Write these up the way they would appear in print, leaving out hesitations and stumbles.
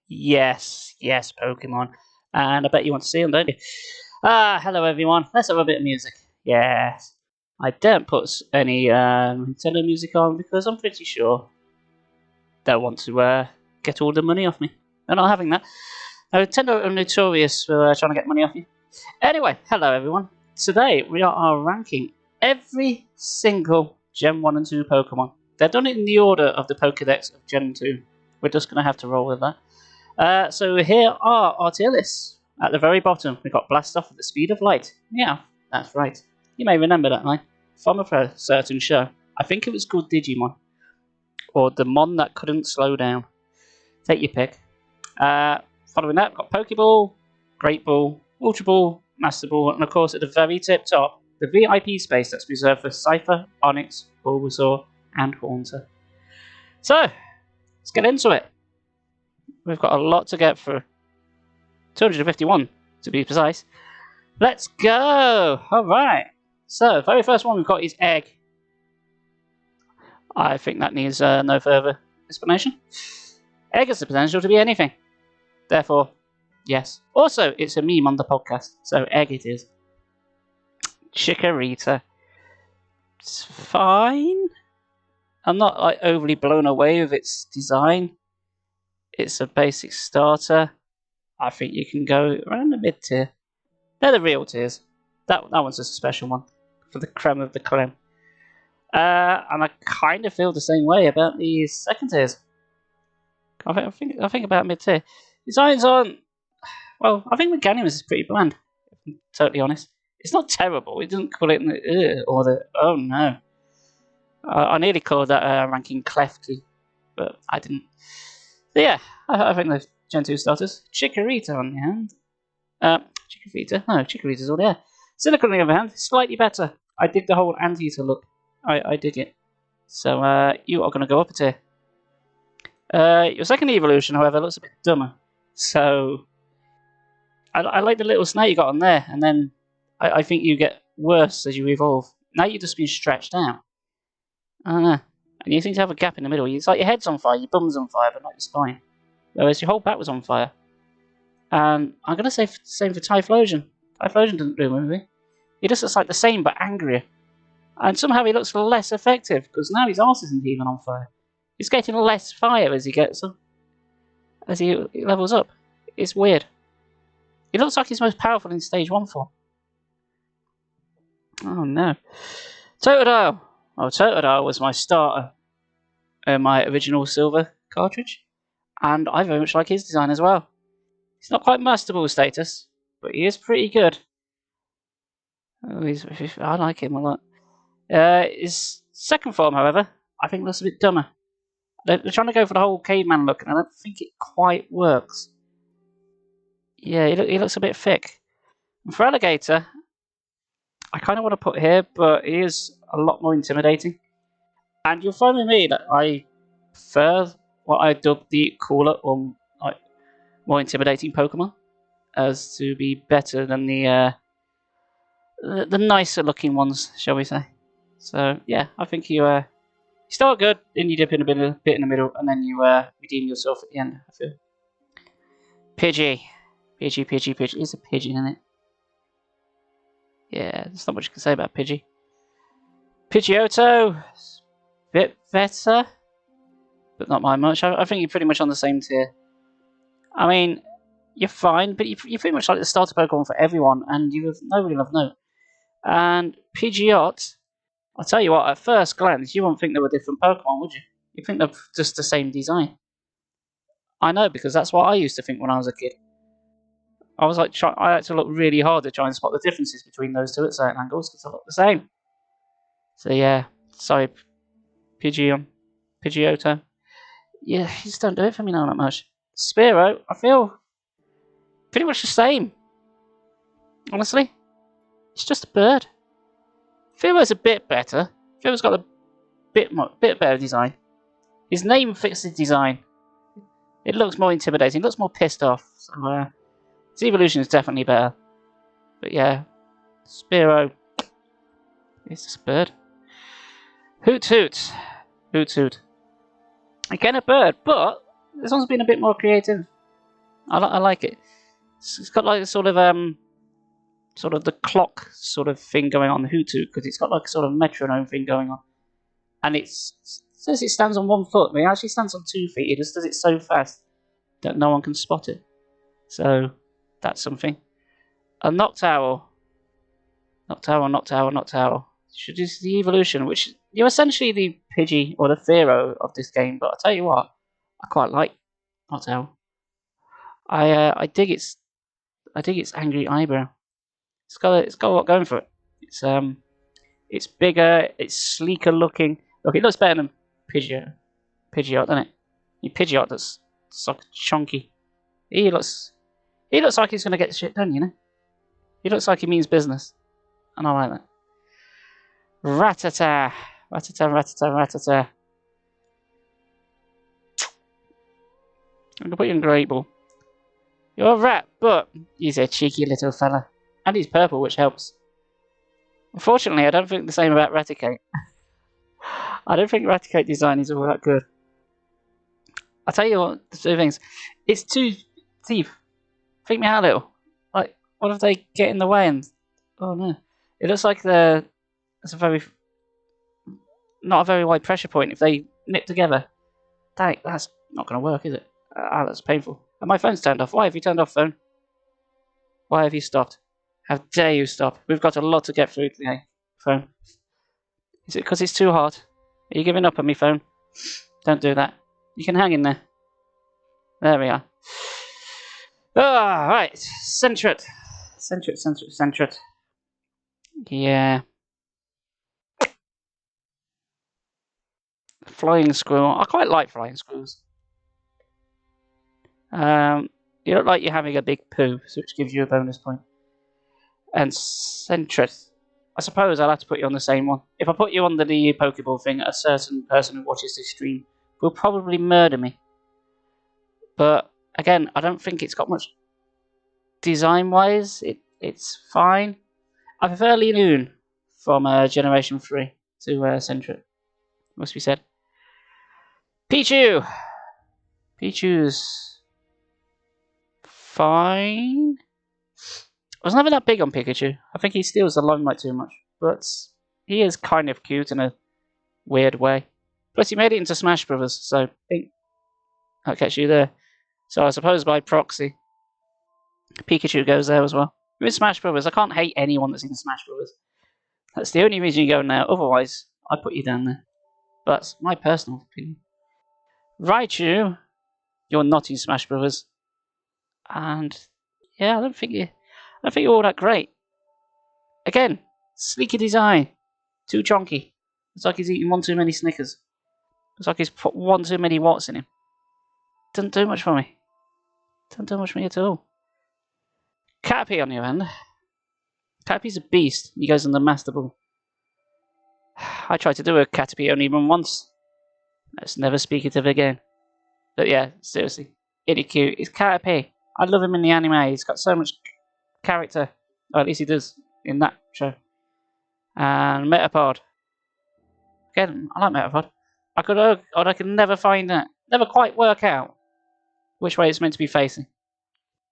Yes, yes, Pokemon. And I bet you want to see them, don't you? Hello everyone. Let's have a bit of music. Yes. I don't put any Nintendo music on because I'm pretty sure they'll want to get all the money off me. They're not having that. Now, Nintendo are notorious for trying to get money off you. Anyway, hello everyone. Today we are ranking every single Gen 1 and 2 Pokemon. They're done in the order of the Pokedex of Gen 2. We're just going to have to roll with that. So here are our tier lists. At the very bottom, we've got Blast Off at the speed of light. Yeah, that's right. You may remember that line from a certain show. I think it was called Digimon. Or the Mon that couldn't slow down. Take your pick. Following that, we've got Pokeball, Great Ball, Ultra Ball, Master Ball, and of course at the very tip top, the VIP space that's reserved for Cypher, Onyx, Bulbasaur, and Haunter. So, let's get into it. We've got a lot to get through. 251 to be precise. Let's go! Alright. So, very first one we've got is Egg. I think that needs no further explanation. Egg has the potential to be anything. Therefore, yes. Also, it's a meme on the podcast, so Egg it is. Chikorita. It's fine. I'm not like overly blown away with its design. It's a basic starter. I think you can go around the mid tier. They're the real tiers. That one's just a special one for the creme of the creme. And I kind of feel the same way about the second tiers. I think about mid tier. Designs aren't. Well, I think Meganimus is pretty bland. If I'm totally honest. It's not terrible. It doesn't call it the or the oh no. I nearly called that ranking Clefty, but I didn't. So yeah, I think the Gen 2 starters. Chikorita on the hand. Chikorita's all there. Cynical on the other hand, slightly better. I dig the whole Anteater look. I dig it. So you are going to go up a tier. Your second evolution, however, looks a bit dumber. So I like the little snake you got on there, and then I think you get worse as you evolve. Now you're just being stretched out. I don't know. And you seem to have a gap in the middle. It's like your head's on fire, your bum's on fire, but not your spine. Whereas your whole back was on fire. I'm going to say the same for Typhlosion. Typhlosion doesn't do with me. He just looks like the same, but angrier. And somehow he looks less effective, because now his arse isn't even on fire. He's getting less fire as he gets up. As he levels up. It's weird. He looks like he's most powerful in Stage 1 form. Oh no. Totodo. Well, Totodo was my starter in my original silver cartridge. And I very much like his design as well. He's not quite Master Ball status, but he is pretty good. Oh, I like him a lot. His second form, however, I think looks a bit dumber. They're trying to go for the whole caveman look, and I don't think it quite works. Yeah, he looks a bit thick. And for Alligator, I kind of want to put here, but he is a lot more intimidating. And you'll find with me that I prefer what I dubbed the cooler or like more intimidating Pokemon as to be better than the nicer looking ones, shall we say. So yeah, I think you start good, then you dip in a bit in the middle, and then you redeem yourself at the end, I feel. Pidgey. It's a pigeon, isn't it? Yeah, there's not much you can say about Pidgey. Pidgeotto, bit better, but not by much. I think you're pretty much on the same tier. I mean, you're fine, but you're pretty much like the starter Pokemon for everyone, and you have nobody love note. And Pidgeot, I'll tell you what, at first glance, you wouldn't think they were different Pokemon, would you? You'd think they're just the same design. I know, because that's what I used to think when I was a kid. I was like, I had to look really hard to try and spot the differences between those two at certain angles, because they look the same. So yeah, sorry, Pidgeotto. Yeah, you just don't do it for me now that much. Spearow, I feel pretty much the same. Honestly, it's just a bird. Fearo's a bit better. Fearo's got a bit better design. His name fits the design. It looks more intimidating. It looks more pissed off. So, his evolution is definitely better. But yeah, Spearow. It's just a bird. Hoot. Again a bird, but This one's been a bit more creative. I like it. It's got like a sort of the clock sort of thing going on the Hutu, because it's got like a sort of metronome thing going on. And it says it stands on 1 foot, but it actually stands on 2 feet. It just does it so fast that no one can spot it. So that's something. A Noctowl. Noctowl. Should use the evolution, which you're essentially the Pidgey or the Pharaoh of this game, but I'll tell you what, I quite like Noctowl. I dig its angry eyebrow. It's got a lot going for it. It's bigger, it's sleeker looking. Look, it looks better than Pidgeot, doesn't it? You Pidgeot that's like chunky. He looks like he's gonna get shit done, you know? He looks like he means business. And I like that. Rattata. I'm gonna put you in Great Ball. You're a rat, but he's a cheeky little fella. And he's purple, which helps. Unfortunately, I don't think the same about Raticate. I don't think Raticate design is all that good. I'll tell you what, the two things. It's 2 teeth. Freak me out a little. Like, what if they get in the way and... Oh no. It looks like it's not a very wide pressure point if they nip together. That's not going to work, is it? That's painful. And my phone's turned off. Why have you turned off, phone? Why have you stopped? How dare you stop? We've got a lot to get through today, phone. Is it because it's too hard? Are you giving up on me, phone? Don't do that. You can hang in there. There we are. Ah, right. Centret. Yeah. Flying Squirrel. I quite like Flying Squirrels. You look like you're having a big poo, which gives you a bonus point. And Centret. I suppose I'll have to put you on the same one. If I put you under the Pokeball thing, a certain person who watches this stream will probably murder me. But, again, I don't think it's got much design-wise. It's fine. I prefer Linoon from Generation 3 to Centret. Must be said. Pichu! Pichu's fine. I was never that big on Pikachu. I think he steals the limelight too much. But he is kind of cute in a weird way. Plus he made it into Smash Brothers, so I think I'll catch you there. So I suppose by proxy, Pikachu goes there as well. With Smash Brothers, I can't hate anyone that's in Smash Brothers. That's the only reason you go now. Otherwise, I'd put you down there. But that's my personal opinion. Raichu, you're not in Smash Brothers. And yeah, I don't think you're all that great. Again, sleeky design. Too chonky. It's like he's eating one too many Snickers. It's like he's put one too many Watts in him. Doesn't do much for me. Doesn't do much for me at all. Caterpie on the other hand. Caterpie's a beast. He goes on the Master Ball. I tried to do a Caterpie only run once. Let's never speak it of again. But yeah, seriously. Itty cute. It's Caterpie. I love him in the anime. He's got so much character. Or at least he does in that show. And Metapod. Again, I like Metapod. I could never find that. Never quite work out which way it's meant to be facing.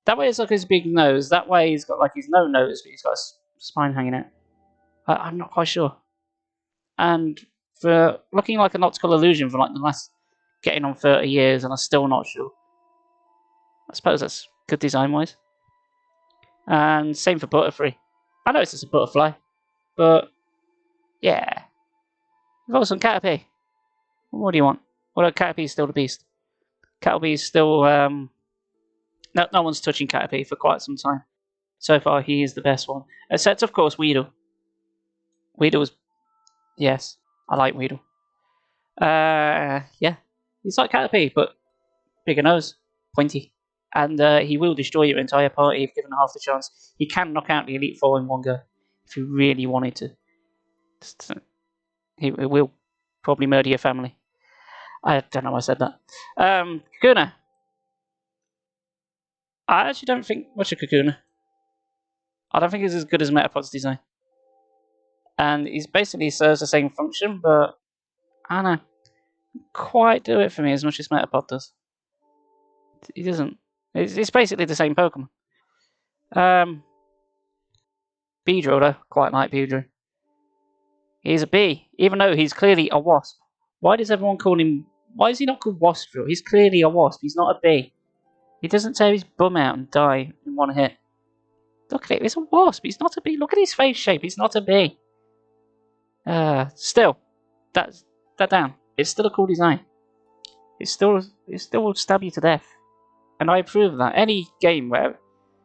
That way it's like his big nose. That way he's got like his no nose, but he's got a spine hanging out. I'm not quite sure. And for looking like an optical illusion for like the last getting on 30 years, and I'm still not sure. I suppose that's good design-wise. And same for Butterfree. I know it's just a butterfly, but yeah. You've also Caterpie. What do you want? Well, Caterpie's still the beast. Caterpie's still no one's touching Caterpie for quite some time. So far, he is the best one. Except, of course, Weedle. Weedle's... Yes, I like Weedle. Yeah. He's like Caterpie, but bigger nose. Pointy. And he will destroy your entire party if given half the chance. He can knock out the Elite Four in one go. If he really wanted to. He will probably murder your family. I don't know why I said that. Kakuna. I actually don't think much of Kakuna. I don't think it's as good as Metapod's design. And he basically serves the same function, but I don't know. Quite do it for me as much as Metapod does. He doesn't. It's basically the same Pokemon. Beedri, though. Quite like Beedri. He's a bee, even though he's clearly a wasp. Why does everyone call him... Why is he not called Waspdrill? He's clearly a wasp. He's not a bee. He doesn't tear his bum out and die in one hit. Look at it. It's a wasp. He's not a bee. Look at his face shape. He's not a bee. Still, that down. It's still a cool design. It still will stab you to death. And I approve of that. Any game where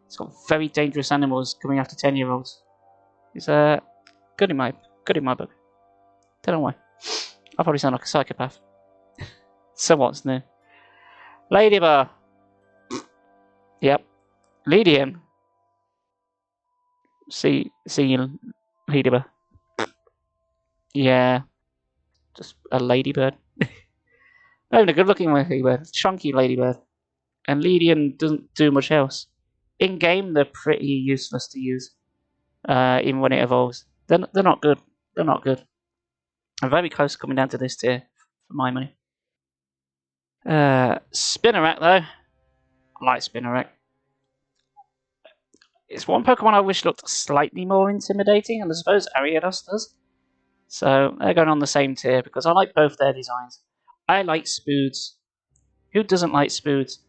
it's got very dangerous animals coming after 10-year-olds is good in my book. Don't know why. I probably sound like a psychopath. So what's new? Ladybug. Yep. Lydian. See you, Ladybug. Yeah. Just a ladybird. Not even a good looking ladybird. Chunky ladybird. And Lydian doesn't do much else. In game, they're pretty useless to use. Even when it evolves. They're not good. They're not good. I'm very close to coming down to this tier for my money. Spinarak, though. I like Spinarak. It's one Pokemon I wish looked slightly more intimidating, and I suppose Ariados does. So they're going on the same tier because I like both their designs. I like Spoods. Who doesn't like Spoods?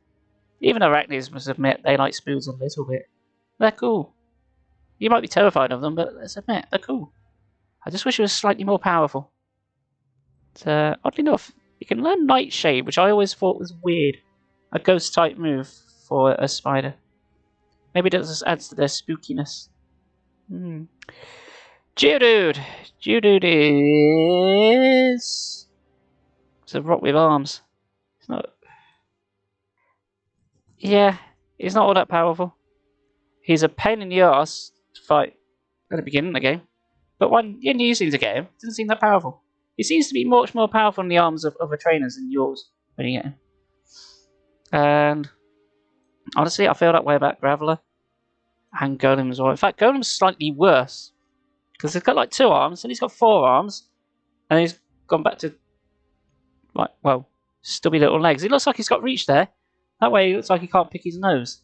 Even Arachnids must admit they like Spoods a little bit. They're cool. You might be terrified of them, but let's admit, they're cool. I just wish it was slightly more powerful. But, oddly enough, you can learn Nightshade, which I always thought was weird. A ghost-type move for a spider. Maybe that just adds to their spookiness. Geodude! Geodude is... It's a rock with arms. It's not... Yeah, he's not all that powerful. He's a pain in the ass to fight at the beginning of the game. But when you seem to get him, it doesn't seem that powerful. He seems to be much more powerful in the arms of other trainers than yours when you get him. And honestly, I feel that way about Graveler and Golem as well. In fact, Golem's slightly worse because he's got like 2 arms and he's got 4 arms, and he's gone back to like, well, stubby little legs. It looks like he's got reach there. That way, it looks like he can't pick his nose.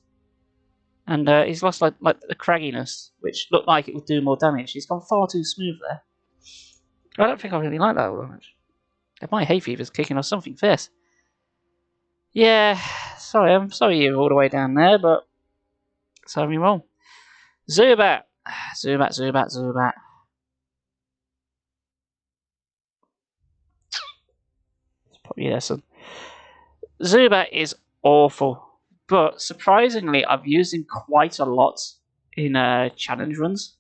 And he's lost like the cragginess, which looked like it would do more damage. He's gone far too smooth there. I don't think I really like that all that much. My hay fever's kicking off something fierce. Yeah, I'm sorry you're all the way down there, but serve me wrong. Zubat. Zubat. It's probably there, son. Zubat is awful. But surprisingly, I've used him quite a lot in challenge runs,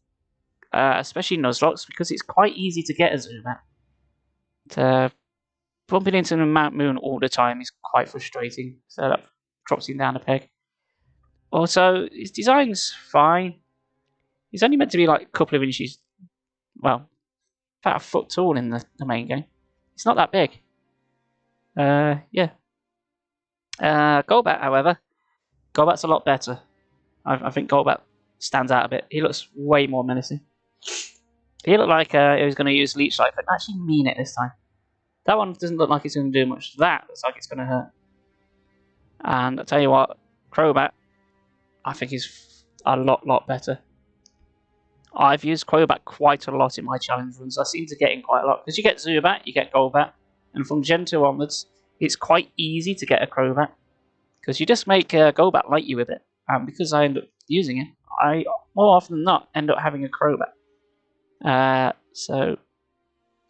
especially Nuzlocke, because it's quite easy to get a Zubat. Bumping into the Mount Moon all the time is quite frustrating, so that drops him down a peg. Also, his design's fine. He's only meant to be like a couple of inches, well, about a foot tall in the main game. It's not that big. Yeah. Golbat, however. Golbat's a lot better. I think Golbat stands out a bit. He looks way more menacing. He looked like he was going to use Leech Life, but actually mean it this time. That one doesn't look like it's going to do much. That looks like it's going to hurt. And I'll tell you what, Crobat, I think is a lot better. I've used Crobat quite a lot in my challenge runs. I seem to get in quite a lot. Because you get Zubat, you get Golbat. And from Gen 2 onwards, it's quite easy to get a Crobat. Because you just make Golbat like you with it. And because I end up using it, I more often than not end up having a Crobat. So,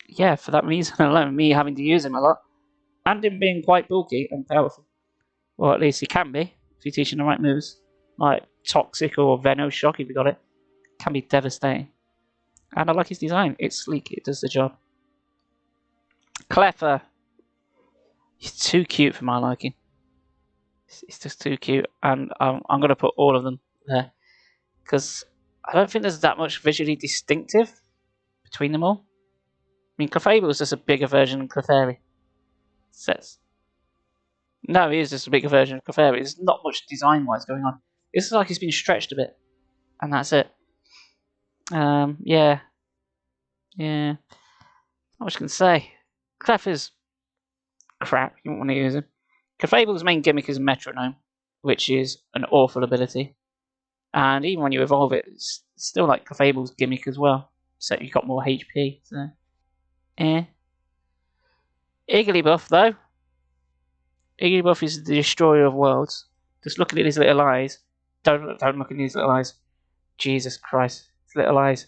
yeah, for that reason alone, me having to use him a lot, and him being quite bulky and powerful. Or at least he can be, if you teach him the right moves. Like Toxic or Venoshock, if you got it. Can be devastating. And I like his design. It's sleek, it does the job. Cleffa. He's too cute for my liking. It's just too cute. And I'm going to put all of them there. Because I don't think there's that much visually distinctive between them all. I mean, Clefable is just a bigger version of Clefairy. Says. No, he is just a bigger version of Clefairy. There's not much design-wise going on. It's like he's been stretched a bit. And that's it. Yeah. Not much I can say. Clef is crap. You don't want to use him. Clefable's main gimmick is Metronome. which is an awful ability. And even when you evolve it, it's still like Clefable's gimmick as well. Except you've got more HP, so... Igglybuff, though. Igglybuff is the destroyer of worlds. Just looking at his little eyes. Don't look at his little eyes. Jesus Christ. His little eyes.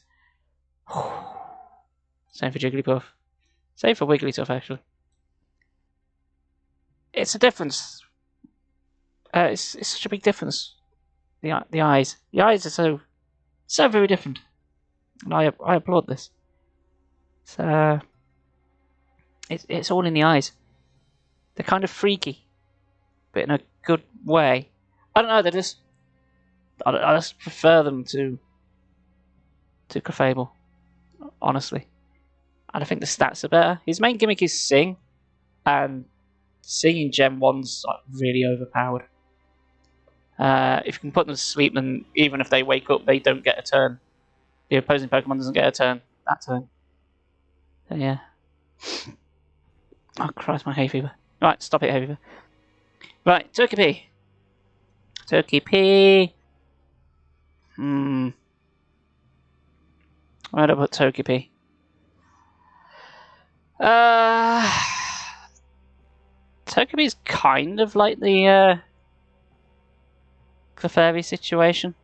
Same for Jigglypuff. Same for Wigglytuff, actually. It's a difference. It's such a big difference. The eyes. The eyes are so very different. And I applaud this. It's all in the eyes. They're kind of freaky, but in a good way. I don't know. I just prefer them to Clefable, honestly. And I think the stats are better. His main gimmick is Sing, and Sing in Gen 1's like really overpowered. If you can put them to sleep, then even if they wake up, they don't get a turn. The opposing Pokemon doesn't get a turn that turn. So yeah. Oh Christ, my hay fever. Right, stop it, hay fever. Right, Togepi. Togepi. Where do I put Togepi? Togepi's kind of like the Clefairy situation.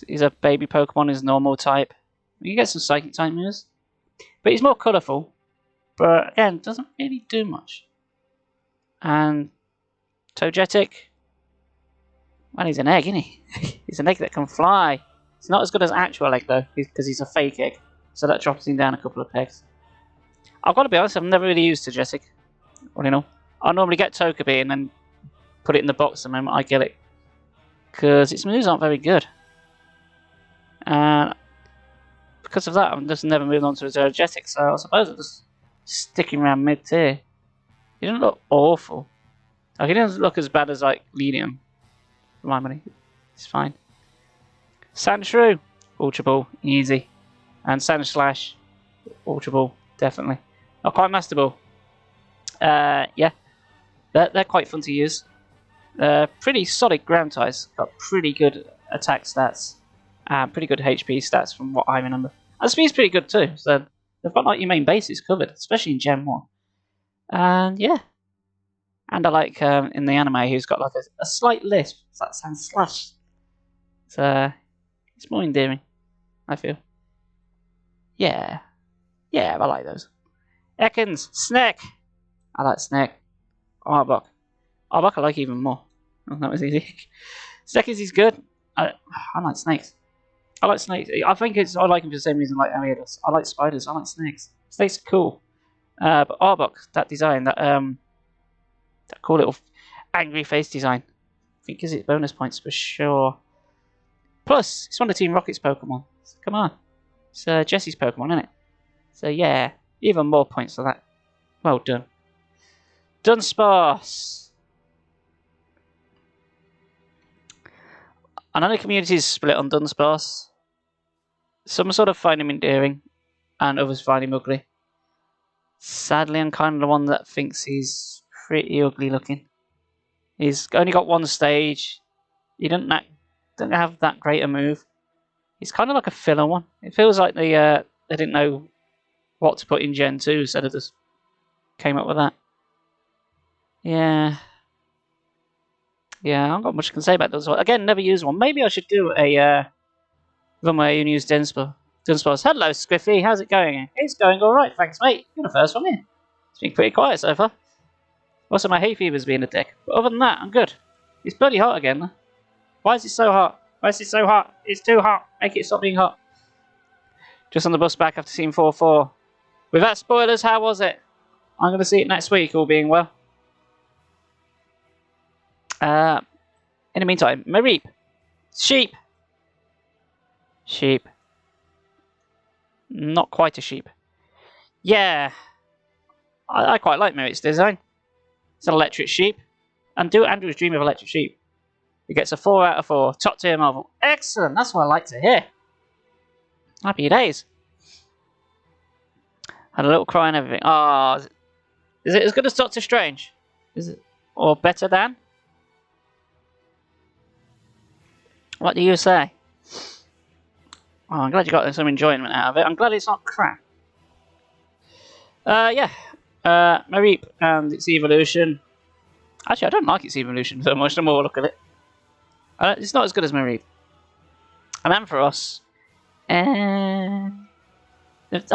He's a baby Pokemon, his normal type. You get some Psychic type moves, but he's more colourful. But again, doesn't really do much. And Togetic, well, he's an egg, isn't he? He's an egg that can fly. He's not as good as actual egg though, because he's a fake egg. So that drops him down a couple of pegs. I've got to be honest, I've never really used Togetic. Well, you know, I normally get Togepi and then put it in the box the moment I get it, because its moves aren't very good. And because of that, I've just never moved on to a Togetic. So I suppose I'm just sticking around mid tier. He doesn't look awful. Like, he doesn't look as bad as like Ledium. For my money, it's fine. Sandshrew, Ultra Ball, easy. And Sandslash, Ultra Ball, definitely. Not quite Master Ball. Yeah, they're quite fun to use. Pretty solid ground ties. Got pretty good attack stats. Pretty good HP stats from what I remember. And speed's pretty good too. So they've got like your main bases covered, especially in Gen 1. And yeah. And I like in the anime who's got like a slight lisp. It's like Sandslash. It's more endearing, I feel. Yeah. Yeah, I like those. Ekans, Snake. I like Snake. Arbok. Arbok I like even more. Oh, that was easy. Snekins is good. I like snakes. I like snakes. I think I like them for the same reason like Alligators. I like spiders. I like snakes. Snakes are cool. But Arbok, that design, that cool little angry face design, I think gives it bonus points for sure. Plus, it's one of Team Rocket's Pokemon. So come on. It's Jesse's Pokemon, isn't it? So yeah, even more points for that. Well done. Dunsparce. I know the community is split on Dunsparce. Some sort of find him endearing, and others find him ugly. Sadly, I'm kind of the one that thinks he's pretty ugly looking. He's only got one stage. He doesn't have that great a move. He's kind of like a filler one. It feels like they didn't know what to put in Gen 2, so they just came up with that. Yeah. Yeah, I haven't got much I can say about those. Again, never used one. Maybe I should do a run where you use Dunsparce. Hello, Squiffy. How's it going? It's going alright, thanks, mate. You're the first one in. It's been pretty quiet so far. Also, my hay fever's being a dick. But other than that, I'm good. It's bloody hot again, though. Why is it so hot? Why is it so hot? It's too hot. Make it stop being hot. Just on the bus back after seeing 4-4. Without spoilers, how was it? I'm going to see it next week, all being well. In the meantime, Mareep. Sheep. Sheep. Not quite a sheep. Yeah. I quite like Mareep's design. It's an electric sheep. And Andrew's dream of electric sheep. He gets a 4 out of 4. Top tier Marvel. Excellent. That's what I like to hear. Happy days. Had a little cry and everything. Ah, is it as good as Doctor Strange? Is it? Or better than? What do you say? Oh, I'm glad you got some enjoyment out of it. I'm glad it's not crap. Yeah. Mareep and its evolution. Actually, I don't like its evolution so much the more I look at it. It's not as good as Mareep. And Ampharos. That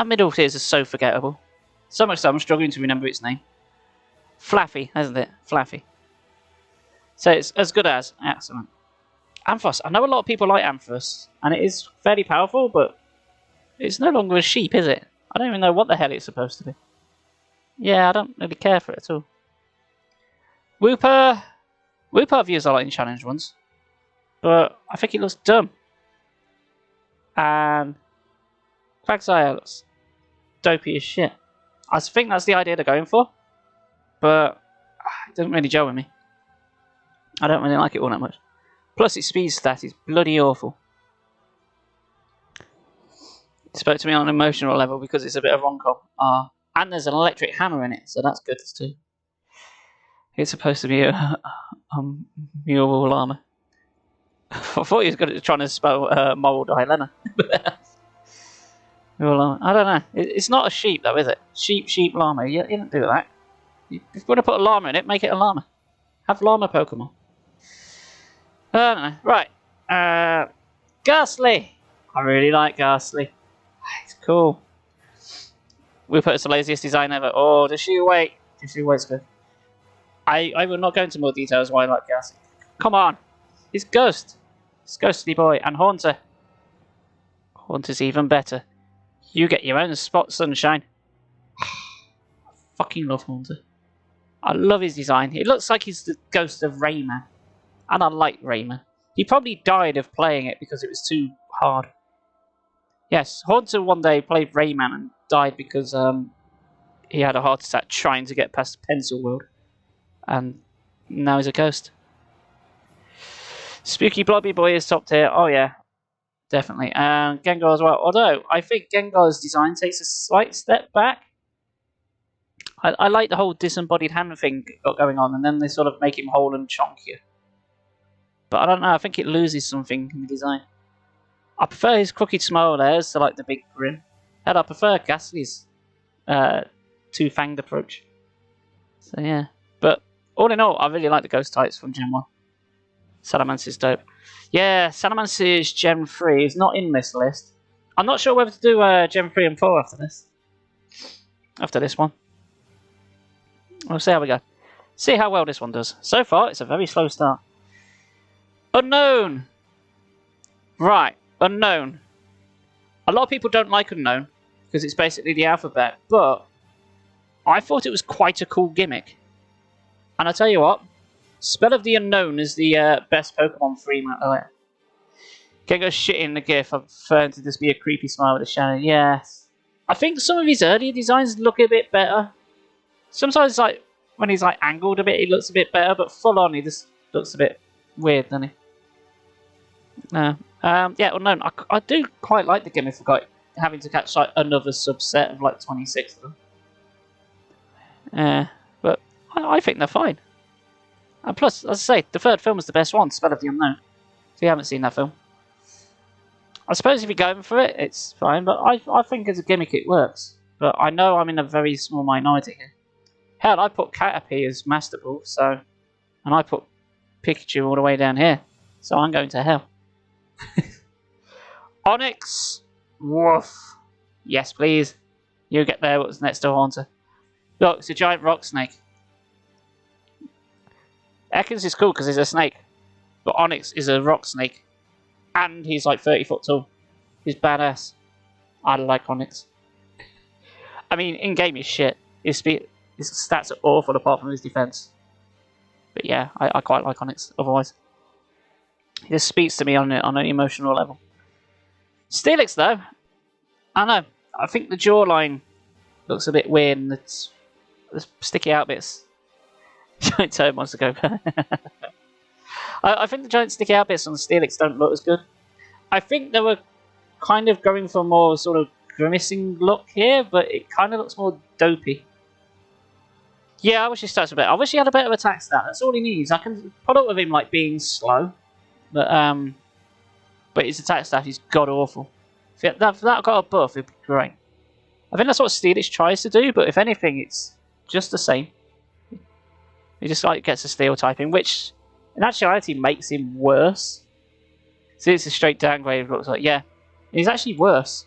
middle tier is so forgettable. So much so I'm struggling to remember its name. Flaffy, hasn't it? Flaffy. So it's as good as. Excellent. Ampharos. I know a lot of people like Ampharos, and it is fairly powerful, but it's no longer a sheep, is it? I don't even know what the hell it's supposed to be. Yeah, I don't really care for it at all. Wooper. Wooper I've used a lot in challenge ones, but I think it looks dumb. And Quagsire looks dopey as shit. I think that's the idea they're going for, but it doesn't really gel with me. I don't really like it all that much. Plus its speed stat is bloody awful. It spoke to me on an emotional level because it's a bit of rom-com. And there's an electric hammer in it, so that's good too. It's supposed to be a mule llama. I thought he was good at trying to spell moral dilemma. I don't know. It's not a sheep though, is it? Sheep, llama. You don't do that. If you want to put a llama in it, make it a llama. Have llama Pokemon. I don't know. Right. Ghastly. I really like Ghastly. It's cool. We put it's the laziest design ever. Oh, does she wait? Does she wait's good. I will not go into more details why I like Ghastly. Come on. It's Ghost. It's Ghostly Boy and Haunter. Haunter's even better. You get your own spot, Sunshine. I fucking love Haunter. I love his design. It looks like he's the ghost of Rayman. And I like Rayman. He probably died of playing it because it was too hard. Yes, Haunter one day played Rayman and died because he had a heart attack trying to get past the pencil world. And now he's a ghost. Spooky Blobby Boy is top tier. Oh yeah, definitely. And Gengar as well. Although, I think Gengar's design takes a slight step back. I like the whole disembodied hand thing got going on, and then they sort of make him whole and chonkier. But I don't know, I think it loses something in the design. I prefer his crooked smile there to like the big grin. Hell, I prefer Ghastly's two-fanged approach. So yeah. But all in all, I really like the ghost types from Gen 1. Salamance's dope. Yeah, Salamance's Gen 3 is not in this list. I'm not sure whether to do Gen 3 and 4 after this. After this one. We'll see how we go. See how well this one does. So far, it's a very slow start. Unknown! Right, Unknown. A lot of people don't like Unknown, because it's basically the alphabet, but I thought it was quite a cool gimmick. And I tell you what, Spell of the Unknown is the best Pokemon free out there. Gengar's shit in the GIF. I prefer him to just be a creepy smile with a shadow. Yes. I think some of his earlier designs look a bit better. Sometimes, like, when he's like angled a bit, he looks a bit better, but full on, he just looks a bit weird, doesn't he? No. Yeah, Unknown. I do quite like the gimmick of like having to catch like another subset of like 26 of them. But I think they're fine. And plus, as I say, the third film was the best one, Spell of the Unknown. If you haven't seen that film. I suppose if you're going for it, it's fine, but I think as a gimmick it works. But I know I'm in a very small minority here. Hell, I put Caterpie as Master Ball, so... And I put Pikachu all the way down here. So I'm going to hell. Onyx! Woof! Yes, please. You get there, what's next to Haunter. Look, it's a giant rock snake. Ekans is cool because he's a snake. But Onyx is a rock snake. And he's like 30 foot tall. He's badass. I like Onyx. I mean, in-game he's shit. His stats are awful apart from his defense. But yeah, I quite like Onyx otherwise. He just speaks to me on an emotional level. Steelix though, I don't know. I think the jawline looks a bit weird and the sticky out bits. Giant Toad wants to go. I think the giant sticky out bits on the Steelix don't look as good. I think they were kind of going for a more sort of grimacing look here, but it kind of looks more dopey. Yeah, I wish he stats a bit. I wish he had a better attack stat. That's all he needs. I can put up with him like being slow, but but his attack stat is god awful. If that got a buff, it'd be great. I think that's what Steelix tries to do, but if anything, it's just the same. He just like gets a steel typing, which in actuality makes him worse. See, it's a straight downgrade. It looks like, yeah, he's actually worse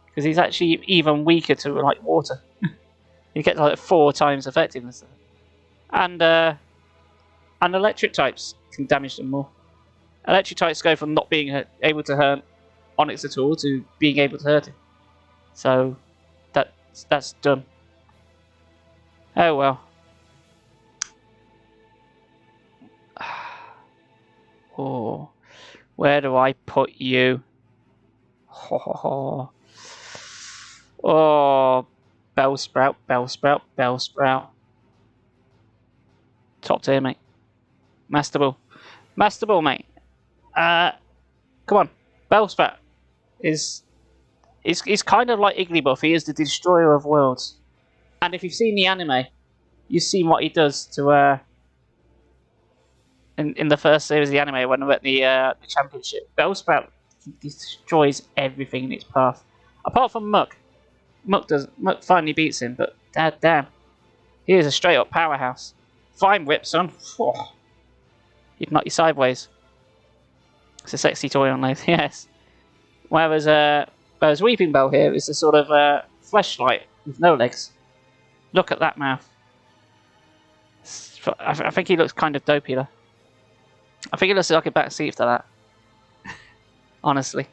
because he's actually even weaker to like water. He gets like 4 times effectiveness, and electric types can damage them more. Electric types go from not being able to hurt Onix at all to being able to hurt him. So that's done. Oh well. Oh, where do I put you? Oh, Bellsprout, Bellsprout, Bellsprout. Top tier, mate. Master Ball, mate. Come on, Bellsprout is kind of like Igglybuff. He is the destroyer of worlds. And if you've seen the anime, you've seen what he does to in the first series of the anime when we're at the championship. Bellsprout destroys everything in its path, apart from Muck. Muck finally beats him, but damn, he is a straight up powerhouse. Fine whip, son. Oh, he'd knock you sideways. It's a sexy toy on those, yes. Whereas Weeping Bell here is a sort of fleshlight with no legs. Look at that mouth. I think he looks kind of dopey though. I think he looks like a backseat to that. Honestly.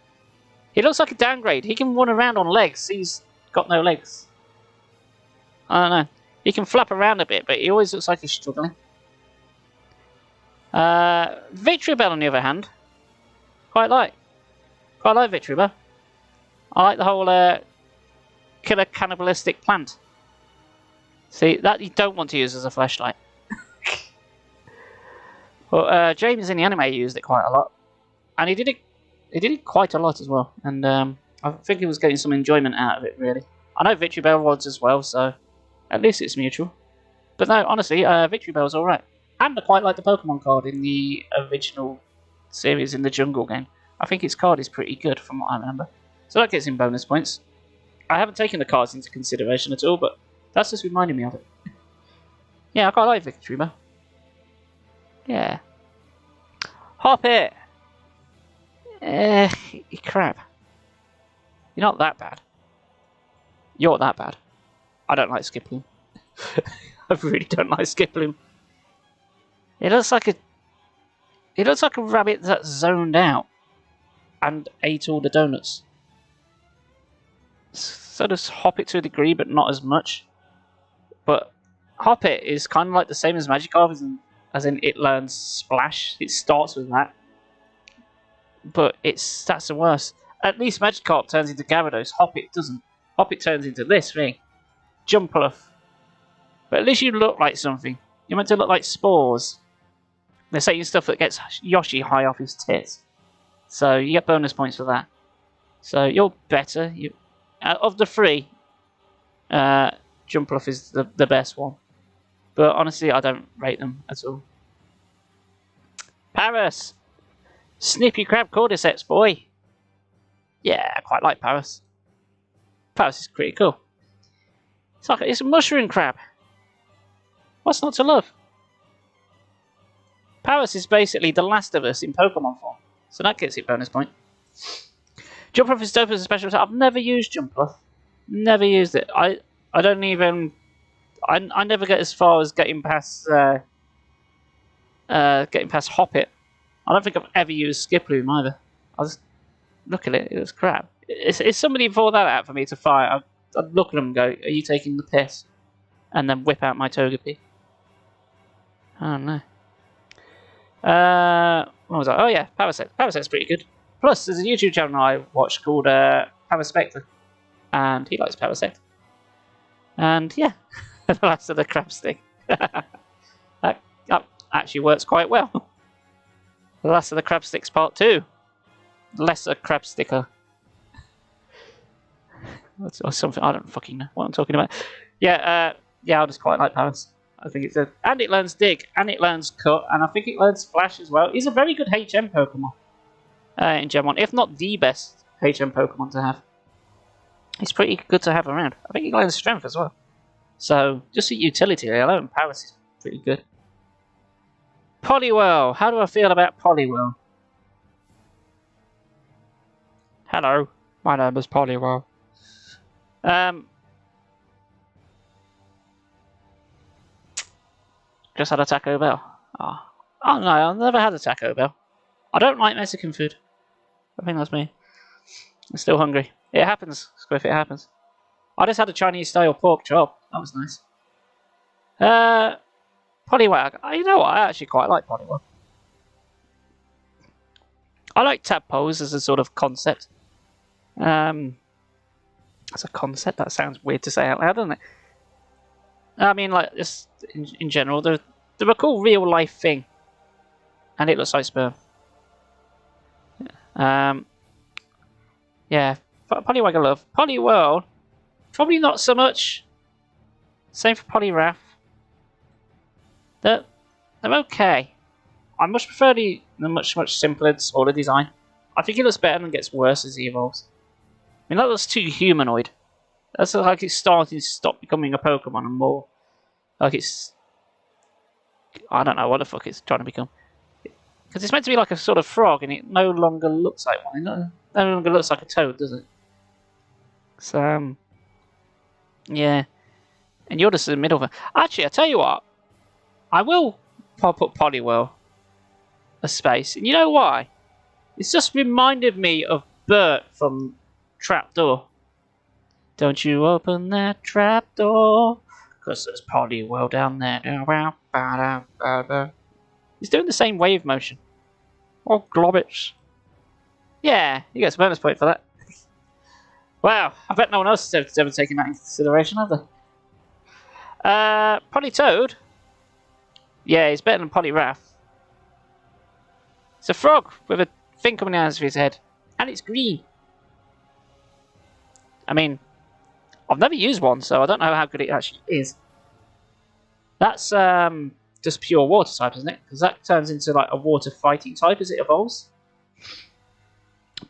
He looks like a downgrade. He can run around on legs. He's got no legs. I don't know. He can flap around a bit, but he always looks like he's struggling. Victory Bell on the other hand. Quite like Victory Bell. I like the whole killer cannibalistic plant. See, that you don't want to use as a flashlight. But James in the anime used it quite a lot, and he did it quite a lot as well. And I think he was getting some enjoyment out of it, really. I know Victory Bell was as well, so at least it's mutual. But no, honestly, Victory Bell's all right. And I quite like the Pokemon card in the original series in the Jungle game. I think its card is pretty good from what I remember. So that gets him bonus points. I haven't taken the cards into consideration at all, but that's just reminding me of it. Yeah, I quite like Victory Bell. Yeah. Hop it! Crap. You're not that bad. You're that bad. I don't like Skiploom. I really don't like Skiploom. It looks like a rabbit that's zoned out and ate all the donuts. So does Hoppit to a degree, but not as much. But Hoppit is kind of like the same as Magikarp, as in it learns Splash. It starts with that. But that's the worst. At least Magikarp turns into Gyarados. Hoppit doesn't. Hoppit turns into this thing. Jumpluff. But at least you look like something. You're meant to look like spores. They're saying stuff that gets Yoshi high off his tits. So you get bonus points for that. So you're better. Of the 3, Jumpluff is the best one. But honestly, I don't rate them at all. Paris! Snippy Crab Cordyceps, boy! Yeah, I quite like Paris. Paris is pretty cool. It's a mushroom crab. What's not to love? Paris is basically the Last of Us in Pokemon form. So that gets it bonus point. Jumpluff is dope as a special attack. I've never used Jumpluff. Never used it. I don't even... I never get as far as getting past Hoppit. I don't think I've ever used Skiploom either. I just look at it. It was crap. If somebody brought that out for me to fight, I'd look at them and go, "Are you taking the piss?" And then whip out my Togepi. I don't know. What was that? Oh yeah, Parasect. Parasect's pretty good. Plus, there's a YouTube channel I watch called Paraspector, and he likes Parasect. And yeah, the last of the crab stick. that actually works quite well. The last of the crab sticks part 2. Lesser crab sticker. Or something, I don't fucking know what I'm talking about. Yeah, I just quite like Paris. I think it's and it learns Dig, and it learns Cut, and I think it learns Splash as well. He's a very good HM Pokemon. in Gen 1, if not the best HM Pokemon to have. He's pretty good to have around. I think he gains strength as well. So, just the utility alone, Paris is pretty good. Poliwhirl. How do I feel about Poliwhirl? Hello, my name is Poliwhirl. Just had a Taco Bell. Oh no, I've never had a Taco Bell. I don't like Mexican food. I think that's me. I'm still hungry. It happens, Squiff, it happens. I just had a Chinese-style pork chop. That was nice. Poliwag. You know what? I actually quite like Poliwag. I like Tadpoles as a sort of concept. As a concept? That sounds weird to say out loud, doesn't it? I mean, like, just in general, they're a cool real-life thing. And it looks like sperm. Yeah, Poliwag I love. Poliwhirl, probably not so much. Same for Poliwrath. They're okay. I much prefer the much simpler, smaller design. I think it looks better and gets worse as he evolves. I mean, that looks too humanoid. That's like it's starting to stop becoming a Pokemon and more like it's... I don't know what the fuck it's trying to become. Because it's meant to be like a sort of frog, and it no longer looks like one. It no longer looks like a toad, does it? So, yeah. And you're just in the middle of it. Actually, I tell you what. I will pop up Poliwhirl a space. And you know why? It's just reminded me of Bert from Trapdoor. Don't you open that trapdoor, 'cause there's Poliwhirl down there. He's doing the same wave motion. Oh, Globbits. Yeah, he gets a bonus point for that. Wow, I bet no one else has ever taken that into consideration, have they? Politoad. Yeah, he's better than Poliwrath. It's a frog with a thing coming out of his head. And it's green. I mean, I've never used one, so I don't know how good it actually is. That's just pure water type, isn't it? Because that turns into like a water fighting type as it evolves.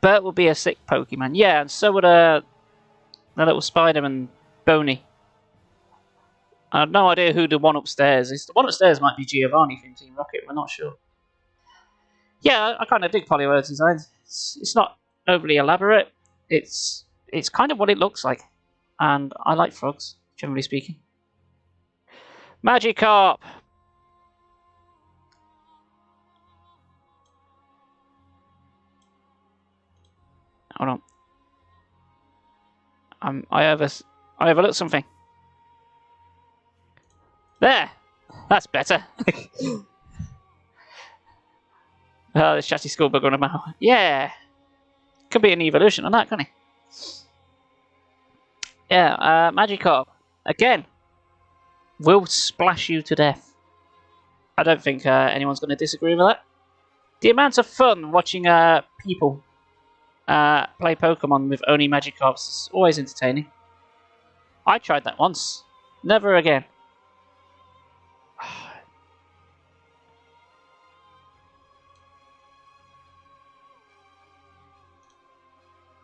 Bert will be a sick Pokemon. Yeah, and so would the little Spider-Man Boney. I have no idea who the one upstairs is. The one upstairs might be Giovanni from Team Rocket, we're not sure. Yeah, I kind of dig Poliwhirl's design. It's not overly elaborate. It's kind of what it looks like. And I like frogs, generally speaking. Magikarp! Hold on. I overlooked something. There! That's better. Oh, there's Chatty Skullbug on a mouth. Yeah! Could be an evolution on that, couldn't he? Yeah, Magikarp. Again. Will splash you to death. I don't think anyone's going to disagree with that. The amount of fun watching people play Pokemon with only Magikarps is always entertaining. I tried that once. Never again.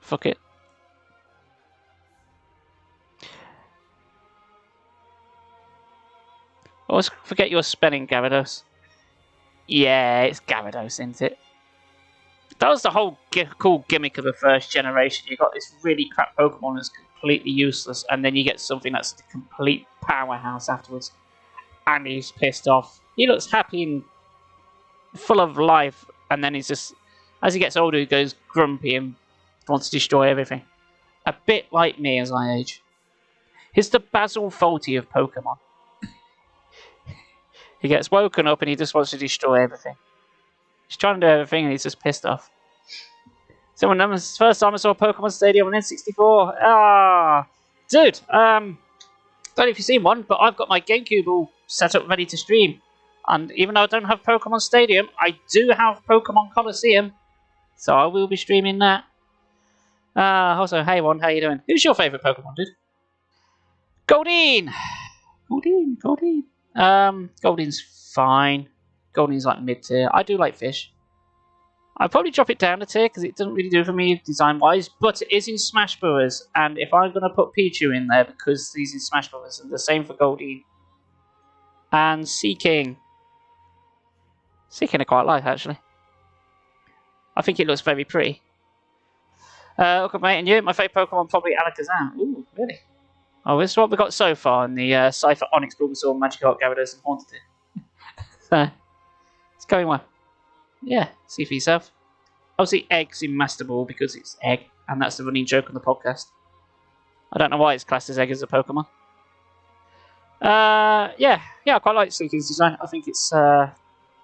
Fuck it. Always forget your spelling, Gyarados. Yeah, it's Gyarados, isn't it? That was the whole cool gimmick of the first generation. You got this really crap Pokemon that's completely useless, and then you get something that's a complete powerhouse afterwards. And he's pissed off. He looks happy and full of life, and then he's just, as he gets older, he goes grumpy and wants to destroy everything. A bit like me as I age. He's the Basil Fawlty of Pokemon. He gets woken up and he just wants to destroy everything. He's trying to do everything and he's just pissed off. So when the first time I saw Pokemon Stadium on N64, dude, don't know if you've seen one, but I've got my GameCube all set up ready to stream. And even though I don't have Pokemon Stadium, I do have Pokemon Coliseum. So I will be streaming that. Also, hey One, how you doing? Who's your favourite Pokemon, dude? Goldeen! Goldeen. Goldeen's fine. Goldeen's like mid-tier. I do like fish. I'd probably drop it down a tier because it doesn't really do for me design-wise, but it is in Smash Bros. And if I'm going to put Pichu in there because he's in Smash Bros. And the same for Goldie and Seeking. Seeking I quite like, actually. I think it looks very pretty. Okay, mate, and you? My favourite Pokemon probably Alakazam. Ooh, really? Oh, this is what we got so far in the Cypher, Onyx, Bulbasaur, Magikarp, Gyarados, and Haunted. So, it's going well. Yeah, see for yourself. Obviously, Egg's in Master Ball because it's Egg, and that's the running joke on the podcast. I don't know why it's classed as Egg as a Pokemon. Yeah, I quite like Seeking's design. I think it's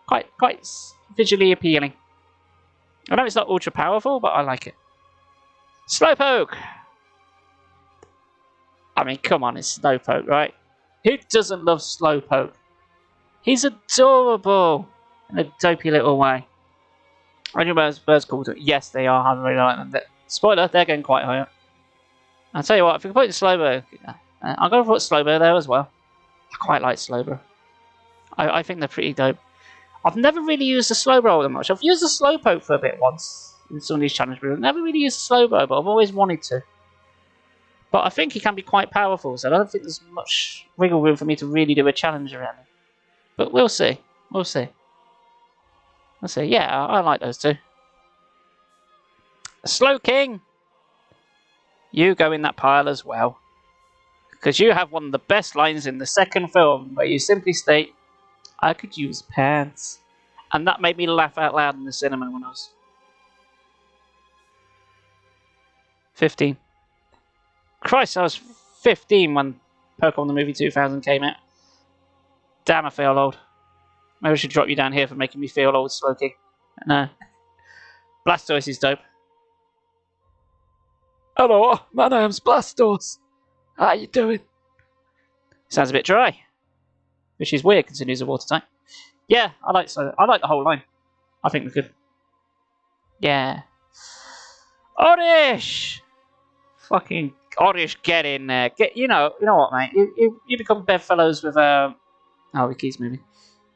quite visually appealing. I know it's not ultra powerful, but I like it. Slowpoke! I mean, come on, it's Slowpoke, right? Who doesn't love Slowpoke? He's adorable in a dopey little way. I know birds called it. Yes, they are. I really like them. Spoiler, they're getting quite high up. I'll tell you what, if we can put in Slowpoke, I'm going to put Slowpoke there as well. I quite like Slowpoke. I think they're pretty dope. I've never really used a Slowpoke that much. I've used a Slowpoke for a bit once in some of these challenges, but I've never really used a Slowpoke, but I've always wanted to. But I think he can be quite powerful, so I don't think there's much wiggle room for me to really do a challenge around him. But we'll see. We'll see. We'll see. Yeah, I like those two. Slowking! You go in that pile as well. Because you have one of the best lines in the second film, where you simply state, I could use pants. And that made me laugh out loud in the cinema when I was 15. Christ, I was 15 when Pokemon the Movie 2000 came out. Damn, I feel old. Maybe I should drop you down here for making me feel old, Slowking. No. Blastoise is dope. Hello, my name's Blastoise. How you doing? Sounds a bit dry. Which is weird considering he's a water type. Yeah, I like the whole line. I think they're good. Yeah. Oddish! Fucking Oddish, get in there. You know what, mate? You become bedfellows with oh, he keeps moving.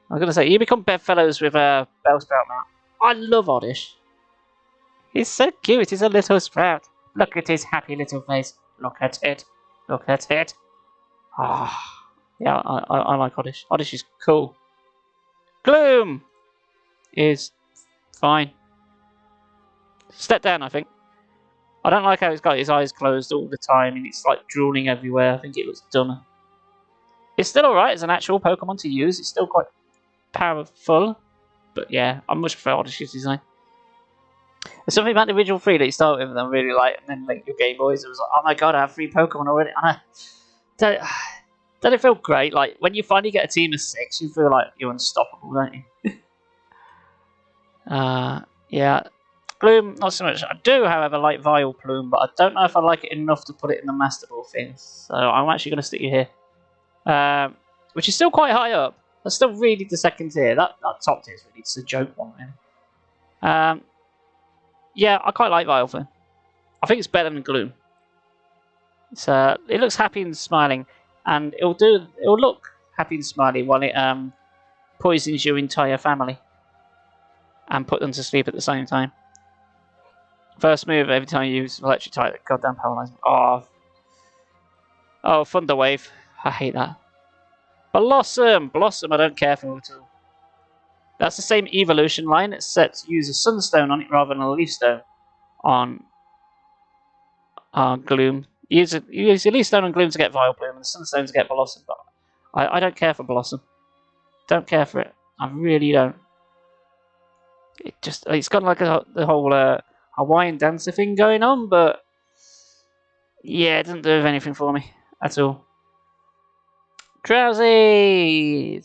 I was gonna say you become bedfellows with Bellsprout now. I love Oddish. He's so cute. He's a little sprout. Look at his happy little face. Look at it. Look at it. Ah, yeah, I like Oddish. Oddish is cool. Gloom is fine. Step down, I think. I don't like how he's got his eyes closed all the time and it's like drooling everywhere. I think it looks dumb. It's still alright as an actual Pokemon to use. It's still quite powerful. But yeah, I much prefer Oddish's design. There's something about the original 3 that you start with that I really like, and then like your Game Boys, it was like, oh my god, I have 3 Pokemon already. And don't it feel great? Like when you finally get a team of 6, you feel like you're unstoppable, don't you? Yeah. Gloom, not so much. I do, however, like Vileplume, but I don't know if I like it enough to put it in the Master Ball thing. So I'm actually going to stick you here. Which is still quite high up. That's still really the second tier. That top tier is really just a joke one, really. Yeah, I quite like Vileplume. I think it's better than Gloom. It looks happy and smiling, and it'll look happy and smiley while it poisons your entire family and put them to sleep at the same time. First move every time you use electric type, goddamn paralyze me. Oh, Thunder Wave. I hate that. Blossom, I don't care for at all. That's the same evolution line. It's set to use a Sunstone on it rather than a Leaf Stone on Gloom. You use a Leaf Stone on Gloom to get Vileplume and the Sunstone to get Blossom. But I don't care for Blossom. Don't care for it. I really don't. It's got like the whole Hawaiian dancer thing going on, but yeah, it doesn't do anything for me at all. Drowsy!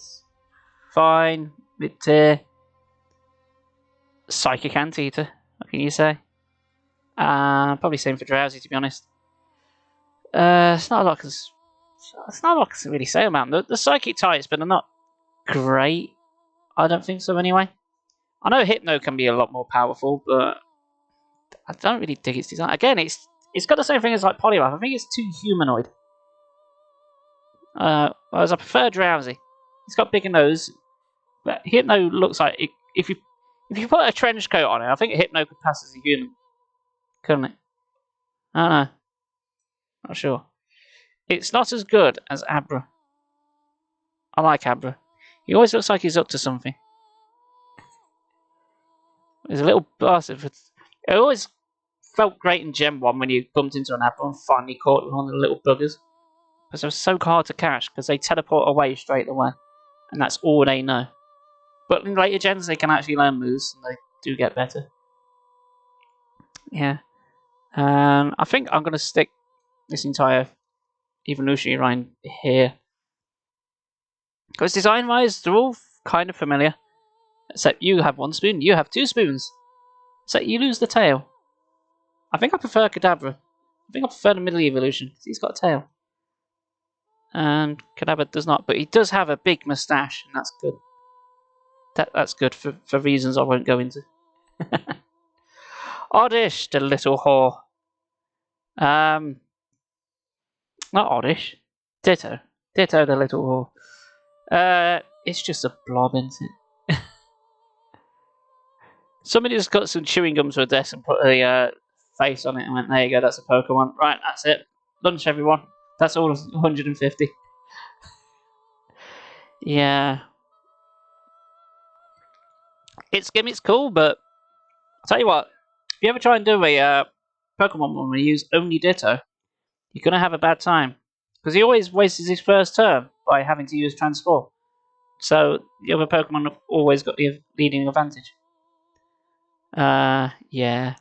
Fine. Mid-tier. Psychic Anteater, what can you say? Probably same for Drowsy, to be honest. It's not a lot I can really say about them. The Psychic types, but they're not great. I don't think so, anyway. I know Hypno can be a lot more powerful, but I don't really dig its design. Again, it's got the same thing as like Poliwrath. I think it's too humanoid. Whereas I prefer Drowsy. It's got bigger nose, but Hypno looks like if you If you put a trench coat on it, I think a Hypno could pass as a human. Couldn't it? I don't know. Not sure. It's not as good as Abra. I like Abra. He always looks like he's up to something. He's a little bastard. It always felt great in Gen 1 when you bumped into an Abra and finally caught one of the little buggers. Because they're so hard to catch, because they teleport away straight away. And that's all they know. But in later gens, they can actually learn moves, and they do get better. Yeah. I think I'm going to stick this entire evolutionary line here. Because design-wise, they're all kind of familiar. Except you have 1 spoon, you have 2 spoons. Except you lose the tail. I think I prefer Kadabra. I think I prefer the middle evolution, because he's got a tail. And Kadabra does not, but he does have a big moustache, and that's good. That's good for reasons I won't go into. Oddish, the little whore. Not Oddish. Ditto. Ditto, the little whore. It's just a blob, isn't it? Somebody just got some chewing gum to a desk and put a face on it and went, there you go, that's a Pokemon. Right, that's it. Lunch, everyone. That's all 150. Yeah. Its gimmick's cool, but I'll tell you what, if you ever try and do a Pokemon one where you use only Ditto, you're going to have a bad time. Because he always wastes his first turn by having to use Transform. So the other Pokemon have always got the leading advantage. Yeah.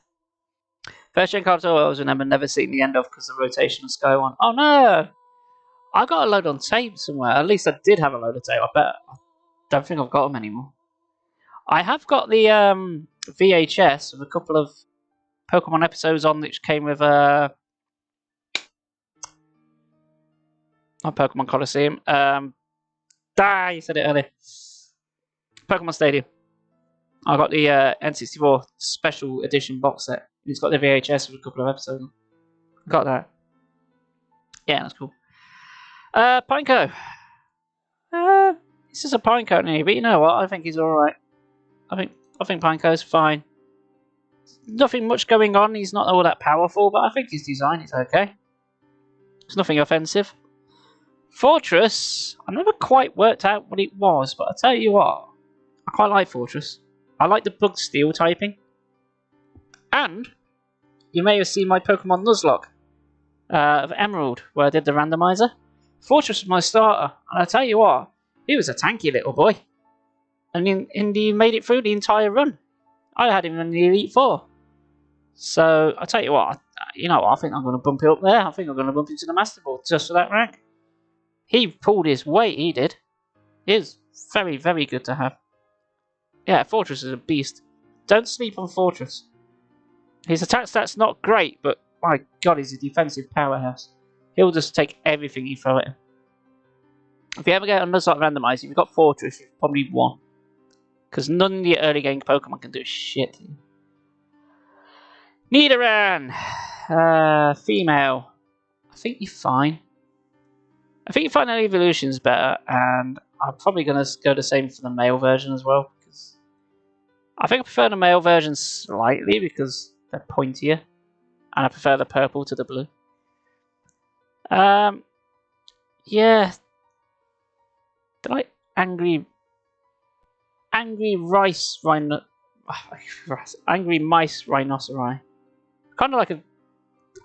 First gen cards I always remember never seeing the end of because the rotation of Sky One. Oh no! I got a load on tape somewhere. At least I did have a load of tape. I don't think I've got them anymore. I have got the VHS of a couple of Pokemon episodes on which came with not Pokemon Coliseum. You said it earlier. Pokemon Stadium. I got the N64 special edition box set. It's got the VHS with a couple of episodes. Got that. Yeah, that's cool. Panko. This is a Panko to me, but you know what? I think he's alright. I think Panko's fine. Nothing much going on. He's not all that powerful, but I think his design is okay. It's nothing offensive. Fortress. I never quite worked out what it was, but I tell you what, I quite like Fortress. I like the bug steel typing. And you may have seen my Pokemon Nuzlocke of Emerald, where I did the randomizer. Fortress was my starter, and I tell you what, he was a tanky little boy. And he made it through the entire run. I had him in the Elite Four. So I tell you what, I think I'm going to bump it up there. I think I'm going to bump into the Master Ball just for that rank. He pulled his weight, he did. He is very, very good to have. Yeah, Fortress is a beast. Don't sleep on Fortress. His attack stat's not great, but my god, he's a defensive powerhouse. He'll just take everything you throw at him. If you ever get another sort of randomizer, if you've got Fortress, you've probably won. Because none of the early game Pokemon can do shit. Nidoran! Female. I think you're fine. I think your final evolution's better, and I'm probably going to go the same for the male version as well. Because I think I prefer the male version slightly because they're pointier, and I prefer the purple to the blue. Yeah. Did I angry rice rhino? Angry mice rhinoceri. Kind of like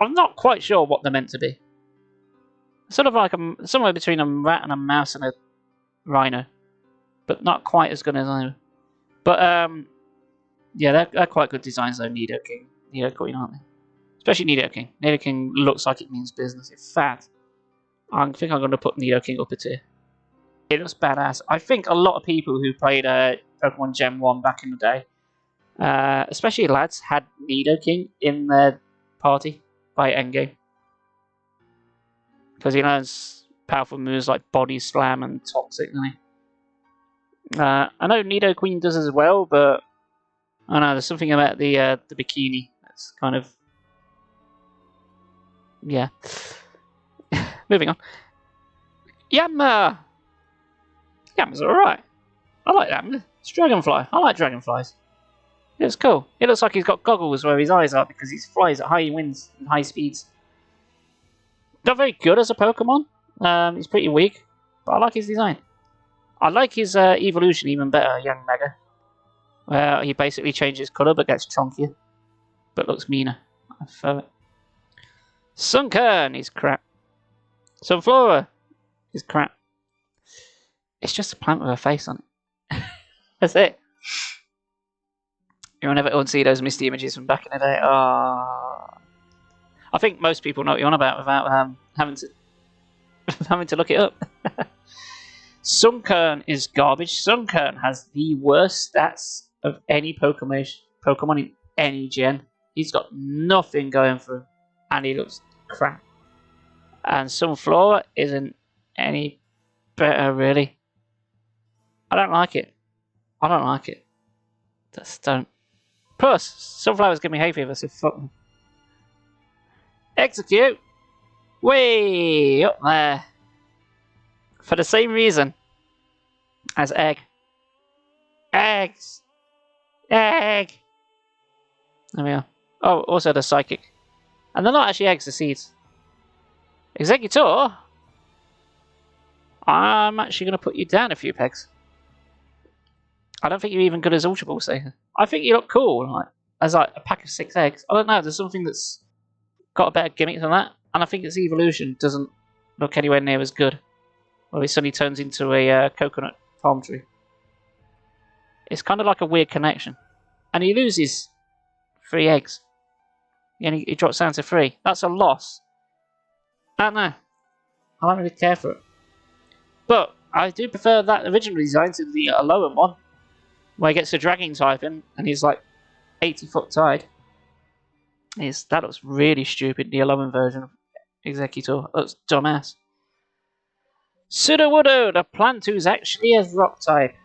I'm not quite sure what they're meant to be. Sort of like somewhere between a rat and a mouse and a rhino, but not quite as good as I. But yeah, they're quite good designs though. Nido Queen, aren't they? Especially Nidoking. Nidoking looks like it means business. In fact, I think I'm going to put Nidoking up a tier. It looks badass. I think a lot of people who played Pokemon Gen 1 back in the day, especially lads, had Nidoking in their party by endgame. Because he learns powerful moves like Body Slam and Toxic, doesn't he? I know Nidoqueen does as well, but I don't know, there's something about the bikini that's kind of... Yeah. Moving on. Yammer! Yammer's alright. I like Yammer. It's Dragonfly. I like Dragonflies. It looks cool. It looks like he's got goggles where his eyes are because he flies at high winds and high speeds. Not very good as a Pokemon. He's pretty weak, but I like his design. I like his evolution even better, Young Mega. Where he basically changes colour but gets chunkier. But looks meaner. I prefer it. Sunkern is crap. Sunflora is crap. It's just a plant with a face on it. That's it. You'll never see those misty images from back in the day. Oh. I think most people know what you're on about without having to look it up. Sunkern is garbage. Sunkern has the worst stats of any Pokemon in any gen. He's got nothing going for him, and he looks crap. And Sunflora isn't any better, really. I don't like it. I don't like it. Just don't. Plus, Sunflowers give me hay fever, so fuck them. Execute! Way up there. For the same reason as Egg. Eggs! Egg! There we are. Oh, also the Psychic. And they're not actually eggs, they're seeds. Executor! I'm actually going to put you down a few pegs. I don't think you're even good as Ultra Ball Saker. I think you look cool, like as like a pack of 6 eggs. I don't know, there's something that's got a better gimmick than that. And I think its evolution doesn't look anywhere near as good. Well, it suddenly turns into a coconut palm tree. It's kind of like a weird connection. And he loses 3 eggs. And he drops down to 3. That's a loss. I don't know. I don't really care for it. But I do prefer that original design to the lower one. Where he gets the dragging type in and he's like 80-foot tide. That looks really stupid, the 11 version of Executor. That looks dumbass. Sudowoodo, the plant who's actually a rock type.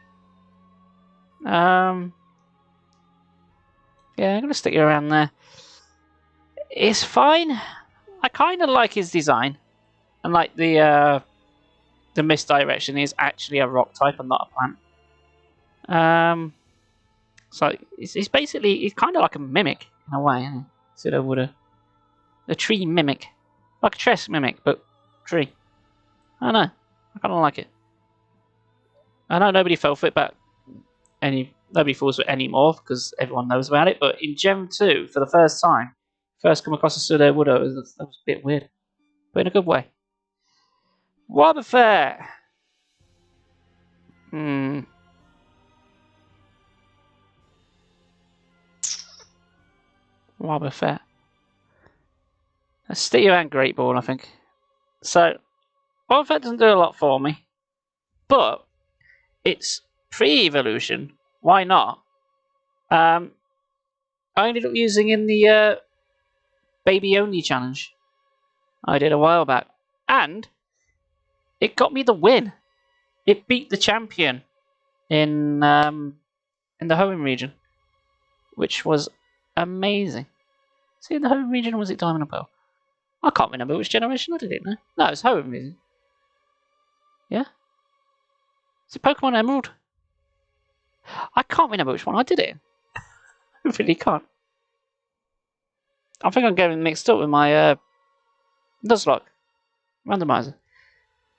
Yeah, I'm going to stick you around there. It's fine. I kind of like his design. And like the misdirection is actually a rock type and not a plant. So it's basically, it's kind of like a mimic in a way, isn't it? Sudowoodo. The tree mimic. Like a tress mimic, but tree. I don't know. I kind of like it. I know nobody fell for it, but nobody falls for it anymore because everyone knows about it. But in Gen 2, for the first time, first come across a Sudowoodo, that was a bit weird. But in a good way. Wobbuffet! Wobbuffet. Let's stick you around Great Ball, I think. So, Wobbuffet doesn't do a lot for me. But, it's pre-evolution. Why not? I ended up using in the Baby Only challenge I did a while back. And it got me the win. It beat the champion in the home region, which was amazing. See, in the home region, was it Diamond and Pearl? I can't remember which generation I did it now. No, it's home region. Yeah? Is it Pokemon Emerald? I can't remember which one I did it in. I really can't. I think I'm getting mixed up with my Nuzlocke randomizer.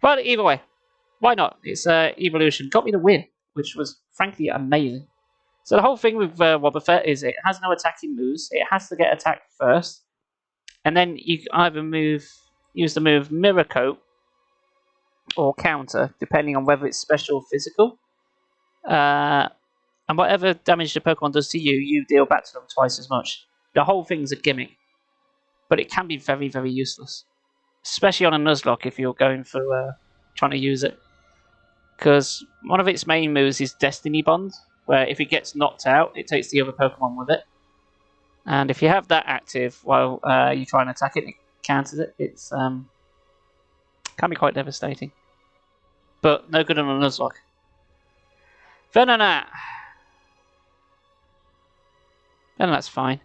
But either way, why not? It's evolution. Got me the win, which was frankly amazing. So the whole thing with Wobbuffet is it has no attacking moves. It has to get attacked first. And then you either use the move Mirror Coat or Counter, depending on whether it's special or physical. And whatever damage the Pokemon does to you, you deal back to them twice as much. The whole thing's a gimmick. But it can be very, very useless. Especially on a Nuzlocke if you're going for trying to use it. Because one of its main moves is Destiny Bond, where if it gets knocked out, it takes the other Pokemon with it. And if you have that active while you try and attack it, it counters it. It's can be quite devastating. But no good on a Nuzlocke. Venonat. Venonat's fine.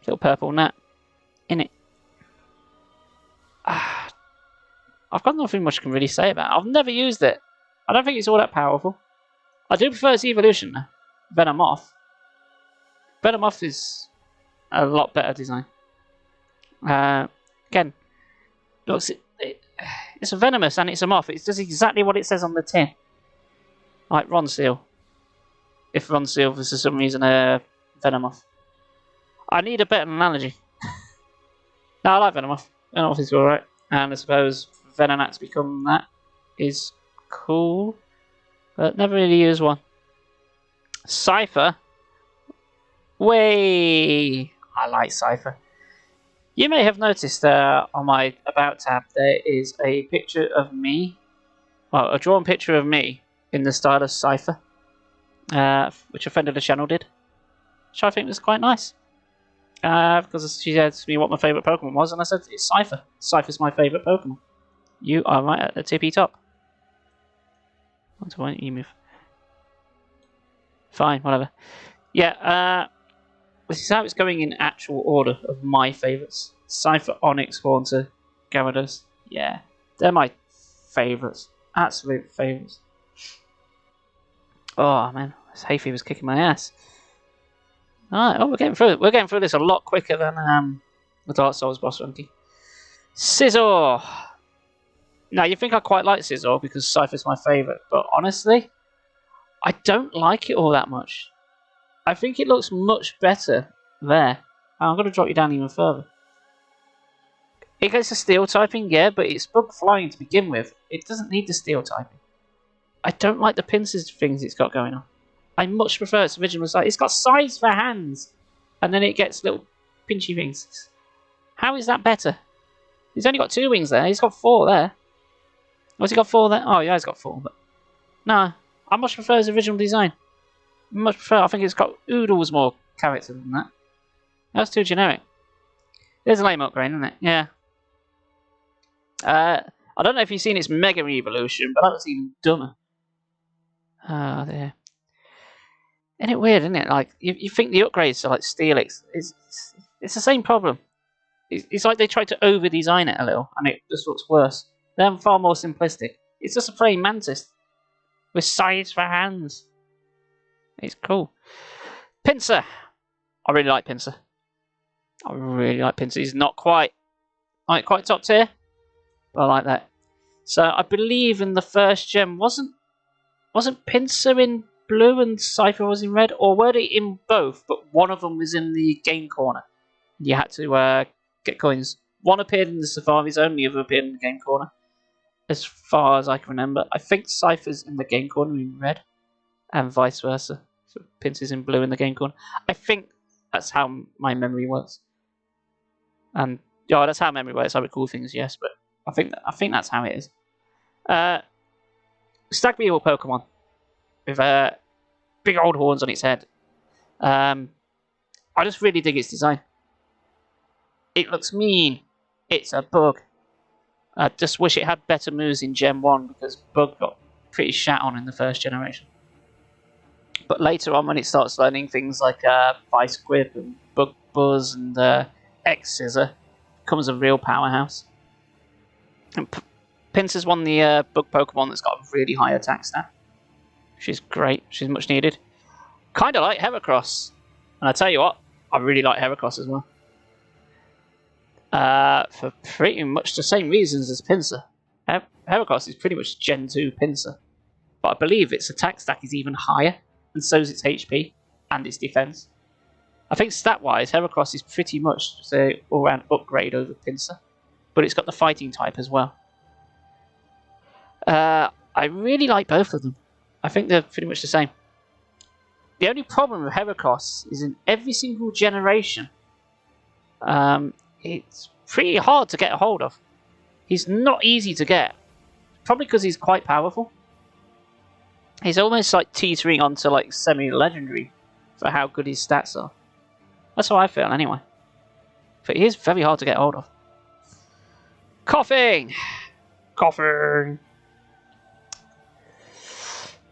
Little purple gnat. In it. I've got nothing much I can really say about it. I've never used it. I don't think it's all that powerful. I do prefer its evolution, Venomoth. Venomoth is a lot better design. Again, looks it's a venomous and it's a moth. It does exactly what it says on the tin. Like Ronseal. If Ronseal was for some reason a Venomoth. I need a better analogy. No, I like Venomoth. Venomoth is alright. And I suppose Venonat to become that is cool. But never really used one. Cypher. Way. I like Cypher. You may have noticed on my About tab there is a picture of me. Well, a drawn picture of me in the style of Cypher. Which a friend of the channel did. Which I think was quite nice. Because she asked me what my favourite Pokemon was, and I said it's Cypher. Cypher's my favourite Pokemon. You are right at the tippy top. Why don't you move? Fine, whatever. Yeah, this is how it's going in actual order of my favourites. Cypher, Onyx, Haunter, Gyarados. Yeah, they're my favourites. Absolute favourites. Oh man, this hay fever's kicking my ass. Alright, oh, we're getting through it. We're getting through this a lot quicker than the Dark Souls boss monkey. Scizor! Now, you think I quite like Scizor because Cypher's my favourite, but honestly, I don't like it all that much. I think it looks much better there. I'm going to drop you down even further. It gets the steel typing, yeah, but it's bug flying to begin with. It doesn't need the steel typing. I don't like the pincers things it's got going on. I much prefer its original size. It's got size for hands, and then it gets little pinchy things. How is that better? He's only got 2 wings there. He's got 4 there. What's he got 4 there? Oh yeah, he's got 4. But no, I much prefer his original design. Much prefer. I think it's got oodles more character than that. That's too generic. There's a lame upgrade, isn't it? Yeah. I don't know if you've seen its Mega Evolution, but that was even dumber. Oh dear. Isn't it weird, isn't it? Like, you think the upgrades are like Steelix. It's the same problem. It's like they tried to over-design it a little, and it just looks worse. They're far more simplistic. It's just a praying mantis with sides for hands. It's cool. Pinsir. I really like Pinsir. I really like Pinsir. He's not quite top tier, but I like that. So I believe in the first gem wasn't Pinsir in blue and Cypher was in red, or were they in both? But one of them was in the game corner. You had to get coins. One appeared in the Safari Zone, the other appeared in the game corner. As far as I can remember, I think Cypher's in the game corner in red, and vice versa. So Pinsir's in blue in the game corner. I think that's how my memory works. And yeah, that's how memory works. I recall things, yes, but I think that's how it is. Stag Beetle Pokemon with big old horns on its head. I just really dig its design. It looks mean. It's a bug. I just wish it had better moves in Gen 1 because Bug got pretty shat on in the first generation. But later on, when it starts learning things like Vice Grip and Bug Buzz and X-Scissor, becomes a real powerhouse. And Pinsir's one of the bug Pokemon that's got a really high attack stat. She's great. She's much needed. Kind of like Heracross. And I tell you what, I really like Heracross as well. For pretty much the same reasons as Pinsir. Heracross is pretty much Gen 2 Pinsir. But I believe its attack stack is even higher, and so is its HP and its defense. I think stat-wise, Heracross is pretty much an all-round upgrade over Pinsir. But it's got the fighting type as well. I really like both of them. I think they're pretty much the same. The only problem with Heracross is in every single generation, it's pretty hard to get a hold of. He's not easy to get. Probably because he's quite powerful. He's almost like teetering onto like semi-legendary for how good his stats are. That's how I feel anyway. But he is very hard to get hold of. Coughing! Coughing!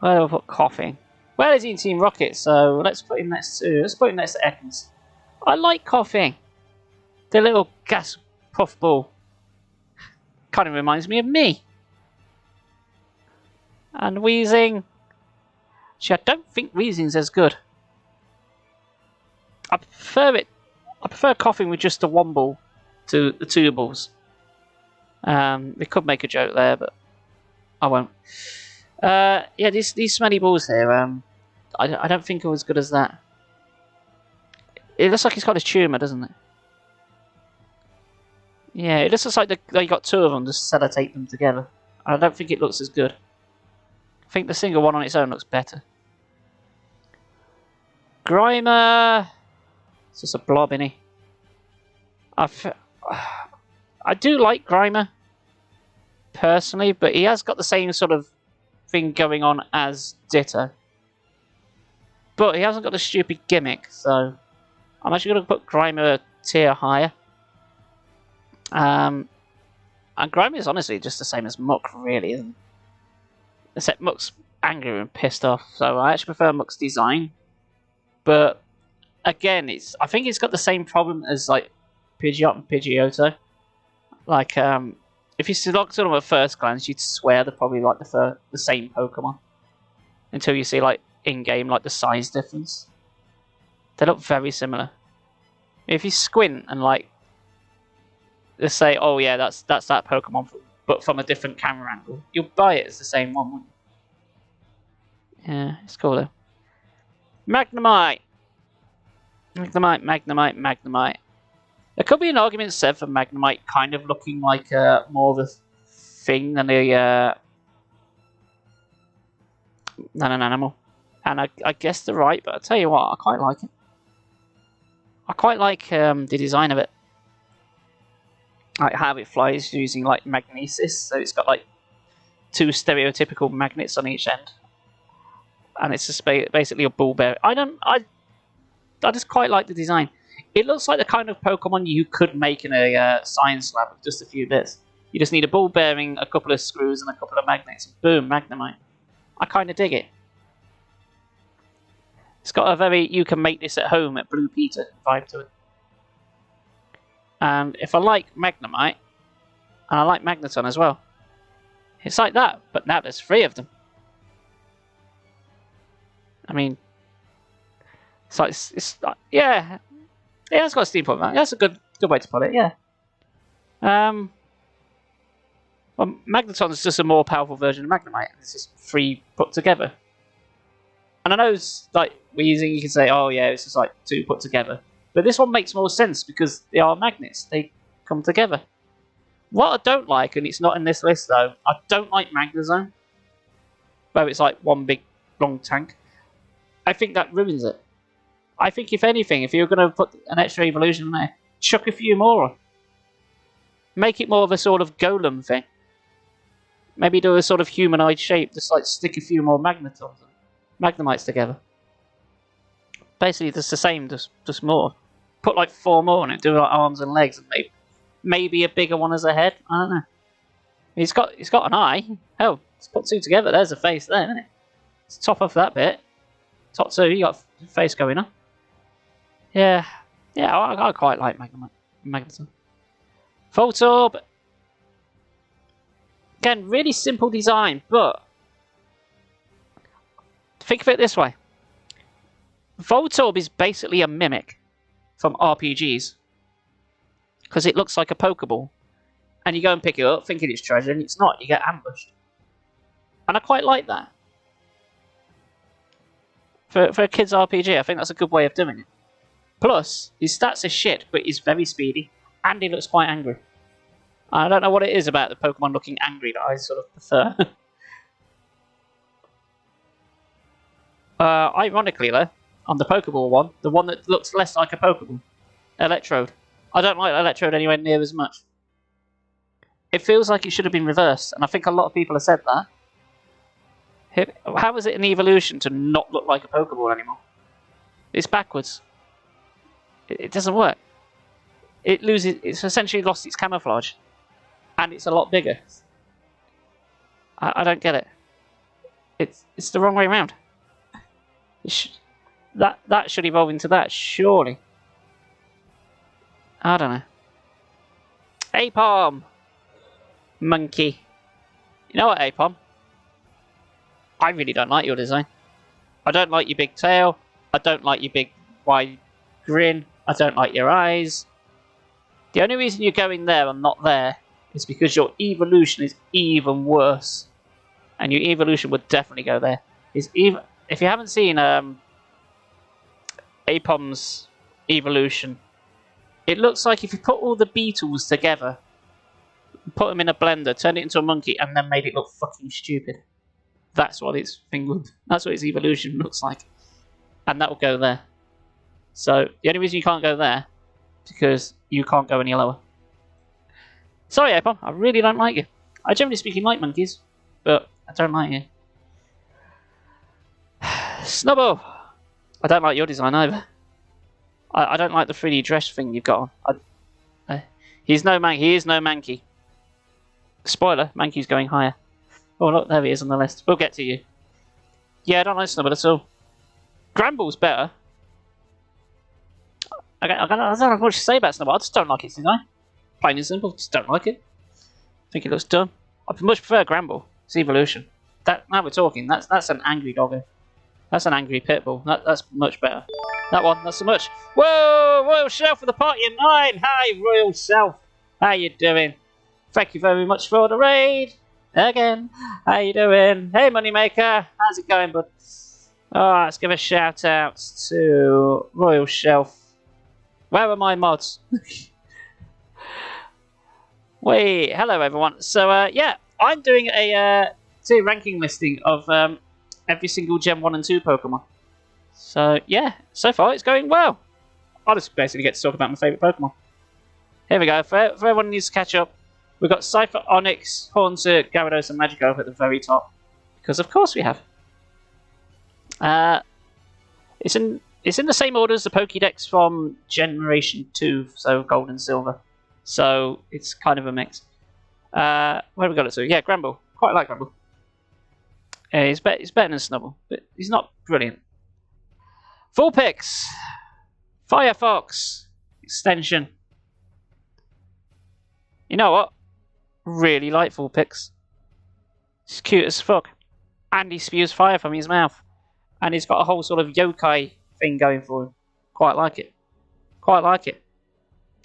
Where do I put Coughing? Well, he's in Team Rocket, so let's put him next to Ekans. I like Coughing. The little gas puff ball kind of reminds me of me. And Weezing. Actually, I don't think Weezing's as good. I prefer it. I prefer coughing with just the one ball to the two balls. We could make a joke there, but I won't. Yeah, these smelly balls here. I don't think are as good as that. It looks like it's got a tumour, doesn't it? Yeah, it looks like they got two of them to sellotape them together. I don't think it looks as good. I think the single one on its own looks better. Grimer. It's just a blob, innit? I do like Grimer, personally, but he has got the same sort of thing going on as Ditto. But he hasn't got the stupid gimmick, so I'm actually going to put Grimer a tier higher. And Grimer is honestly just the same as Muck, really, isn't it? Except Muck's angry and pissed off, so I actually prefer Muck's design. But again, I think it's got the same problem as like Pidgeot and Pidgeotto. Like, if you select them at first glance, you'd swear they're probably like the same Pokemon. Until you see like in-game like the size difference. They look very similar. If you squint and like, let's say, oh yeah, that's that Pokemon, but from a different camera angle, you'll buy it as the same one, wouldn't you? Yeah, it's cool though. Magnemite. Magnemite. There could be an argument said for Magnemite kind of looking like more of a thing than an animal. And I guess they're right, but I'll tell you what, I quite like it. I quite like the design of it. Like how it flies using like magnesis, so it's got like two stereotypical magnets on each end. And it's just basically a ball bearing. I just quite like the design. It looks like the kind of Pokemon you could make in a science lab with just a few bits. You just need a ball bearing, a couple of screws, and a couple of magnets. Boom, Magnemite. I kind of dig it. It's got a very you can make this at home at Blue Peter vibe to it. And if I like Magnemite, and I like Magneton as well, it's like that, but now there's three of them. I mean, it's like, yeah, it's got a steampunk man. That's a good way to put it. Yeah. Well, Magneton is just a more powerful version of Magnemite. It's just three put together. And I know it's like Weezing, you can say, oh yeah, it's just like two put together. But this one makes more sense because they are magnets. They come together. What I don't like, and it's not in this list though, I don't like Magnezone. Where it's like one big long tank. I think that ruins it. I think if anything, if you're going to put an extra evolution in there, chuck a few more on. Make it more of a sort of golem thing. Maybe do a sort of humanoid shape, just like stick a few more Magnetons and Magnemites together. Basically, just the same, just more. Put like 4 more on it, do like arms and legs, and maybe a bigger one as a head. I don't know. He's got an eye. Hell, let's put 2 together. There's a face there, isn't it? Let's top off that bit. Top 2, you got a face going on. Yeah, I quite like Magneton. Voltorb. Again, really simple design, but think of it this way. Voltorb is basically a mimic from RPGs. Because it looks like a Pokeball. And you go and pick it up thinking it's treasure, and it's not. You get ambushed. And I quite like that. For a kid's RPG, I think that's a good way of doing it. Plus, his stats are shit, but he's very speedy. And he looks quite angry. I don't know what it is about the Pokemon looking angry that I sort of prefer. Ironically, though, on the Pokeball one, the one that looks less like a Pokeball, Electrode. I don't like Electrode anywhere near as much. It feels like it should have been reversed, and I think a lot of people have said that. How is it an evolution to not look like a Pokeball anymore? It's backwards. It doesn't work. It's essentially lost its camouflage. And it's a lot bigger. I don't get it. It's the wrong way around. That should evolve into that, surely. I don't know. Apom! Monkey. You know what, Apom? I really don't like your design. I don't like your big tail. I don't like your big wide grin. I don't like your eyes. The only reason you're going there and not there is because your evolution is even worse. And your evolution would definitely go there. If you haven't seen Apom's evolution, it looks like if you put all the beetles together, put them in a blender, turned it into a monkey, and then made it look fucking stupid. That's what its evolution looks like. And that will go there. So the only reason you can't go there is because you can't go any lower. Sorry, Apom, I really don't like you. I generally speaking like monkeys, but I don't like you. Snubbo! I don't like your design either. I don't like the 3D dress thing you've got on. He is no Mankey. Spoiler, Mankey's going higher. Oh look, there he is on the list. We'll get to you. Yeah, I don't like Snubble at all. Gramble's better. I don't know what to say about Snubble. I just don't like its design. Plain and simple, just don't like it. I think it looks dumb. I much prefer Gramble. It's evolution. Now we're talking. That's an angry doggo. That's an angry pitbull. That's much better. That one, not so much. Whoa, Royal Shelf for the party of 9. Hi, Royal Shelf. How you doing? Thank you very much for the raid. Again. How you doing? Hey, Moneymaker. How's it going, bud? Oh, let's give a shout out to Royal Shelf. Where are my mods? Wait, hello everyone. So, yeah, I'm doing a tier ranking listing of every single Gen 1 and 2 Pokemon. So, yeah, so far it's going well. I'll just basically get to talk about my favourite Pokemon. Here we go. For everyone who needs to catch up, we've got Cypher, Onyx, Haunter, Gyarados, and Magikarp at the very top. Because of course we have. It's in the same order as the Pokédex from Generation 2, so Gold and Silver. So it's kind of a mix. Where have we got it to? Yeah, Gramble. Quite like Gramble. He's better than Snubble, but he's not brilliant. Vulpix, Firefox, Extension. You know what? Really like Vulpix. He's cute as fuck. And he spews fire from his mouth. And he's got a whole sort of yokai thing going for him. Quite like it. Quite like it.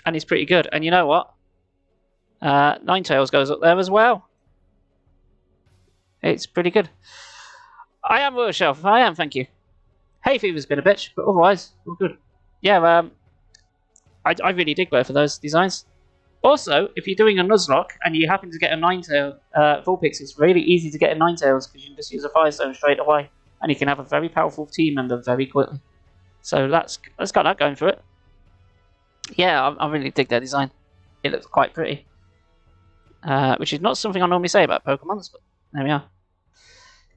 And he's pretty good. And you know what? Ninetales goes up there as well. It's pretty good. I am Royal Shelf. I am, thank you. Hay Fever's been a bitch, but otherwise, all good. Yeah, I really dig both of those designs. Also, if you're doing a Nuzlocke and you happen to get a Ninetale Vulpix, it's really easy to get a Ninetales because you can just use a Firestone straight away. And you can have a very powerful team member very quickly. So that's got that going for it. Yeah, I really dig their design. It looks quite pretty. Which is not something I normally say about Pokemons, but there we are.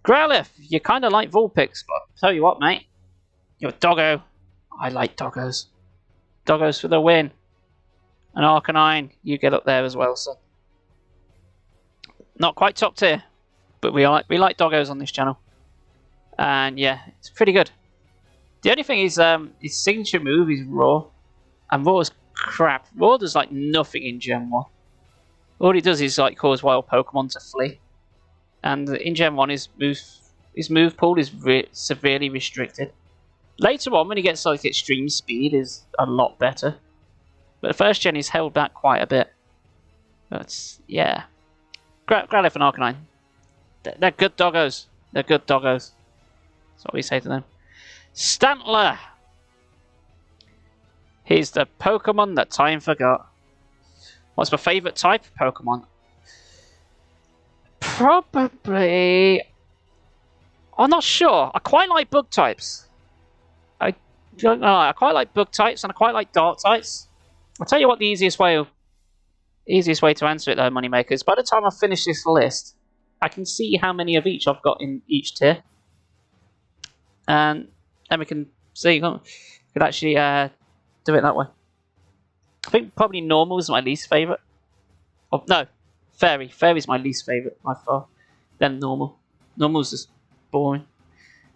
Growlithe, you kind of like Vulpix, but I'll tell you what, mate. You're a doggo. I like doggos. Doggos for the win. And Arcanine, you get up there as well, son. Not quite top tier, but we like doggos on this channel. And yeah, it's pretty good. The only thing is, his signature move is Roar. And Roar's crap. Roar does like nothing in Gen 1. All he does is like cause wild Pokemon to flee. And in Gen 1 his move pool is severely restricted. Later on when he gets like extreme speed is a lot better. But the first gen is held back quite a bit. But yeah. Growlithe and Arcanine. They're good doggos. They're good doggos. That's what we say to them. Stantler. He's the Pokemon that time forgot. What's my favourite type of Pokemon? Probably... I'm not sure. I quite like bug types. I don't know. I quite like bug types and I quite like dark types. I'll tell you what the easiest way to answer it though, Moneymaker, is by the time I finish this list, I can see how many of each I've got in each tier. And then we can see, we could actually do it that way. I think probably normal is my least favourite. Oh, no, fairy. Fairy's my least favourite by far. Then normal. Normal's just boring.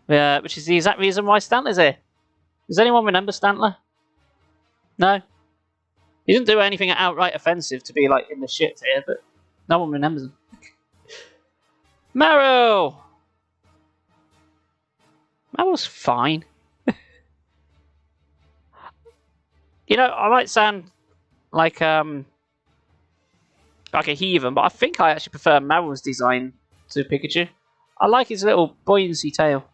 Which is the exact reason why Stantler's here. Does anyone remember Stantler? No? He didn't do anything outright offensive to be like in the shit tier, but no one remembers him. Meryl! Meryl's fine. You know, I might sound like a heathen, but I think I actually prefer Marrow's design to Pikachu. I like his little buoyancy tail.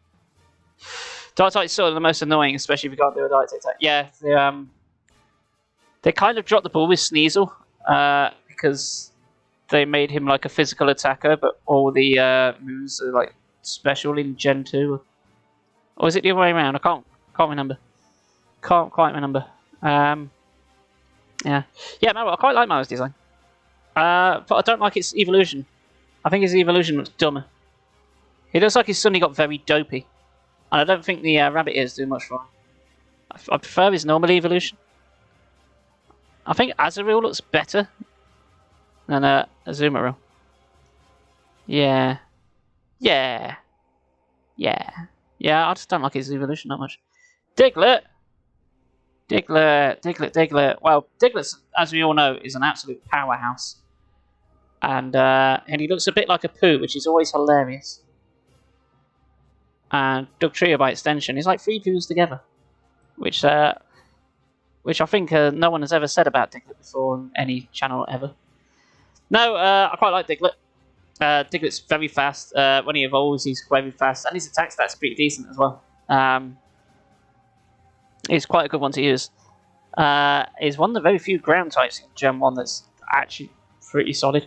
Dark type's sort of the most annoying, especially if you can't do a Dark type. Yeah, they kind of dropped the ball with Sneasel because they made him like a physical attacker, but all the moves are like special in Gen 2. Or is it the other way around? I can't remember. Can't quite remember. Yeah, Marrow. I quite like Marrow's design, but I don't like its evolution. I think his evolution looks dumber. He looks like he's suddenly got very dopey, and I don't think the rabbit ears do much for him. I prefer his normal evolution. I think Azurill looks better than Azumarill. Yeah. I just don't like his evolution that much. Diglett. Well, Diglett, as we all know, is an absolute powerhouse. And he looks a bit like a poo, which is always hilarious. And Dugtrio, by extension, is like 3 poos together. Which I think no one has ever said about Diglett before on any channel ever. No, I quite like Diglett. Diglett's very fast. When he evolves, he's very fast. And his attack stat's pretty decent as well. It's quite a good one to use. It's one of the very few ground types in Gen 1 that's actually pretty solid.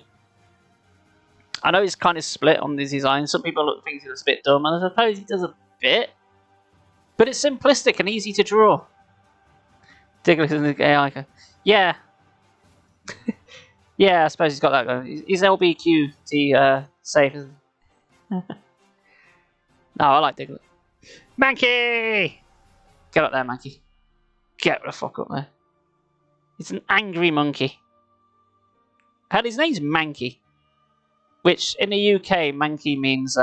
I know he's kind of split on the design. Some people think he looks a bit dumb, and I suppose he does a bit. But it's simplistic and easy to draw. Diglett is the AI. Yeah. Yeah, I suppose he's got that going. He's LBQT safe, isn't he? No, I like Diglett. Mankey! Get up there, Mankey. Get the fuck up there. It's an angry monkey. Hell, his name's Mankey. Which, in the UK, Mankey means,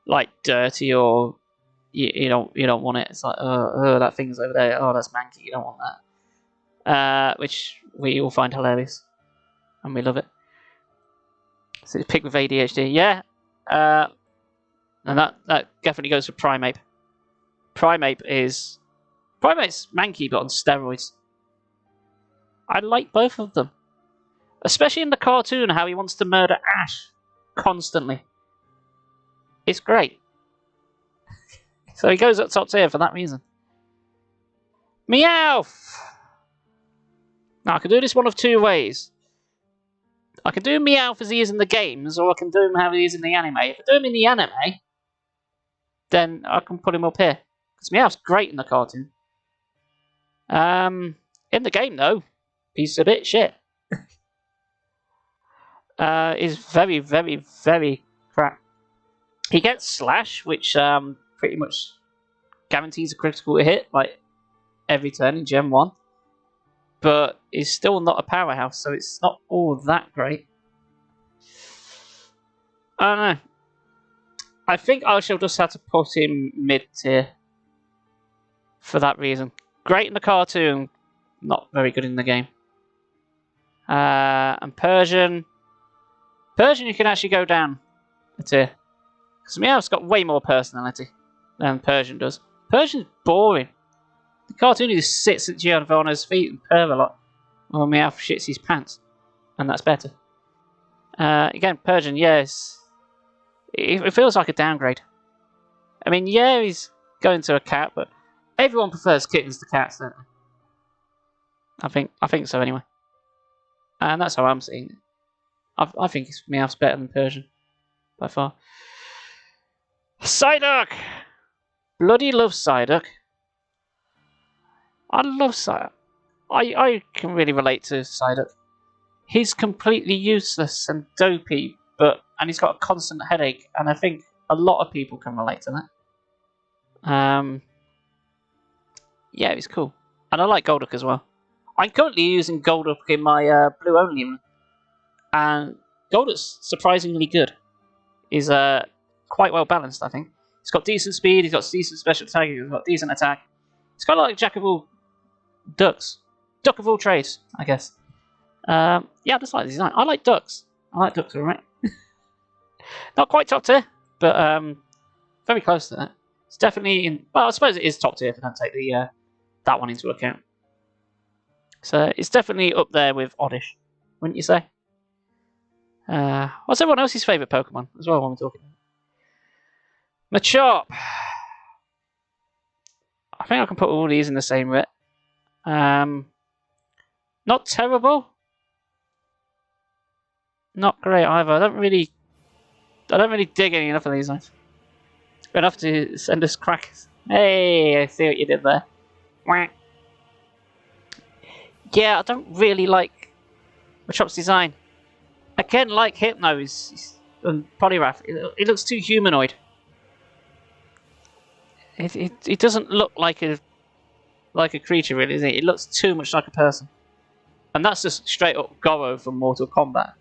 like, dirty or... You don't want it. It's like, oh, that thing's over there. Oh, that's Mankey. You don't want that. Which we all find hilarious. And we love it. So it's picked with ADHD. Yeah. And that definitely goes for Primeape. Primate's Mankey, but on steroids. I like both of them. Especially in the cartoon, how he wants to murder Ash. Constantly. It's great. So he goes up top tier for that reason. Meowth! Now, I can do this one of 2 ways. I can do Meowth as he is in the games, or I can do him how he is in the anime. If I do him in the anime, then I can put him up here. Because Meowth's great in the cartoon. In the game, though, he's a bit shit. He's very, very, very crap. He gets Slash, which pretty much guarantees a critical hit, like every turn in Gen 1. But he's still not a powerhouse, so it's not all that great. I don't know. I think I shall just have to put him mid-tier. For that reason. Great in the cartoon, not very good in the game. And Persian. Persian, you can actually go down a tier. Because Meowth's got way more personality than Persian does. Persian's boring. The cartoon just sits at Giovanna's feet and purr a lot. While Meowth shits his pants. And that's better. Again, Persian, yes. It feels like a downgrade. I mean, yeah, he's going to a cat, but everyone prefers kittens to cats, don't they? I think so anyway. And that's how I'm seeing it. I think Meowth's better than Persian. By far. Psyduck! Bloody love Psyduck. I love Psyduck. I can really relate to Psyduck. He's completely useless and dopey, and he's got a constant headache, and I think a lot of people can relate to that. Yeah, he's cool. And I like Golduck as well. I'm currently using Golduck in my blue only run. And Golduck's surprisingly good. He's quite well balanced, I think. He's got decent speed, he's got decent special attack, he's got decent attack. He's kind of like Jack of all ducks. Duck of all trades, I guess. Yeah, I just like the design. I like ducks. I like ducks, alright. Not quite top tier, but very close to that. It's definitely in... Well, I suppose it is top tier if I don't take the that one into account. So it's definitely up there with Oddish, wouldn't you say? What's everyone else's favourite Pokemon as well when we're talking? Machop! I think I can put all these in the same bit. Not terrible. Not great either. I don't really dig any enough of these ones. Enough to send us crackers. Hey, I see what you did there. Yeah, I don't really like Machop's design. Again, like Hypno and Poliwrath, it looks too humanoid. It doesn't look like a creature, really, does it? It looks too much like a person. And that's just straight up Goro from Mortal Kombat.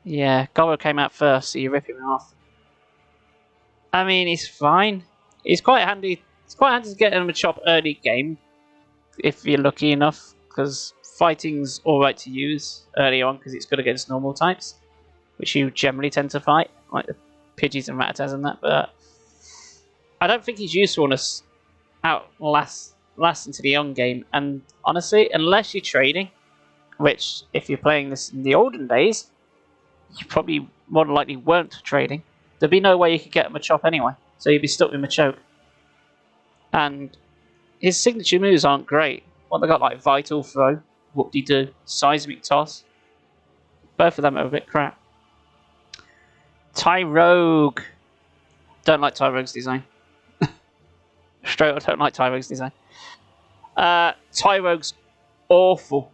Yeah, Goro came out first, so you rip him off. I mean, he's fine. He's quite handy. It's quite handy to get him a Machop early game, if you're lucky enough, because fighting's alright to use early on, because it's good against normal types, which you generally tend to fight, like the Pidgeys and Rattatas and that, but I don't think he's useful on us last into the young game, and honestly, unless you're trading, which, if you're playing this in the olden days, you probably more than likely weren't trading, there'd be no way you could get him a Machop anyway, so you'd be stuck with Machoke. And his signature moves aren't great. Well, they got like Vital Throw, Whoop-de-Doo, Seismic Toss. Both of them are a bit crap. Tyrogue. Don't like Tyrogue's design. Straight up, don't like Tyrogue's design. Tyrogue's awful.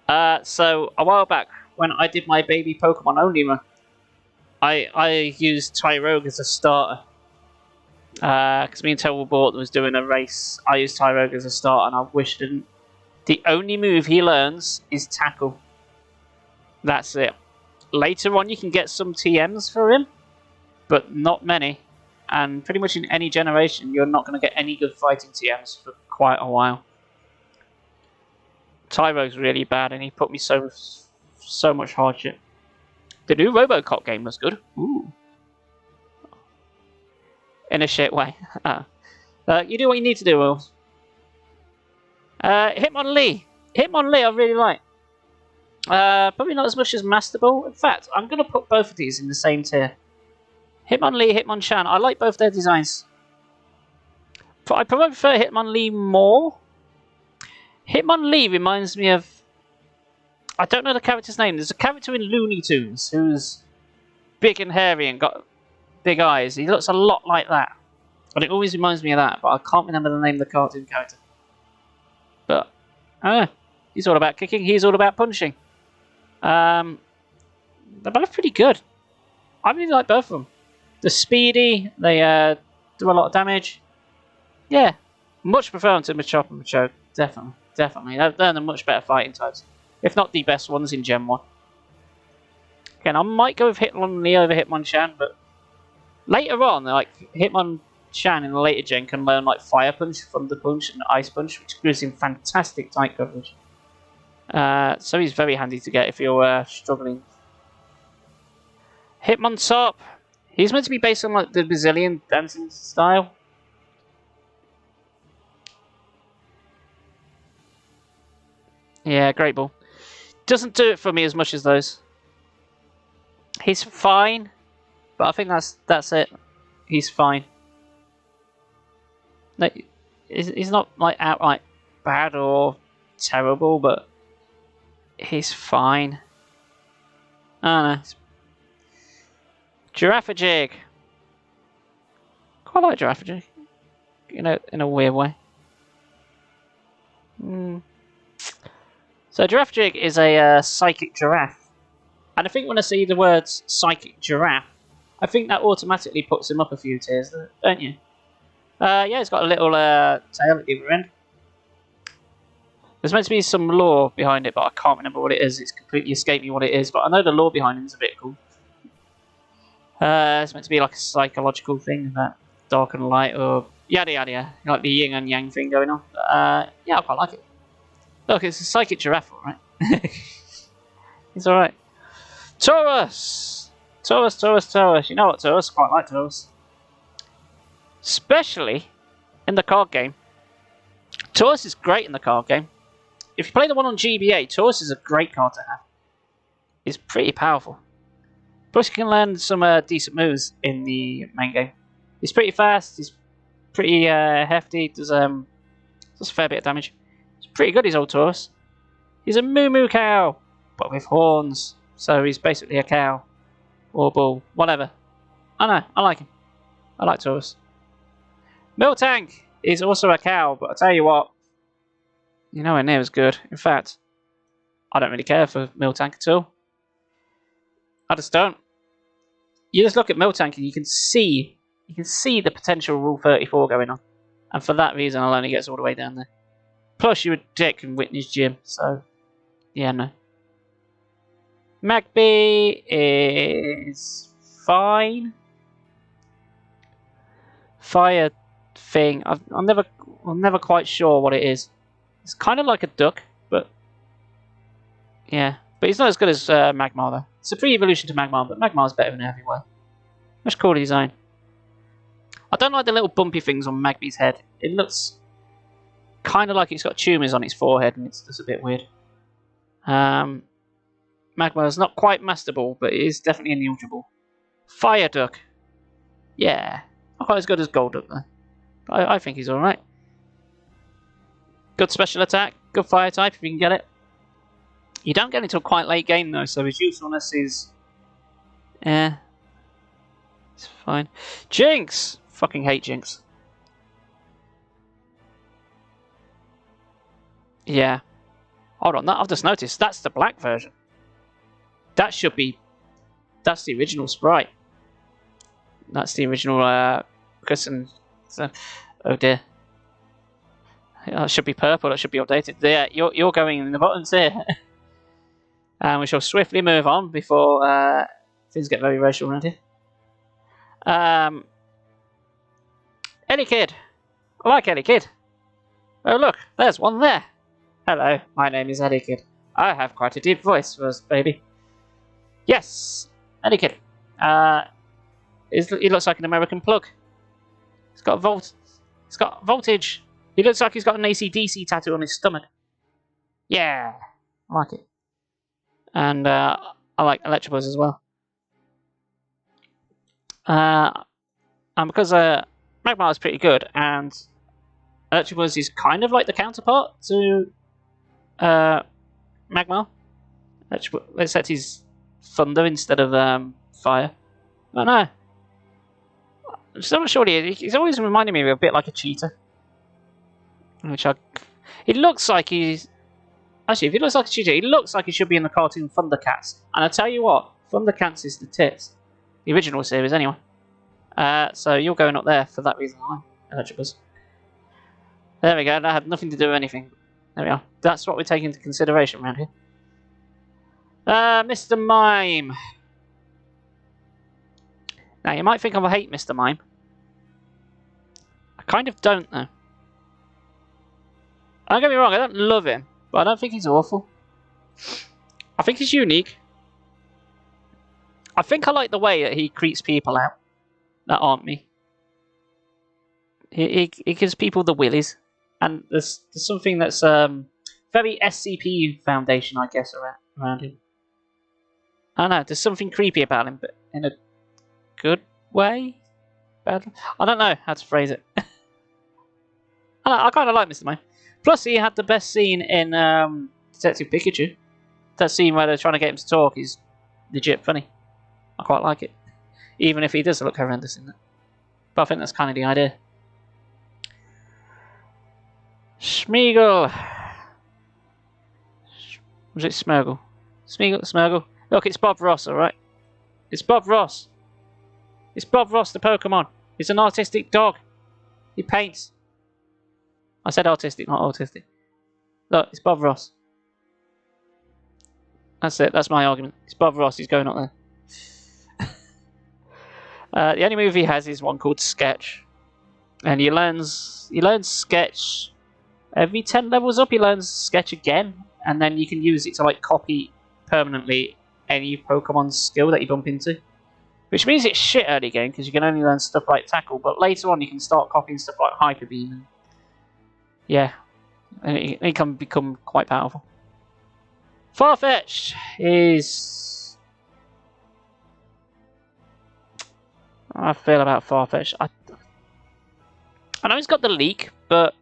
So, a while back, when I did my baby Pokemon only run, I used Tyrogue as a starter. Because me and Total was doing a race. I used Tyrogue as a starter, and I wish I didn't. The only move he learns is Tackle. That's it. Later on, you can get some TMs for him, but not many. And pretty much in any generation, you're not going to get any good fighting TMs for quite a while. Tyrogue's really bad, and he put me so much hardship. The new Robocop game was good. Ooh. In a shit way. You do what you need to do, Will. Hitmonlee. Hitmonlee I really like. Probably not as much as Master Ball. In fact, I'm going to put both of these in the same tier. Hitmonlee, Hitmonchan. I like both their designs. But I probably prefer Hitmonlee more. Hitmonlee reminds me of... I don't know the character's name. There's a character in Looney Tunes who's big and hairy and got big eyes. He looks a lot like that. And it always reminds me of that, but I can't remember the name of the cartoon character. But, he's all about kicking, he's all about punching. They're both pretty good. I really like both of them. They're speedy, they do a lot of damage. Yeah, much prefer them to Machop and Machoke. Definitely. They're the much better fighting types. If not the best ones in Gen 1. Again, I might go with Hitmonlee over Hitmonchan, but later on, like Hitmonchan in the later gen can learn like Fire Punch, Thunder Punch, and Ice Punch, which gives him fantastic type coverage. So he's very handy to get if you're struggling. Hitmontop. He's meant to be based on like the Brazilian dancing style. Yeah, great ball. Doesn't do it for me as much as those. He's fine, but I think that's it. He's fine. No, he's not like outright bad or terrible, but he's fine. I don't know. Giraffajig. Quite like Giraffajig. In a weird way. So Giraffajig is a psychic giraffe. And I think when I see the words psychic giraffe, I think that automatically puts him up a few tiers, don't you? Yeah, it's got a little tail at the other end. There's meant to be some lore behind it, but I can't remember what it is. It's completely escaped me what it is, but I know the lore behind it is a bit cool. It's meant to be like a psychological thing, that dark and light, or yada yada, like the yin and yang thing going on. Yeah, I quite like it. Look, it's a psychic giraffe, alright? It's alright. Taurus! Taurus. You know what, Taurus? Quite like Taurus. Especially in the card game. Taurus is great in the card game. If you play the one on GBA, Taurus is a great card to have. It's pretty powerful. Plus you can learn some decent moves in the main game. He's pretty fast, he's pretty hefty, does a fair bit of damage. He's pretty good, his old Taurus. He's a moo cow, but with horns. So he's basically a cow. Or bull, whatever. I know, I like him. I like Taurus. Miltank is also a cow, but I tell you what, you're nowhere near as good. In fact, I don't really care for Miltank at all. I just don't. You just look at Miltank and you can see the potential Rule 34 going on. And for that reason, I'll only get all the way down there. Plus, you're a dick and witness Jim, so yeah, no. Magby is fine. Fire thing. I'm never quite sure what it is. It's kind of like a duck, but yeah. But he's not as good as Magmar though. It's a free evolution to Magmar, but Magmar's better in every way. Much cooler design. I don't like the little bumpy things on Magby's head. It looks kind of like it's got tumours on its forehead, and it's just a bit weird. Magmar's not quite Master Ball, but it is definitely ineligible. Fire Duck. Yeah. Not quite as good as Golduck though. But I think he's alright. Good special attack, good fire type if you can get it. You don't get it until quite late game though, so his usefulness is... it's fine. Jinx! Fucking hate Jinx. Yeah. Hold on, I've just noticed, that's the black version. That should be... That's the original sprite. That's the original Kristen. So, oh dear. That should be purple, that should be updated. Yeah, you're going in the buttons here. And we shall swiftly move on before things get very racial around here. Eddie Kid. I like Eddie Kid. Oh look, there's one there. Hello, my name is Eddie Kid. I have quite a deep voice for a baby. Yes, Eddie Kid. He looks like an American plug. He's got voltage. He looks like he's got an AC/DC tattoo on his stomach. Yeah, I like it. And I like Electabuzz as well. And because Magmar is pretty good, and Electabuzz is kind of like the counterpart to Magmar, except he's thunder instead of fire. I don't know. I'm still not sure he's always reminded me of a bit like a cheetah. He looks like he's... Actually, if he looks like a cheetah, he looks like he should be in the cartoon Thundercats. And I tell you what, Thundercats is the tits. The original series, anyway. So you're going up there for that reason, Electabuzz. There we go, that had nothing to do with anything. There we are. That's what we take into consideration around here. Mr. Mime. Now, you might think I hate Mr. Mime. I kind of don't, though. Don't get me wrong, I don't love him, but I don't think he's awful. I think he's unique. I think I like the way that he creeps people out that aren't me. He gives people the willies. And there's something that's very SCP Foundation, I guess, around him. I don't know, there's something creepy about him, but in a good way? Bad? I don't know how to phrase it. I kind of like Mr. Mime. Plus, he had the best scene in Detective Pikachu. That scene where they're trying to get him to talk is legit funny. I quite like it. Even if he does look horrendous in that. But I think that's kind of the idea. Smeagol. Was it Smeagol? Smeagol. Look, it's Bob Ross, alright? It's Bob Ross. It's Bob Ross, the Pokemon. It's an artistic dog. He paints. I said artistic, not autistic. Look, it's Bob Ross. That's it, that's my argument. It's Bob Ross, he's going up there. The only move he has is one called Sketch. And he learns Sketch every 10 levels up. He learns Sketch again, and then you can use it to like copy permanently any Pokemon skill that you bump into. Which means it's shit early game, because you can only learn stuff like Tackle, but later on you can start copying stuff like Hyper Beam. And yeah, And it can become quite powerful. Farfetch'd is... I feel about Farfetch'd. I know he's got the leak, but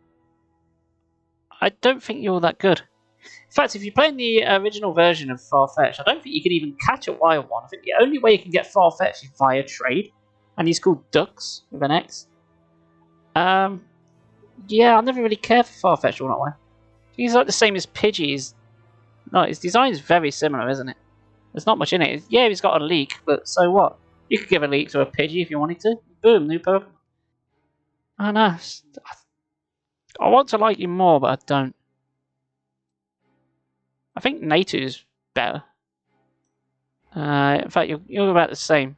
I don't think you're that good. In fact, if you're playing the original version of Farfetch'd, I don't think you can even catch a wild one. I think the only way you can get Farfetch'd is via trade, and he's called Dux with an X. Yeah, I never really cared for Farfetch'd all that way. He's like the same as Pidgey. No, his design is very similar, isn't it? There's not much in it. Yeah, he's got a leak, but so what? You could give a leak to a Pidgey if you wanted to. Boom, new Pokemon. I know. I want to like you more, but I don't. I think Natu's better. In fact, you're about the same.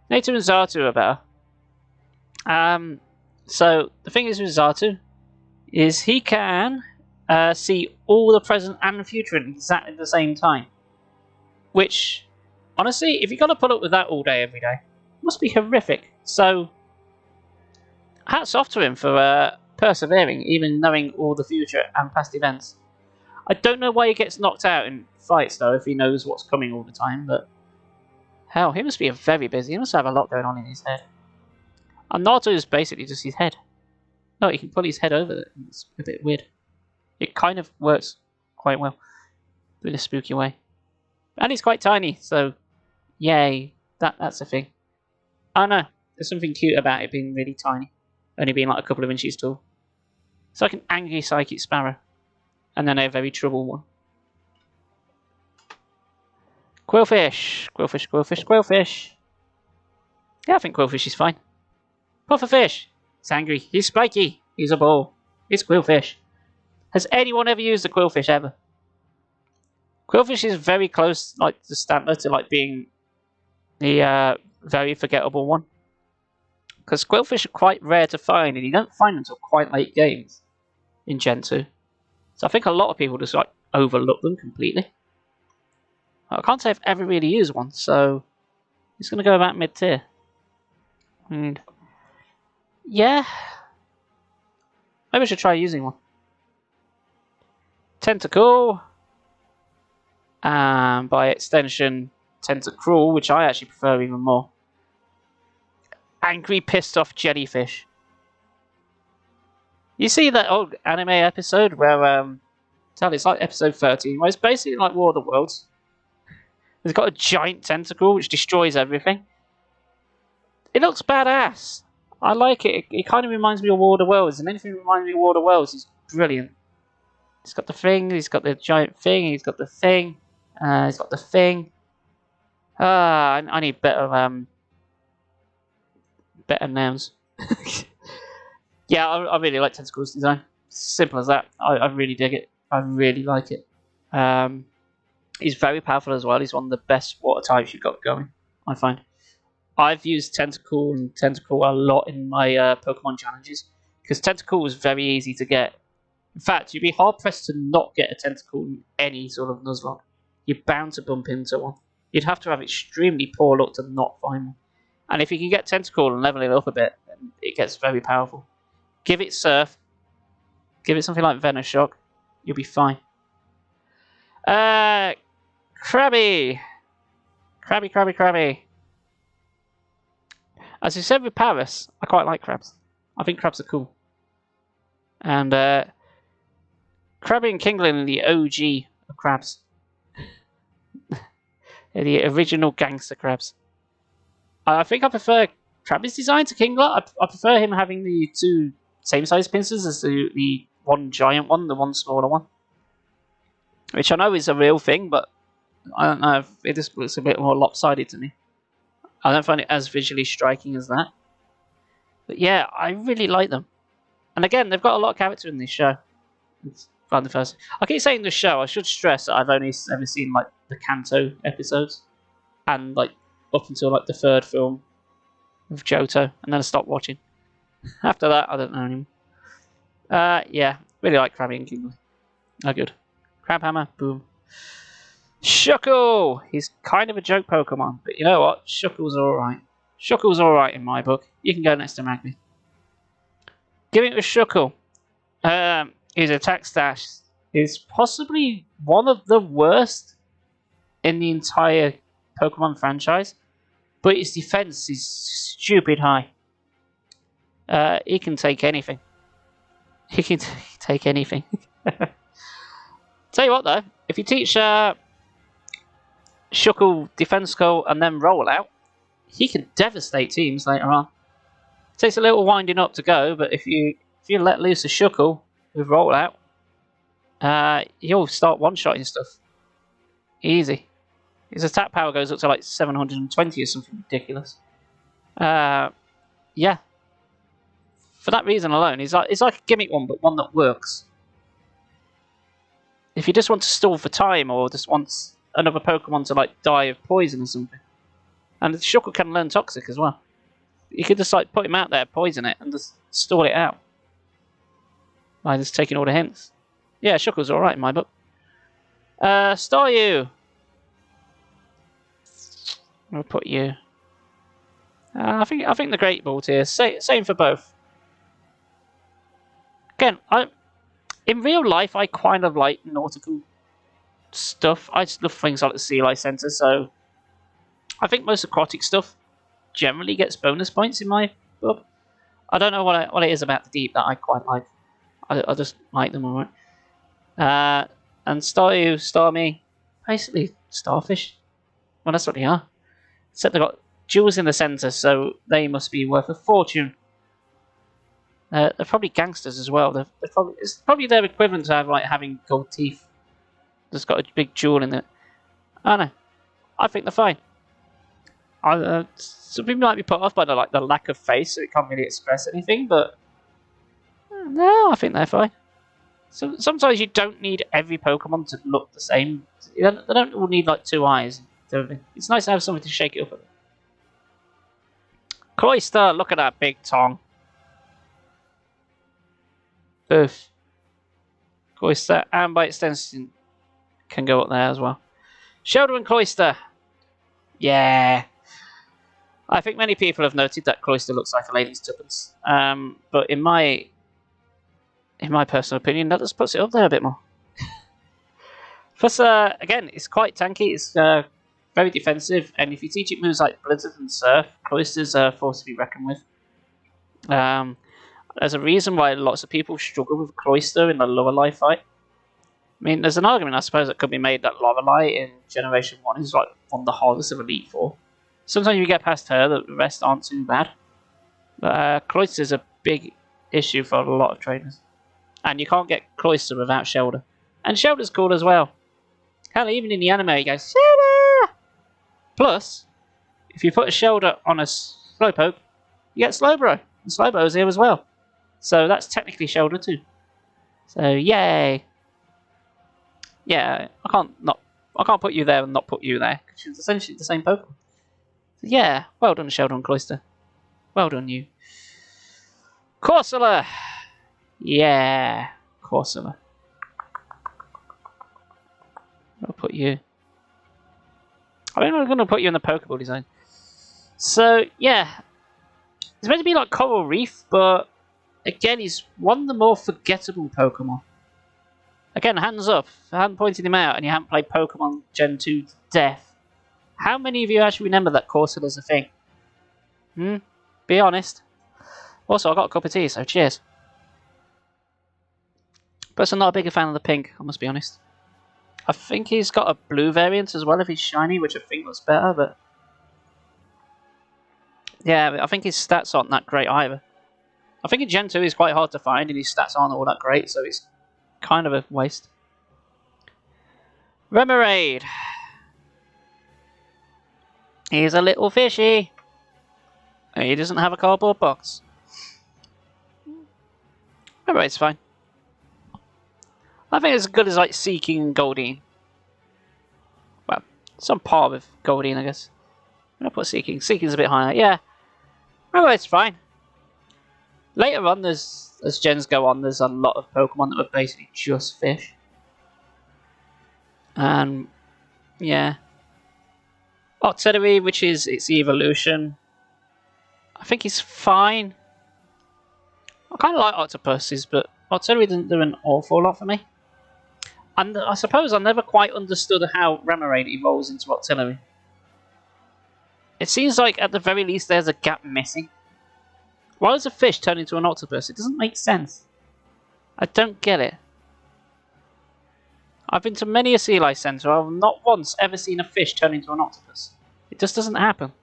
Natu and Xatu are better. So the thing is with Xatu is he can see all the present and the future at exactly the same time. Which, honestly, if you've got to put up with that all day, every day, it must be horrific. So, hats off to him for persevering, even knowing all the future and past events. I don't know why he gets knocked out in fights, though, if he knows what's coming all the time, but... Hell, he must be very busy. He must have a lot going on in his head. And Naruto is basically just his head. No, he can pull his head over it. It's a bit weird. It kind of works quite well. In a spooky way. And he's quite tiny, so... Yay. That's a thing. Oh no, there's something cute about it being really tiny. Only being like a couple of inches tall. It's like an angry psychic sparrow. And then a very troubled one. Quillfish. Quillfish, Quillfish, Quillfish. Yeah, I think Quillfish is fine. Pufferfish. He's angry. He's spiky. He's a ball. It's Quillfish. Has anyone ever used a Quillfish ever? Quillfish is very close, like the Stantler, to like being the very forgettable one. Because Quillfish are quite rare to find, and you don't find them until quite late games in Gen 2. So I think a lot of people just like overlook them completely. I can't say I've ever really used one, so it's going to go about mid-tier. And yeah, maybe I should try using one. Tentacle, and by extension, Tentacruel, which I actually prefer even more. Angry, pissed off jellyfish. You see that old anime episode where, it's like episode 13, where it's basically like War of the Worlds. It's got a giant tentacle which destroys everything. It looks badass. I like it. It kind of reminds me of War of the Worlds, and anything that reminds me of War of the Worlds is brilliant. He's got the thing, he's got the giant thing, he's got the thing, he's got the thing. I need better nouns. Yeah, I really like Tentacle's design. Simple as that. I really dig it. I really like it. He's very powerful as well. He's one of the best water types you've got going, I find. I've used Tentacle and Tentacle a lot in my Pokemon challenges, because Tentacle was very easy to get. In fact, you'd be hard-pressed to not get a Tentacle in any sort of Nuzlocke. You're bound to bump into one. You'd have to have extremely poor luck to not find one. And if you can get Tentacle and level it up a bit, then it gets very powerful. Give it Surf. Give it something like Venoshock. You'll be fine. Krabby. Krabby. As you said with Paris, I quite like crabs. I think crabs are cool. And Krabby and Kingling are the OG of crabs. They're the original gangster crabs. I think I prefer Krabby's design to Kingler. I prefer him having the two same size pincers as the one giant one, the one smaller one. Which I know is a real thing, but I don't know, it just looks a bit more lopsided to me. I don't find it as visually striking as that. But yeah, I really like them. And again, they've got a lot of character in this show. It's fun the first. I keep saying the show, I should stress that I've only ever seen like the Kanto episodes. And like up until like the third film of Johto, and then I stopped watching. After that, I don't know anymore. Yeah, really like Krabby and Kingler. They're good. Crabhammer, boom. Shuckle! He's kind of a joke Pokemon, but you know what? Shuckle's alright. Shuckle's alright in my book. You can go next to Magby. Giving it a Shuckle. his attack stats is possibly one of the worst in the entire Pokemon franchise, but his defense is stupid high. He can take anything. He can take anything. Tell you what though, if you teach Shuckle Defense Skull and then Roll Out, he can devastate teams later on. It takes a little winding up to go, but if you let loose a Shuckle with Roll Out, he'll start one-shotting stuff. Easy. His attack power goes up to like 720 or something ridiculous. Yeah. For that reason alone, it's like a gimmick one, but one that works. If you just want to stall for time, or just want another Pokemon to like die of poison or something, and the Shuckle can learn Toxic as well. You could just like put him out there, poison it, and just stall it out by just taking all the hints. Yeah, Shuckle's all right in my book. Staryu. I'll put you. I think the Great Ball tier. Same for both. Again, in real life, I kind of like nautical stuff. I just love things like the Sea Life Center, so I think most aquatic stuff generally gets bonus points in my book. I don't know what it is about the deep that I quite like. I just like them alright. And Staryu, Starmie, basically starfish. Well, that's what they are. Except they've got jewels in the center, so they must be worth a fortune. They're probably gangsters as well. It's probably their equivalent to having gold teeth. Just got a big jewel in it. I don't know. I think they're fine. Some people might be put off by the lack of face, so it can't really express anything. But no, I think they're fine. So sometimes you don't need every Pokemon to look the same. They don't all need like two eyes. It's nice to have something to shake it up a bit. Cloyster, look at that big tongue. Oof. Cloyster, and by extension, can go up there as well. Shoulder and Cloyster. Yeah. I think many people have noted that Cloyster looks like a lady's tuppence. But in my personal opinion, that just puts it up there a bit more. Plus, again, it's quite tanky. It's very defensive, and if you teach it moves like Blizzard and Surf, Cloyster's a force to be reckoned with. There's a reason why lots of people struggle with Cloyster in the lower life fight. I mean, there's an argument, I suppose, that could be made that Lorelei in Generation 1 is like one of the hardest of Elite Four. Sometimes you get past her, the rest aren't too bad. But Cloyster's a big issue for a lot of trainers. And you can't get Cloyster without Shelder. And Shelder's cool as well. Hell, even in the anime, he goes, Shelder! Plus, if you put a Shelder on a Slowpoke, you get Slowbro. And Slowbro's here as well. So that's technically Shelder too. So, yay! Yeah, I can't put you there and not put you there, because it's essentially the same Pokemon. So yeah, well done, Shelder and Cloyster. Well done, you. Corsola! Yeah, Corsola. I'll put you. I think I'm going to put you in the Pokeball design. So, yeah. It's meant to be like Coral Reef, but again, he's one of the more forgettable Pokemon. Again, hands up. If I hadn't pointed him out and you haven't played Pokemon Gen 2 to death, how many of you actually remember that Corsola's a thing? Be honest. Also, I got a cup of tea, so cheers. But I'm not a bigger fan of the pink, I must be honest. I think he's got a blue variant as well if he's shiny, which I think looks better, but yeah, I think his stats aren't that great either. I think in Gen 2 he's quite hard to find and his stats aren't all that great, so it's kind of a waste. Remoraid. He's a little fishy. He doesn't have a cardboard box. Remoraid's fine. I think it's as good as like Seeking and Goldeen. Well, it's on par with Goldeen, I guess. I'm gonna put Seeking. Seeking's a bit higher. Yeah. Remoraid's fine. Later on, as gens go on, there's a lot of Pokemon that are basically just fish. And yeah. Octillery, which is its evolution. I think he's fine. I kind of like octopuses, but Artillery doesn't do an awful lot for me. And I suppose I never quite understood how Remoraid evolves into Artillery. It seems like at the very least there's a gap missing. Why does a fish turn into an octopus? It doesn't make sense. I don't get it. I've been to many a sea life centre. I've not once ever seen a fish turn into an octopus. It just doesn't happen.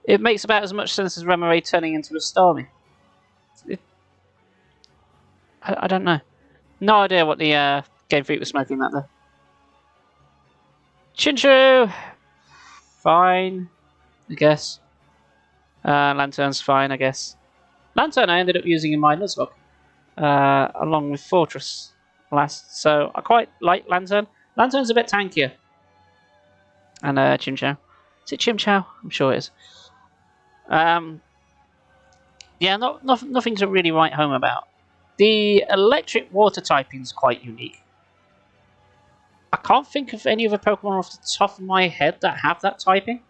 It makes about as much sense as Remoraid turning into a Starmie. I don't know. No idea what the Game Freak was smoking that there. Chinchou! Fine, I guess. Lantern's fine, I guess. Lantern I ended up using in my Nuzlocke, along with Fortress last, so I quite like Lantern. Lantern's a bit tankier. And Chimchou. Is it Chimchou? I'm sure it is. Yeah, nothing to really write home about. The electric water typing's quite unique. I can't think of any other Pokemon off the top of my head that have that typing.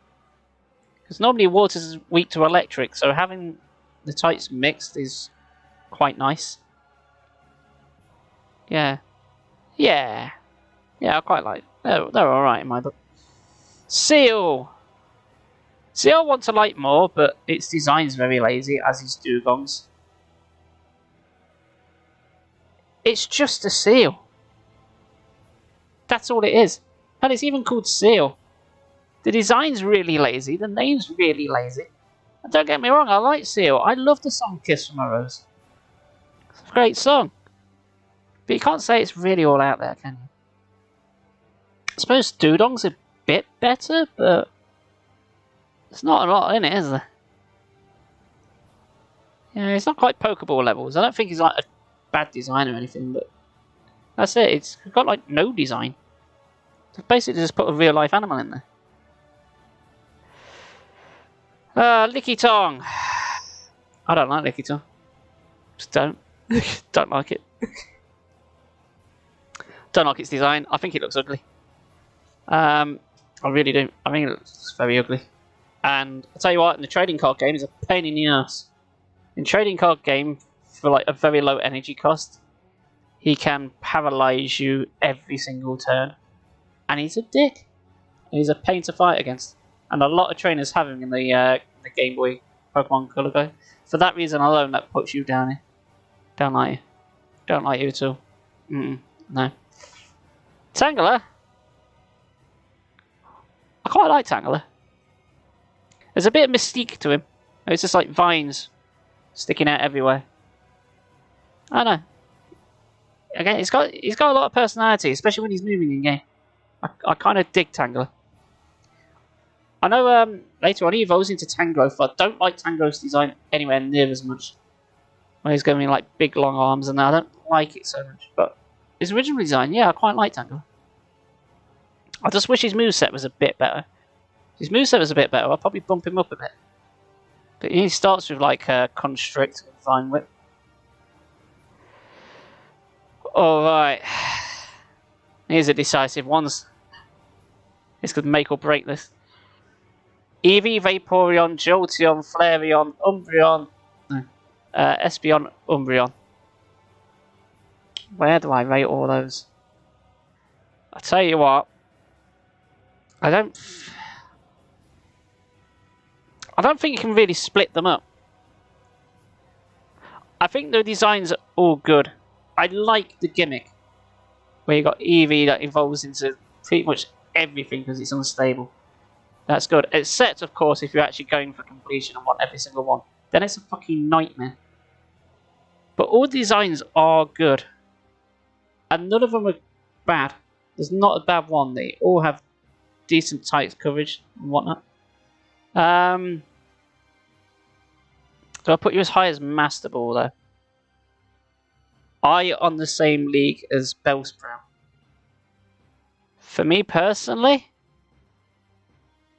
Because normally water's weak to electric, so having the types mixed is quite nice. Yeah. Yeah. Yeah, I quite like it. They're alright in my book. Seal! Seal I want to like more, but its design's very lazy, as is Dugong's. It's just a seal. That's all it is. And it's even called Seal. The design's really lazy, the name's really lazy. And don't get me wrong, I like Seal. I love the song Kiss from a Rose. It's a great song. But you can't say it's really all out there, can you? I suppose Dudong's a bit better, but there's not a lot in it, is there? Yeah, it's not quite Pokeball levels. I don't think he's like a bad design or anything, but that's it. It's got like no design. So basically just put a real life animal in there. Lickitung. I don't like Lickitung. Just don't. Don't like it. Don't like its design. I think it looks ugly. I really do. I think it looks very ugly. And I'll tell you what, in the trading card game, it's a pain in the ass. In trading card game, for like a very low energy cost, he can paralyze you every single turn. And he's a dick. He's a pain to fight against. And a lot of trainers have him in the Game Boy Pokemon Color Go. For that reason alone, that puts you down here. Don't like you. Don't like you at all. No. Tangela? I quite like Tangela. There's a bit of mystique to him. It's just like vines sticking out everywhere. I don't know. Again, he's got a lot of personality, especially when he's moving in game. I kind of dig Tangela. I know later on he evolves into Tangrowth, but I don't like Tangrowth's design anywhere near as much. When he's going like big long arms and that, I don't like it so much. But his original design, yeah, I quite like Tangela. I just wish his moveset was a bit better. If his moveset was a bit better, I'd probably bump him up a bit. But he starts with like Constrict and Vine Whip. Alright. Here's a decisive one. This could make or break this. Eevee, Vaporeon, Jolteon, Flareon, Umbreon, Espeon, Umbreon. Where do I rate all those? I'll tell you what. I don't think you can really split them up. I think the designs are all good. I like the gimmick where you got Eevee that evolves into pretty much everything because it's unstable. That's good. Except, of course, if you're actually going for completion and want every single one. Then it's a fucking nightmare. But all designs are good. And none of them are bad. There's not a bad one. They all have decent type coverage and whatnot. Do I put you as high as Master Ball, though? Are you on the same league as Bellsprout? For me personally?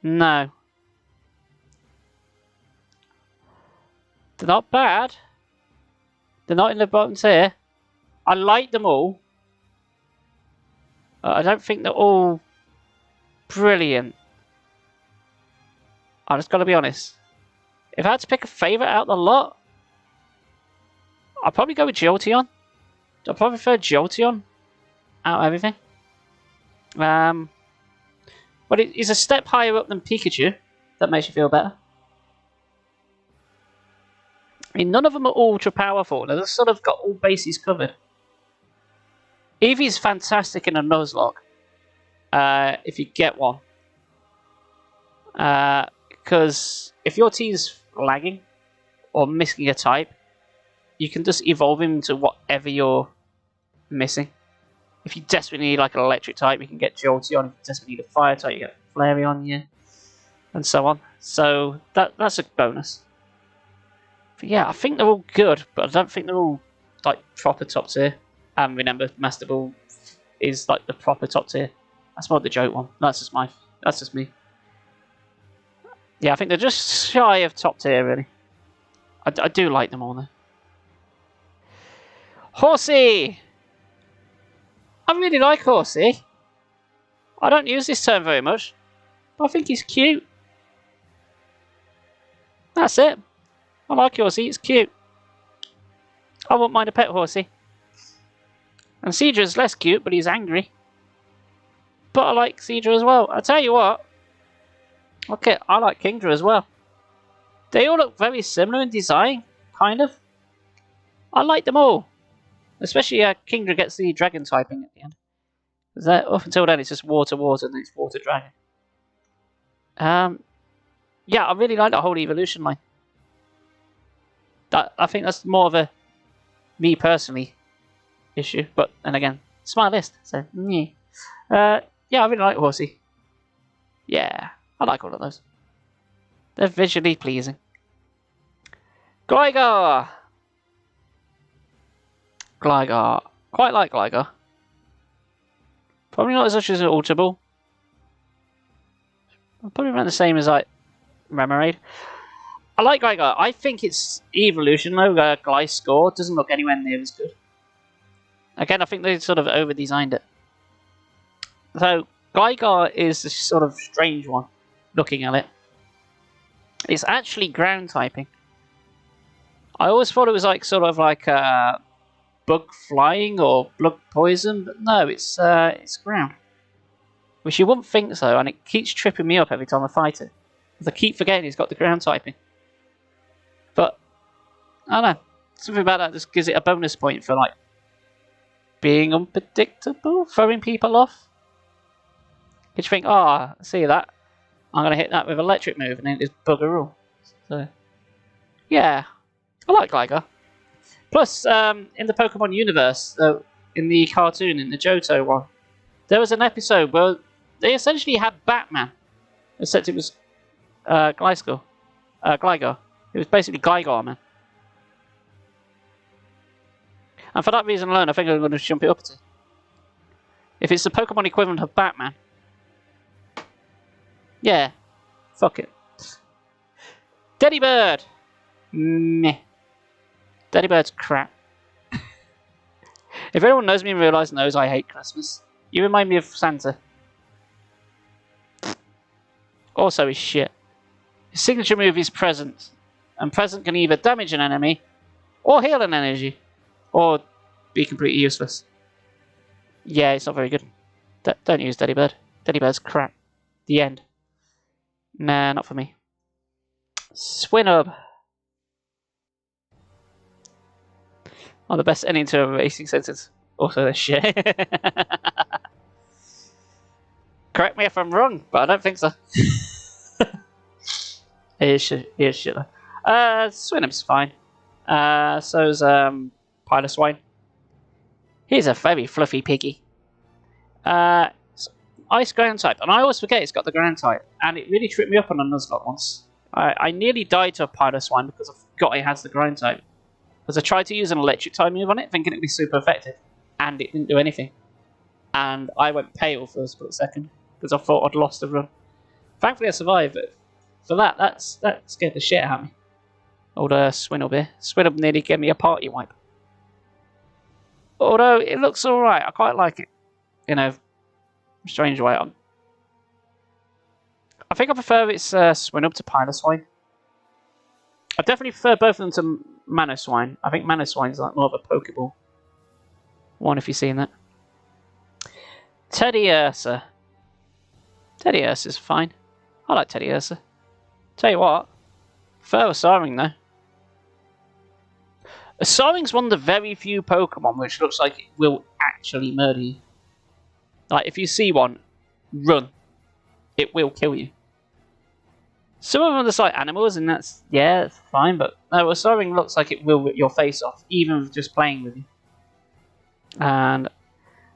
No. They're not bad. They're not in the bottom tier. I like them all. I don't think they're all brilliant. I just got to be honest. If I had to pick a favourite out of the lot, I'll probably go with Jolteon. I probably prefer Jolteon out of everything. But it's a step higher up than Pikachu. That makes you feel better. I mean, none of them are ultra powerful. They've sort of got all bases covered. Eevee's fantastic in a Nuzlocke. If you get one. Because if your team's lagging or missing a type, you can just evolve him to whatever you're missing. If you desperately need like an electric type, you can get Jolteon. If you desperately need a fire type, you get Flareon, yeah, and so on. So that's a bonus. But yeah, I think they're all good, but I don't think they're all like proper top tier. And remember, Master Ball is like the proper top tier. That's more the joke one. That's just me. Yeah, I think they're just shy of top tier, really. I do like them all though. Horsey! I really like Horsey. I don't use this term very much, but I think he's cute. That's it. I like Horsey, it's cute. I wouldn't mind a pet Horsey. And Seadra's less cute, but he's angry. But I like Seadra as well. I tell you what. Okay, I like Kingdra as well. They all look very similar in design, kind of. I like them all. Especially Kingdra gets the dragon typing at the end. Because up until then it's just water, and then it's water dragon. Yeah, I really like that whole evolution line. I think that's more of a me personally issue, but and again, it's my list, so yeah. Yeah, I really like Horsey. Yeah, I like all of those. They're visually pleasing. Gligar! Quite like Gligar. Probably not as much as an Ultra Ball. Probably around the same as like Remoraid. I like Gligar. I think its evolution though, Gliscor, doesn't look anywhere near as good. Again, I think they sort of over-designed it. So, Gligar is a sort of strange one, looking at it. It's actually ground typing. I always thought it was like sort of like bug flying or bug poison, but no, it's ground. Which you wouldn't think so, and it keeps tripping me up every time I fight it. Because I keep forgetting it's got the ground typing. But, I don't know, something about that just gives it a bonus point for like being unpredictable, throwing people off. You think, oh, see that? I'm going to hit that with electric move and then it's bugger all. So, yeah, I like Gligar. Plus, in the Pokemon universe, in the cartoon, in the Johto one, there was an episode where they essentially had Batman, except it was Gligar. It was basically Gligar, man. And for that reason alone, I think I'm going to jump it up to. If it's the Pokemon equivalent of Batman, yeah, fuck it. Delibird! Meh. Delibird's crap. If anyone knows me in real life knows I hate Christmas. You remind me of Santa. Also he's shit. His signature move is Present. And Present can either damage an enemy, or heal an energy, or be completely useless. Yeah, it's not very good. Don't use Delibird. Delibird's crap. The end. Nah, not for me. Swinub. Oh, the best ending to a racing sentence. Also, they're shit. Correct me if I'm wrong, but I don't think so. It is shit though. Swinub's fine. So's Piloswine. He's a very fluffy piggy. Ice ground type, and I always forget it's got the ground type, and it really tripped me up on a Nuzlocke once. I nearly died to a Piloswine because I forgot it has the ground type. Because I tried to use an electric type move on it, thinking it would be super effective, and it didn't do anything. And I went pale for a split second because I thought I'd lost the run. Thankfully, I survived, but for that scared the shit out of me. Old Swinub here. Swinub nearly gave me a party wipe. Although it looks alright, I quite like it. You know, strange way on. I think I prefer its Swinub to Piloswine. I definitely prefer both of them to Manaswine. I think Manaswine's like more of a Pokeball one if you've seen that. Teddiursa. Teddiursa's fine. I like Teddiursa. Tell you what, prefer Saring though. Saring's one of the very few Pokemon which looks like it will actually murder you. Like if you see one, run. It will kill you. Some of them are just like animals, and that's fine. But no, Saring looks like it will rip your face off, even with just playing with you. And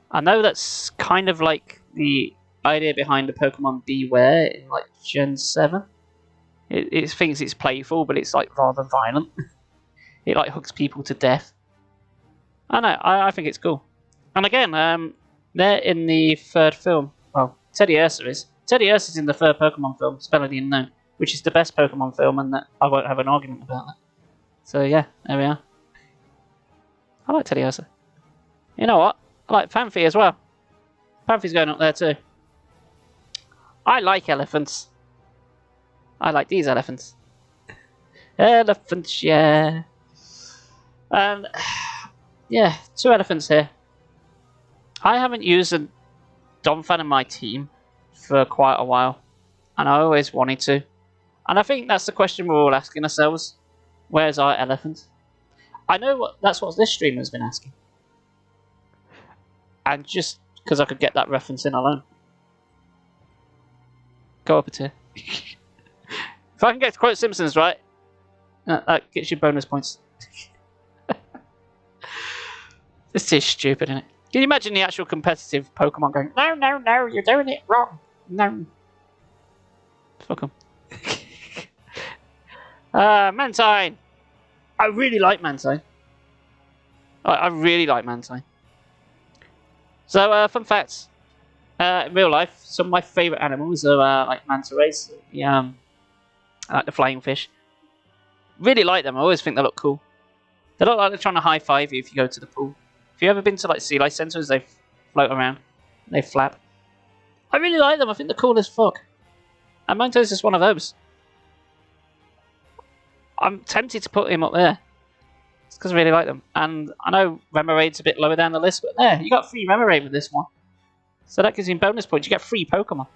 I know that's kind of like the idea behind the Pokemon Beware in like Gen 7. It thinks it's playful, but it's like rather violent. It like hooks people to death. I know, I think it's cool. And again, they're in the third film. Well, Teddiursa is. Teddiursa's in the third Pokemon film, Spell of the Unknown, which is the best Pokemon film, and that I won't have an argument about that. So yeah, there we are. I like Teddiursa. You know what? I like Phanpy as well. Phanpy's going up there too. I like elephants. I like these elephants. Elephants, yeah. And yeah, 2 elephants here. I haven't used a Donphan in my team for quite a while, and I always wanted to. And I think that's the question we're all asking ourselves. Where's our elephant? I know that's what this streamer's been asking. And just because I could get that reference in alone. Go up a tier. If I can get to quote Simpsons right, that gets you bonus points. This is stupid, isn't it? Can you imagine the actual competitive Pokemon going, no, no, no, you're doing it wrong. No. Fuck them. Mantine. I really like Mantine. I really like Mantine. So, fun facts. In real life, some of my favourite animals are like manta rays. I like the flying fish. Really like them. I always think they look cool. They look like they're trying to high five you if you go to the pool. If you've ever been to like sea life centres, they float around. They flap. I really like them. I think they're cool as fuck. And Manto's just one of those. I'm tempted to put him up there. It's because I really like them. And I know Remaraid's a bit lower down the list, but there, you got free Remaraid with this one. So that gives you bonus points. You get free Pokemon.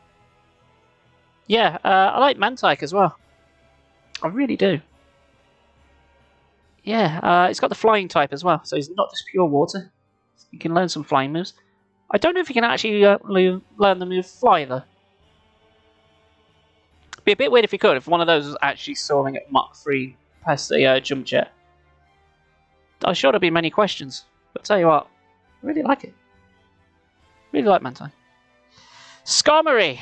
Yeah, I like Mantike as well. I really do. Yeah, it's got the flying type as well, so he's not just pure water. You can learn some flying moves. I don't know if you can actually learn the move Fly, though. It'd be a bit weird if you could, if one of those was actually soaring at Mach 3 past the jump jet. I'm sure there'll be many questions, but tell you what, I really like it. Really like Mantine. Skarmory!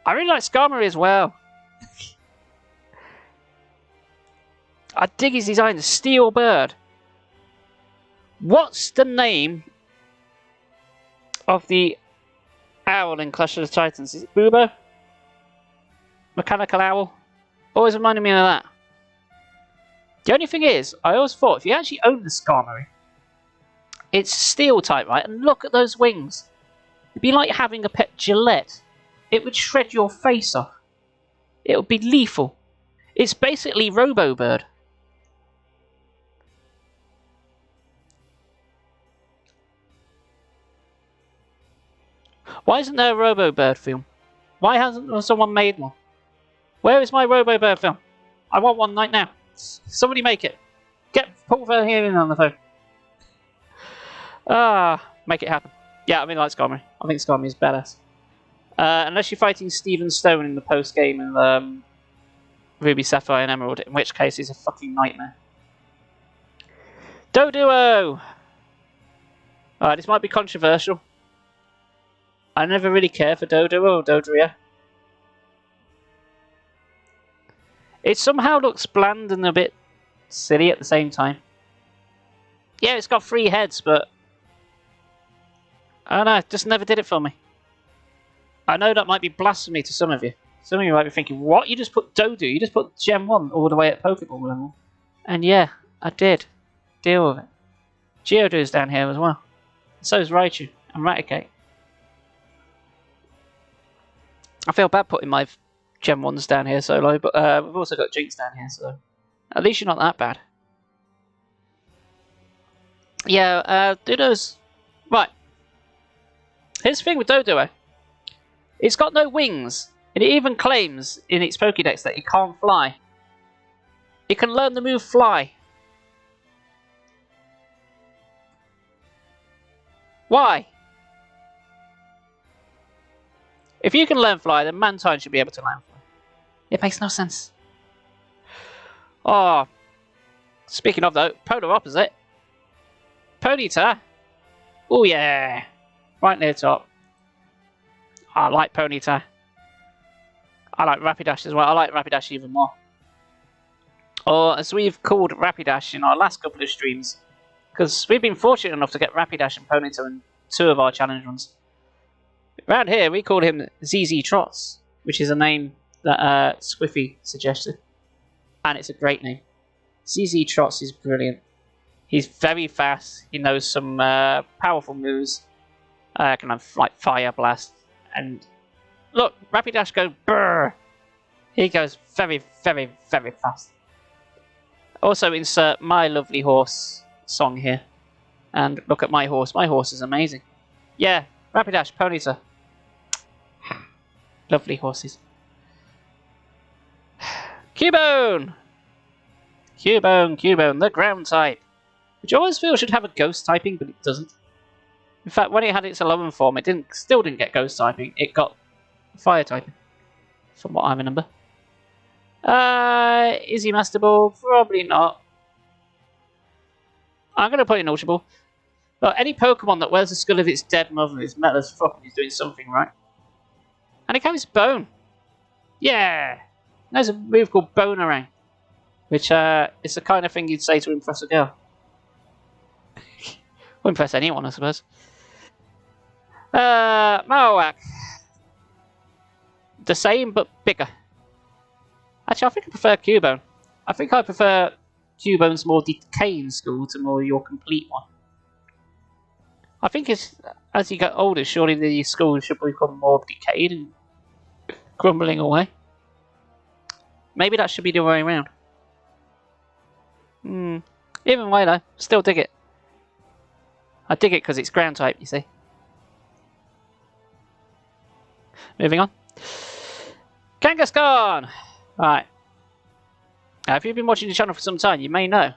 I really like Skarmory as well. I dig his design, the steel bird. What's the name of the owl in Clash of the Titans? Is it Bubo? Mechanical owl? Always reminded me of that. The only thing is, I always thought, if you actually own the Skarmory, it's steel type, right? And look at those wings. It'd be like having a pet Gillette. It would shred your face off. It would be lethal. It's basically Robo-Bird. Why isn't there a Robo-Bird film? Why hasn't someone made one? Where is my Robo-Bird film? I want one right now. Somebody make it. Get Paul here in on the phone. Make it happen. Yeah, I mean, like Skarmory. I think Skarmory is badass. Unless you're fighting Steven Stone in the post-game in Ruby, Sapphire and Emerald, in which case he's a fucking nightmare. Doduo! Alright, this might be controversial. I never really care for Doduo or Dodria. It somehow looks bland and a bit silly at the same time. Yeah, it's got 3 heads, but I don't know, it just never did it for me. I know that might be blasphemy to some of you. Some of you might be thinking, what? You just put Dodu, you just put Gen 1 all the way at Pokeball level. And yeah, I did. Deal with it. Geodude's down here as well. So is Raichu and Raticate. I feel bad putting my Gen 1's down here solo, but we've also got Jinx down here, so at least you're not that bad. Yeah, Dodo's... Right. Here's the thing with Dodo. It's got no wings, and it even claims in its Pokédex that it can't fly. It can learn the move Fly. Why? If you can learn Fly, then Mantine should be able to learn Fly. It makes no sense. Oh, speaking of though, polar opposite. Ponyta. Oh yeah, right near the top. I like Ponyta. I like Rapidash as well. I like Rapidash even more. Or as we've called Rapidash in our last couple of streams, because we've been fortunate enough to get Rapidash and Ponyta in 2 of our challenge runs. Around here, we called him ZZ Trots, which is a name that Squiffy suggested. And it's a great name. ZZ Trots is brilliant. He's very fast. He knows some powerful moves. Can have like Fire Blast. And look, Rapidash goes brrr. He goes very, very, very fast. Also insert My Lovely Horse song here. And look at my horse. My horse is amazing. Yeah, Rapidash, Ponyta. Lovely horses. Cubone! Cubone, the ground type. Which I always feel should have a ghost typing, but it doesn't. In fact, when it had its 11 form, it still didn't get ghost typing. It got fire typing, from what I remember. Is he Master Ball? Probably not. I'm going to put in Ultra Ball. Look, any Pokemon that wears the skull of its dead mother is metal as fuck and is doing something right. And it carries Bone. Yeah! There's a move called Bonerang, which is the kind of thing you'd say to impress a girl. Or impress anyone, I suppose. Marowak. The same, but bigger. Actually, I think I prefer Cubone. I think I prefer Cubone's more decaying skull to more your complete one. I think as you get older, surely the skull should become more decayed and crumbling away. Maybe that should be the way around. Even way though, still dig it. I dig it because it's ground type, you see. Moving on. Kangaskhan! Right. Now, if you've been watching the channel for some time, you may know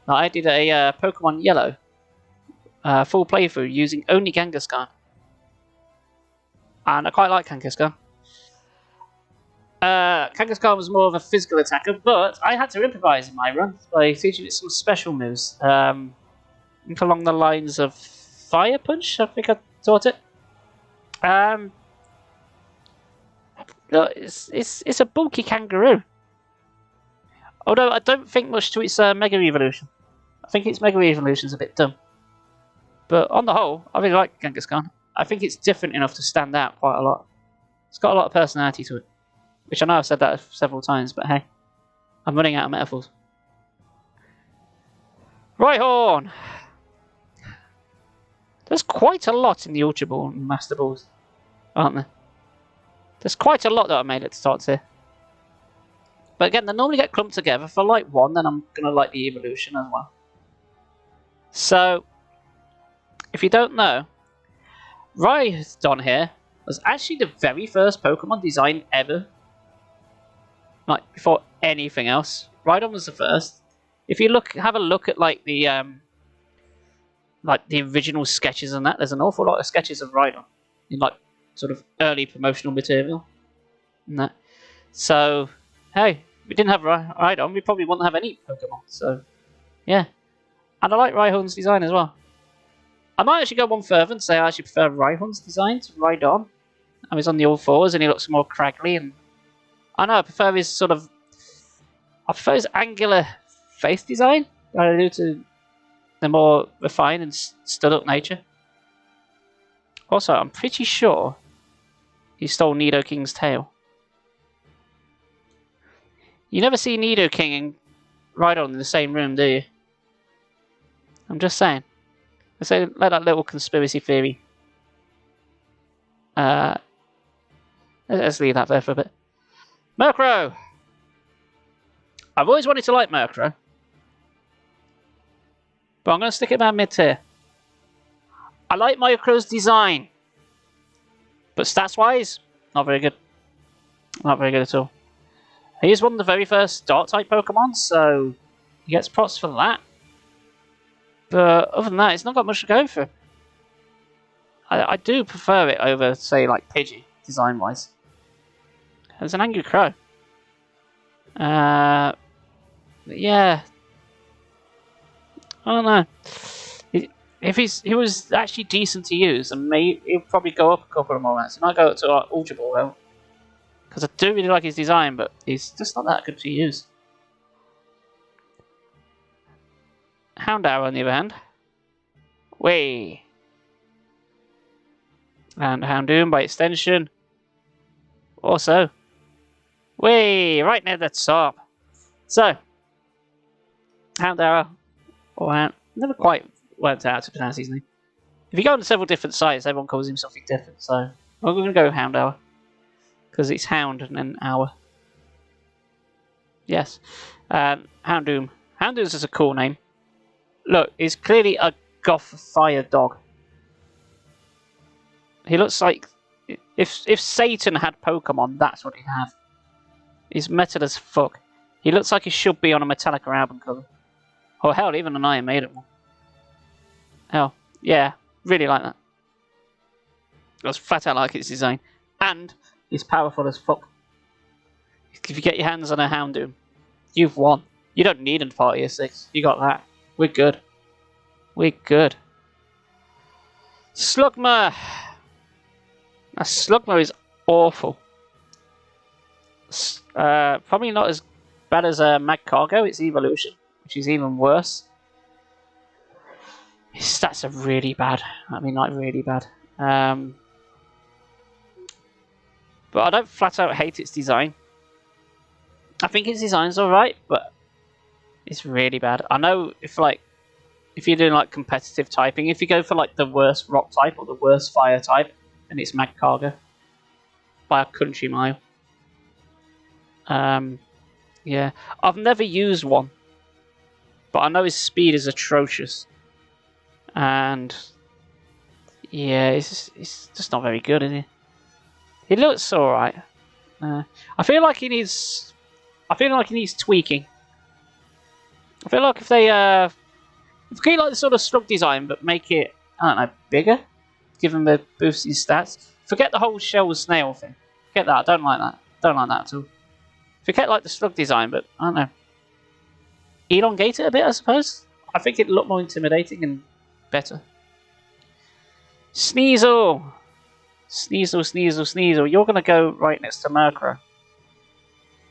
that I did a Pokemon Yellow full playthrough using only Kangaskhan. And I quite like Kangaskhan. Kangaskhan was more of a physical attacker, but I had to improvise in my run by teaching it some special moves. Along the lines of Fire Punch, I think I taught it. Look, it's a bulky kangaroo. Although I don't think much to its Mega Evolution. I think its Mega Evolution's a bit dumb. But on the whole, I really like Kangaskhan. I think it's different enough to stand out quite a lot. It's got a lot of personality to it. Which I know I've said that several times, but hey. I'm running out of metaphors. Rhyhorn! There's quite a lot in the Ultra Ball and Master Balls, aren't there? There's quite a lot that I made at the start here. But again, they normally get clumped together. If I like one, then I'm going to like the evolution as well. So, if you don't know, Rhydon here was actually the very first Pokemon design ever. Like, before anything else. Rhydon was the first. If you have a look at like the original sketches and that, there's an awful lot of sketches of Rhydon in like sort of early promotional material and that. So, hey, if we didn't have Rhydon, we probably wouldn't have any Pokemon. So, yeah. And I like Rhyhorn's design as well. I might actually go one further and say I actually prefer Rhyhorn's design to Rhydon. I was on the all fours and he looks more craggy, and I know I prefer his sort of, I prefer his angular face design that I do to the more refined and stood up nature. Also, I'm pretty sure he stole Nidoking's tail. You never see Nidoking and Rhydon in the same room, do you? I'm just saying. Let's say, let that little conspiracy theory. Let's leave that there for a bit. Murkrow! I've always wanted to like Murkrow. But I'm going to stick it about mid-tier. I like Murkrow's design. But stats-wise, not very good. Not very good at all. He is one of the very first Dark-type Pokemon, so he gets props for that. But other than that, it's not got much to go for. I do prefer it over, say, like Pidgey, design-wise. There's an Angry Crow. Yeah. I don't know. If he was actually decent to use, and he'll probably go up a couple of more ranks. He might go up to Ultra Ball though, because I do really like his design, but he's just not that good to use. Houndour, on the other hand, way, and Houndoom by extension, also, way right near the top. So, Houndour, or never quite worked out how to pronounce his name. If you go on several different sites, everyone calls him something different, so I'm going to go Houndour. Because it's Hound and then Hour. Yes. Houndoom. Houndoom's is a cool name. Look, he's clearly a goth fire dog. He looks like... If Satan had Pokemon, that's what he'd have. He's metal as fuck. He looks like he should be on a Metallica album cover. Or hell, even an Iron Maiden one. Hell, yeah, really like that. I was flat out like its design. And he's powerful as fuck. If you get your hands on a Houndoom, you've won. You don't need a Party of 6. You got that. We're good. We're good. Slugma. Now, Slugma is awful. Probably not as bad as Magcargo, its evolution, which is even worse. His stats are really bad. I mean, like, really bad. But I don't flat out hate its design. I think its design's alright, but it's really bad. I know if you're doing like competitive typing, if you go for like the worst rock type or the worst fire type, then it's Magcargo by a country mile. Yeah, I've never used one, but I know his speed is atrocious. And yeah, it's just not very good, is he? He looks alright. I feel like he needs tweaking. I feel like if they keep like the sort of slug design, but make it, I don't know, bigger, give him the boost in stats. Forget the whole shell snail thing. Forget that. I don't like that. Don't like that at all. Forget like the slug design, but I don't know. Elongate it a bit, I suppose. I think it'd look more intimidating and better. Sneasel! Sneasel, Sneasel, Sneasel. You're going to go right next to Murkrow.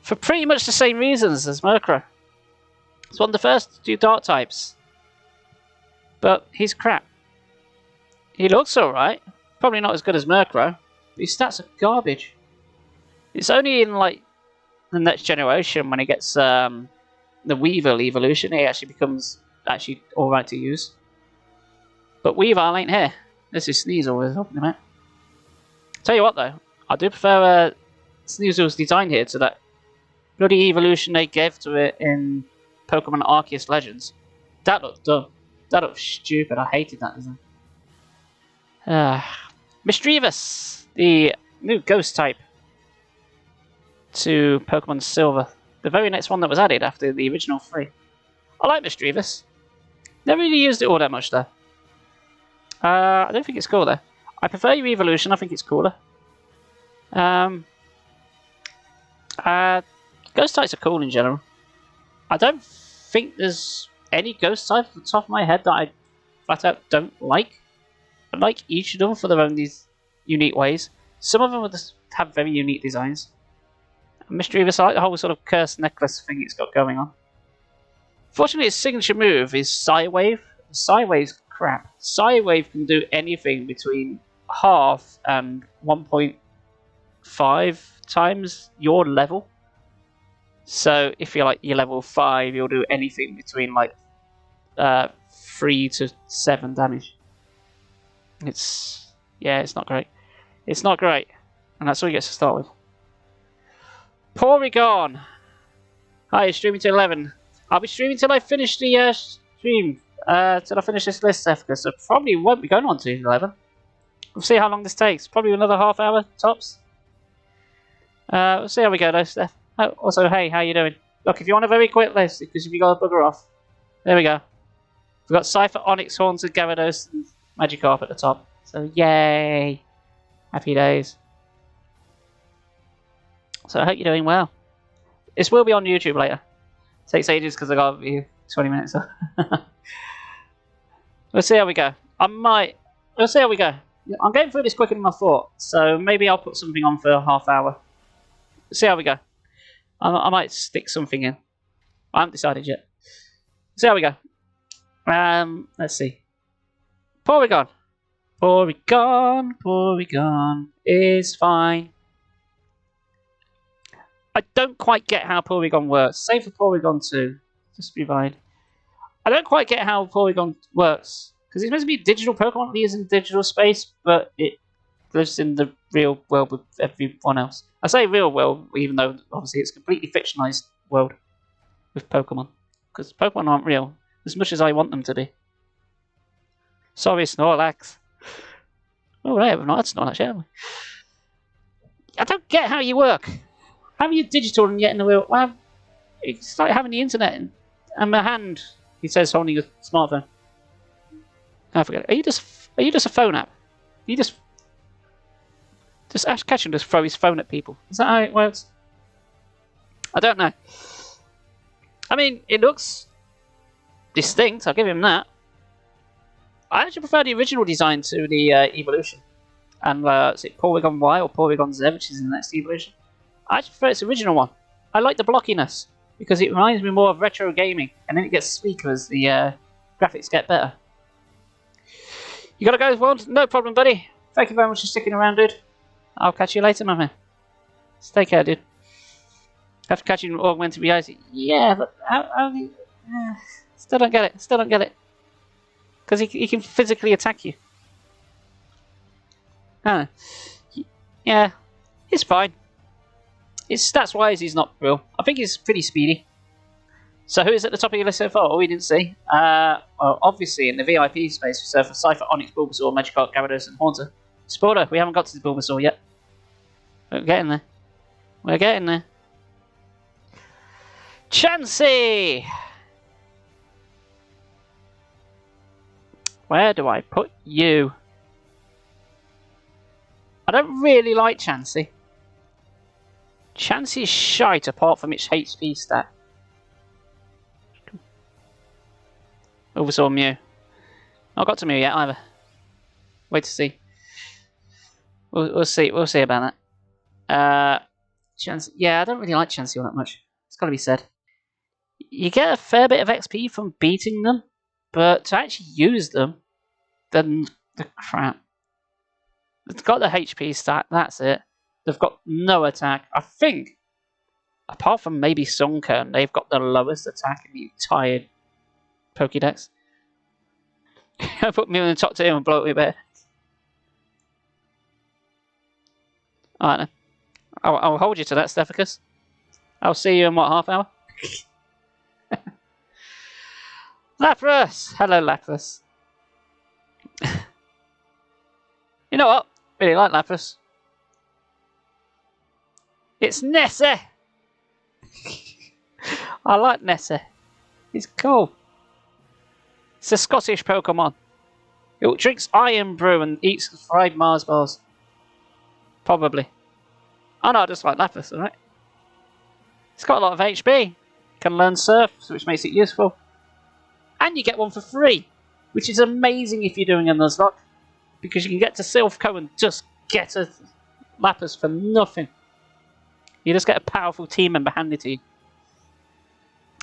For pretty much the same reasons as Murkrow. It's one of the first to do dark types. But he's crap. He looks alright. Probably not as good as Murkrow. But his stats are garbage. It's only in like the next generation when he gets the Weavile evolution, he actually becomes alright to use. But Weavile ain't here. This is Sneasel we're talking about. Tell you what though, I do prefer Sneasel's design here to that bloody evolution they gave to it in Pokemon Arceus Legends. That looked dumb. That looked stupid. I hated that design. Misdreavus, the new ghost type to Pokemon Silver. The very next one that was added after the original 3. I like Misdreavus. Never really used it all that much though. I don't think it's cool though. I prefer your evolution, I think it's cooler. Ghost types are cool in general. I don't think there's any ghost type off the top of my head that I flat out don't like. I like each of them for their own these unique ways. Some of them will just have very unique designs. Misdreavus, I like the whole sort of cursed necklace thing it's got going on. Fortunately, its signature move is Psywave. Psywave's crap. Psywave can do anything between half and 1.5 times your level. So if you're like you're level 5, you'll do anything between like 3 to 7 damage. It's not great. It's not great, and that's all he gets to start with. Porygon! Hi, streaming till 11. I'll be streaming till I finish the stream. Till I finish this list, Africa. So probably won't be going on to 11. We'll see how long this takes. Probably another half hour, tops. We'll see how we go though, Steph. Oh, also, hey, how you doing? Look, if you want a very quick list, because if you got to bugger off. There we go. We've got Cypher, Onyx, Haunted, Gyarados, and Magikarp at the top. So, yay! Happy days. So, I hope you're doing well. This will be on YouTube later. Takes ages because I got to be 20 minutes. We'll see how we go. We'll see how we go. I'm going through this quicker than I thought, so maybe I'll put something on for a half hour. See how we go. I might stick something in. I haven't decided yet. See how we go. Let's see. Porygon. Porygon is fine. I don't quite get how Porygon works. Save for Porygon 2. Just rewind. I don't quite get how Porygon works. Because it's supposed to be a digital Pokemon that lives in digital space, but it lives in the real world with everyone else. I say real world, even though obviously it's a completely fictionalized world with Pokemon. Because Pokemon aren't real, as much as I want them to be. Sorry, Snorlax. Oh, right, we've not had Snorlax yet, have we? I don't get how you work. How are you digital and yet in the real? Well, it's like having the internet and my hand. He says holding a smartphone. I forget. Are you just a phone app? You just Ash Ketchum just throw his phone at people. Is that how it works? I don't know. I mean, it looks distinct. I'll give him that. I actually prefer the original design to the evolution. And is it Porygon Y or Porygon Z, which is the next evolution? I actually prefer its original one. I like the blockiness because it reminds me more of retro gaming, and then it gets sleeker as the graphics get better. You gotta go, Wand? No problem, buddy. Thank you very much for sticking around, dude. I'll catch you later, my man. Stay care, dude. Have to catch you in augmented reality. Yeah, but how do you... Still don't get it. Still don't get it. Because he can physically attack you. Yeah, it's fine. His stats-wise, he's not real. I think he's pretty speedy. So who is at the top of your list so far? Oh, we didn't see. Well, obviously in the VIP space, we serve for Cypher, Onyx, Bulbasaur, Magikarp, Gyarados, and Haunter. Spoiler, we haven't got to the Bulbasaur yet. We're getting there. We're getting there. Chansey! Where do I put you? I don't really like Chansey. Chansey is shite apart from its HP stat. Bulbasaur, Mew. Not got to Mew yet either. Wait to see. We'll see. We'll see about that. Chansey. Yeah, I don't really like Chansey all that much. It's got to be said. You get a fair bit of XP from beating them, but to actually use them, then the crap. It's got the HP stat. That's it. They've got no attack. I think, apart from maybe Sunkern, they've got the lowest attack in the entire Pokédex. I put me in the top 2 and blow it a bit. Alright then. I'll hold you to that, Stephicus. I'll see you in what, half hour? Lapras! Hello, Lapras. You know what? Really like Lapras. It's Nessie! I like Nessie. He's cool. It's a Scottish Pokemon. It drinks Iron Brew and eats fried Mars bars. Probably. Oh no, I just like Lapras, alright? It's got a lot of HP. Can learn Surf, which makes it useful. And you get one for free, which is amazing if you're doing a Nuzlocke. Because you can get to Silphco and just get a Lapras for nothing. You just get a powerful team member handed to you.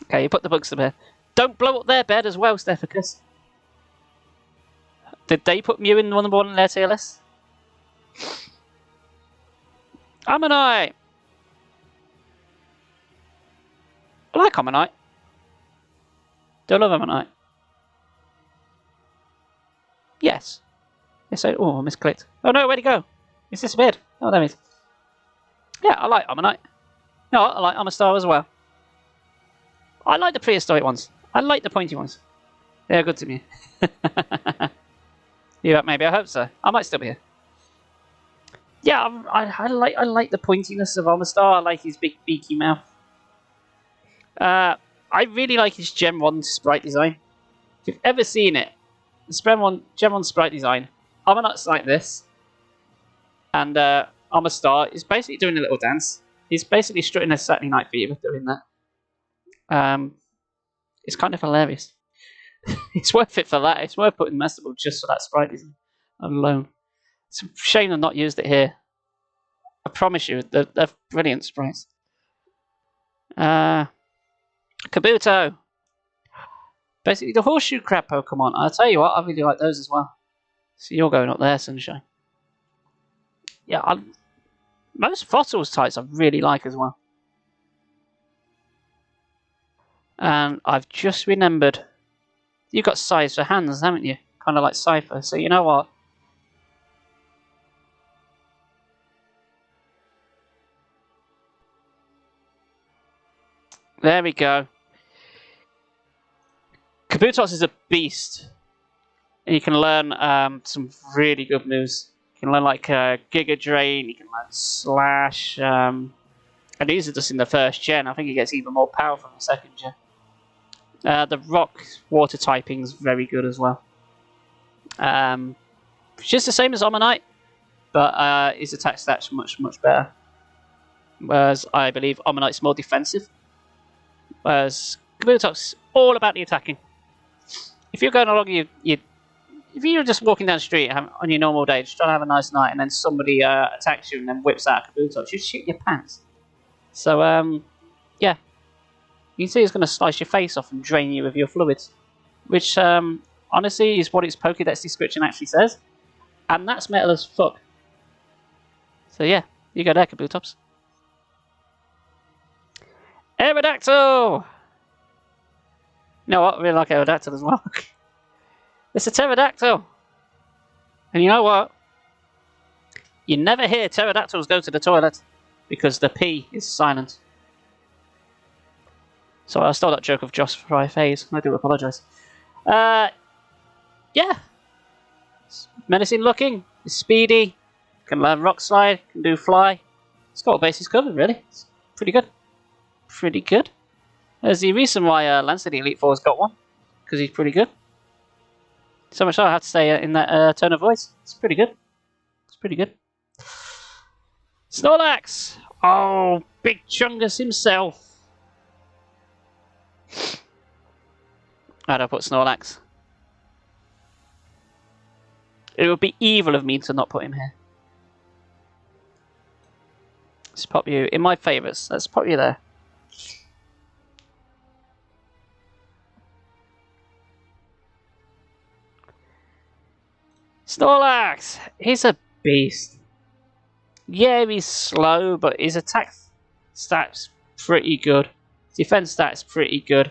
Okay, you put the books to bed. Don't blow up their bed as well, Stephicus. Did they put Mew in number 1 on their tier list? Ammonite! I like Ammonite. Do I love Ammonite? Yes. Yes, oh, I misclicked. Oh no, where'd he go? He's disappeared. Oh, there he is. Yeah, I like Ammonite. No, I like Amistar as well. I like the prehistoric ones. I like the pointy ones. They're good to me. Yeah, maybe. I hope so. I might still be here. Yeah, I like the pointiness of Amistar. I like his big beaky mouth. I really like his Gen 1 sprite design. If you've ever seen it, the Gen 1 sprite design, Aminite's like this, and Amistar is basically doing a little dance. He's basically strutting a Saturday Night Fever doing that. It's kind of hilarious. It's worth it for that. It's worth putting Metapod just for that sprite design alone. It's a shame I've not used it here. I promise you, they're brilliant sprites. Kabuto. Basically, the horseshoe crab Pokemon. I'll tell you what, I really like those as well. So you're going up there, Sunshine. Yeah, most fossils types I really like as well. And I've just remembered, you've got size for hands, haven't you? Kind of like Cypher. So you know what? There we go. Kabutops is a beast. And you can learn some really good moves. You can learn like Giga Drain, you can learn Slash. And these are just in the first gen. I think it gets even more powerful in the second gen. The Rock Water typing is very good as well. It's just the same as Omanyte, but his attack stats much better. Whereas I believe Omanite's more defensive. Whereas Kabutops all about the attacking. If you're going along, if you're just walking down the street on your normal day, just trying to have a nice night, and then somebody attacks you and then whips out a Kabutops, you shoot your pants. So yeah, you can see it's going to slice your face off and drain you of your fluids, which honestly is what its Pokédex description actually says, and that's metal as fuck. So yeah, you go there, Kabutops. Aerodactyl! You know what? I really like Aerodactyl as well. It's a pterodactyl! And you know what? You never hear pterodactyls go to the toilet because the P is silent. So I stole that joke of Josh Fry Phase. I do apologise. Yeah. It's menacing looking. It's speedy. Can learn Rock Slide. Can do Fly. It's got all bases covered, really. It's pretty good. Pretty good. There's the reason why Lance in the Elite Four's got one. Because he's pretty good. So much so I have to say in that tone of voice. It's pretty good. It's pretty good. Snorlax! Oh, Big Chungus himself. How'd I put Snorlax? It would be evil of me to not put him here. Let's pop you in my favourites. Let's pop you there. Snorlax! He's a beast. Yeah, he's slow, but his attack stats pretty good. Defense stats pretty good.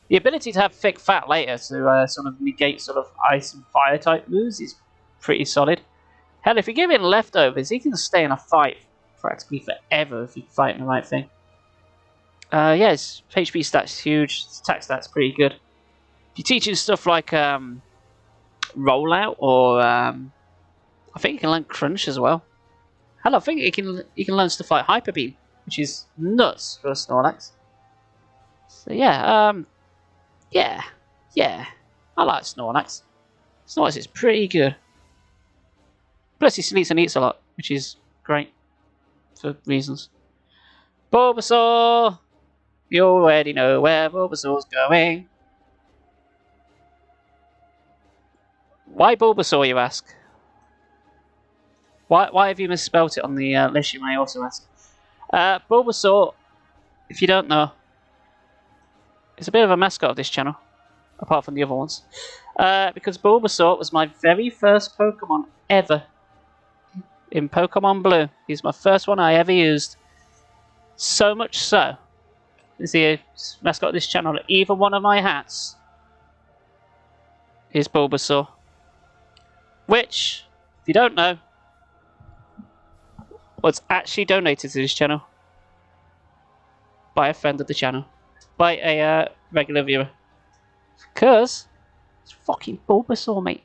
The ability to have thick fat later to sort of negate sort of ice and fire type moves is pretty solid. Hell, if you give him leftovers, he can stay in a fight practically forever if you fight the right thing. Yeah, his HP stats huge. His attack stats pretty good. If you teach him stuff like rollout or I think he can learn crunch as well. Hell, I think he can learn stuff like hyper beam, which is nuts for a Snorlax. So yeah, yeah, I like Snorlax. Snorlax is pretty good. Plus he sleeps and eats a lot, which is great for reasons. Bulbasaur, you already know where Bulbasaur's going. Why Bulbasaur, you ask? Why have you misspelt it on the list, you may also ask? Bulbasaur, if you don't know, is a bit of a mascot of this channel, apart from the other ones. Because Bulbasaur was my very first Pokemon ever in Pokemon Blue. He's my first one I ever used. So much so, is the mascot of this channel, that even one of my hats is Bulbasaur. Which, if you don't know, was actually donated to this channel. by a friend of the channel, by a regular viewer, because it's fucking Bulbasaur, mate.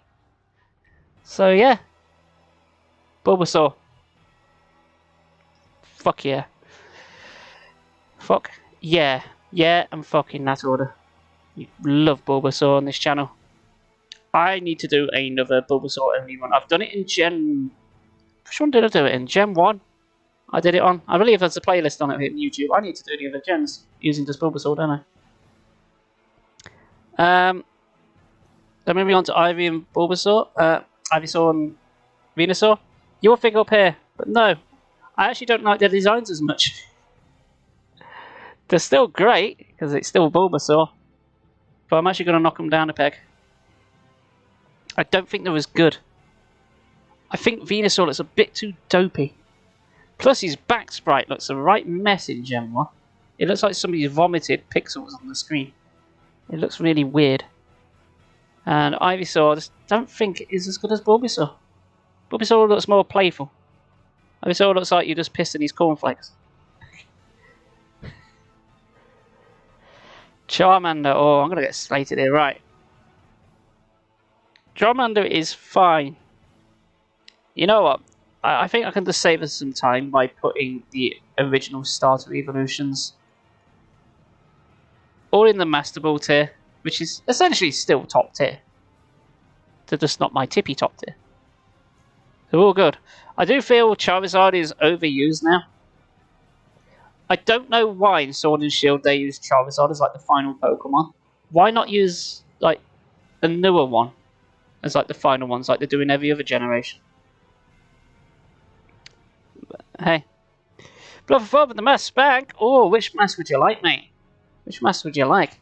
So yeah, Bulbasaur. Fuck yeah. Fuck yeah. Yeah, I'm fucking that order. You love Bulbasaur on this channel. I need to do another Bulbasaur only one. I've done it in Gen... Which one did I do it in? Gen 1? I did it on. I believe there's a playlist on it here on YouTube. I need to do the other gens using just Bulbasaur, don't I? Then moving on to Ivy and Bulbasaur. Ivysaur and Venusaur. You will think up here, but no. I actually don't like their designs as much. They're still great, because it's still Bulbasaur. But I'm actually going to knock them down a peg. I don't think they're as good. I think Venusaur looks a bit too dopey. Plus his back sprite looks a right mess in Gen 1. It looks like somebody's vomited pixels on the screen. It looks really weird. And Ivysaur I just don't think it is as good as Bulbasaur. Bulbasaur looks more playful. Ivysaur looks like you just pissed in his cornflakes. Charmander, oh, I'm going to get slated here, right. Charmander is fine. You know what? I think I can just save us some time by putting the original starter evolutions all in the Master Ball tier, which is essentially still top tier. They're just not my tippy top tier. They're all good. I do feel Charizard is overused now. I don't know why in Sword and Shield they use Charizard as like the final Pokemon. Why not use like a newer one as like the final ones like they do in every other generation? But, hey. Bluff of Fob with the mask back. Oh, which mask would you like, mate? Which mask would you like?